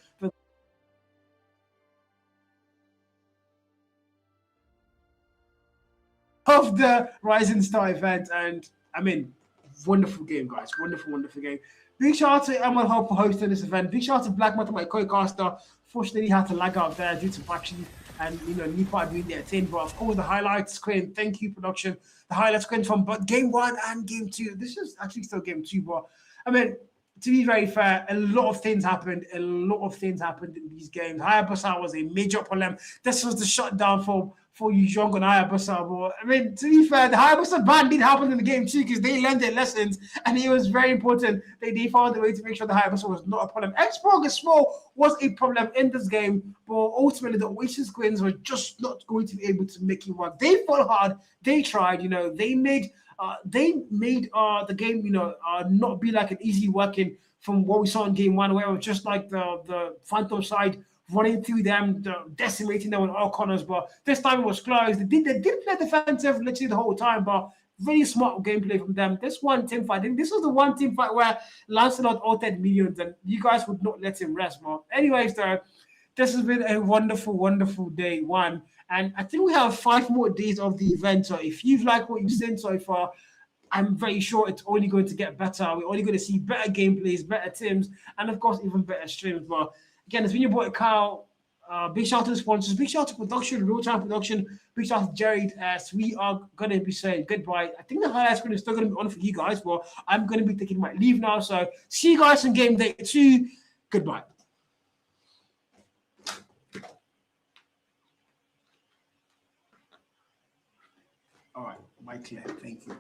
Of the Rising Star event, and I mean, wonderful game, guys. Wonderful game. Big shout out to Mlhub for hosting this event. Big shout out to Black Manta, my co-caster. Fortunately, he had to lag out there due to faction and Nipa doing their thing. But of course, the highlights screen. Thank you, production. The highlights screen from but game 1 and game 2. This is actually still game 2, but I mean, to be very fair, a lot of things happened. In these games. Hayabusa was a major problem. This was the shutdown for for you young and Hayabusa. But I mean, to be fair, the Hayabusa ban did happen in the game too because they learned their lessons, and it was very important. They found a way to make sure the Hayabusa was not a problem. Xbox Small was a problem in this game, but ultimately the Oasis Queens were just not going to be able to make it work. They fought hard, they tried, they made the game, not be like an easy working from what we saw in game one, where it was just like the Phantom side running through them, decimating them on all corners. But this time it was close. They did play defensive literally the whole time, but really smart gameplay from them. This one team fight, I think this was the one team fight where Lancelot altered millions, and you guys would not let him rest. But anyways, though, this has been a wonderful, wonderful day one. And I think we have 5 more days of the event. So if you've liked what you've seen so far, I'm very sure it's only going to get better. We're only going to see better gameplays, better teams, and of course, even better streams. But again, it's been your boy Kyle. Big shout out to the sponsors, big shout out to production, real time production, big shout out to Jared. As we are going to be saying goodbye. I think the highlight screen is still going to be on for you guys, but I'm going to be taking my leave now. So see you guys in game day 2. Goodbye. All right, mic clear. Thank you.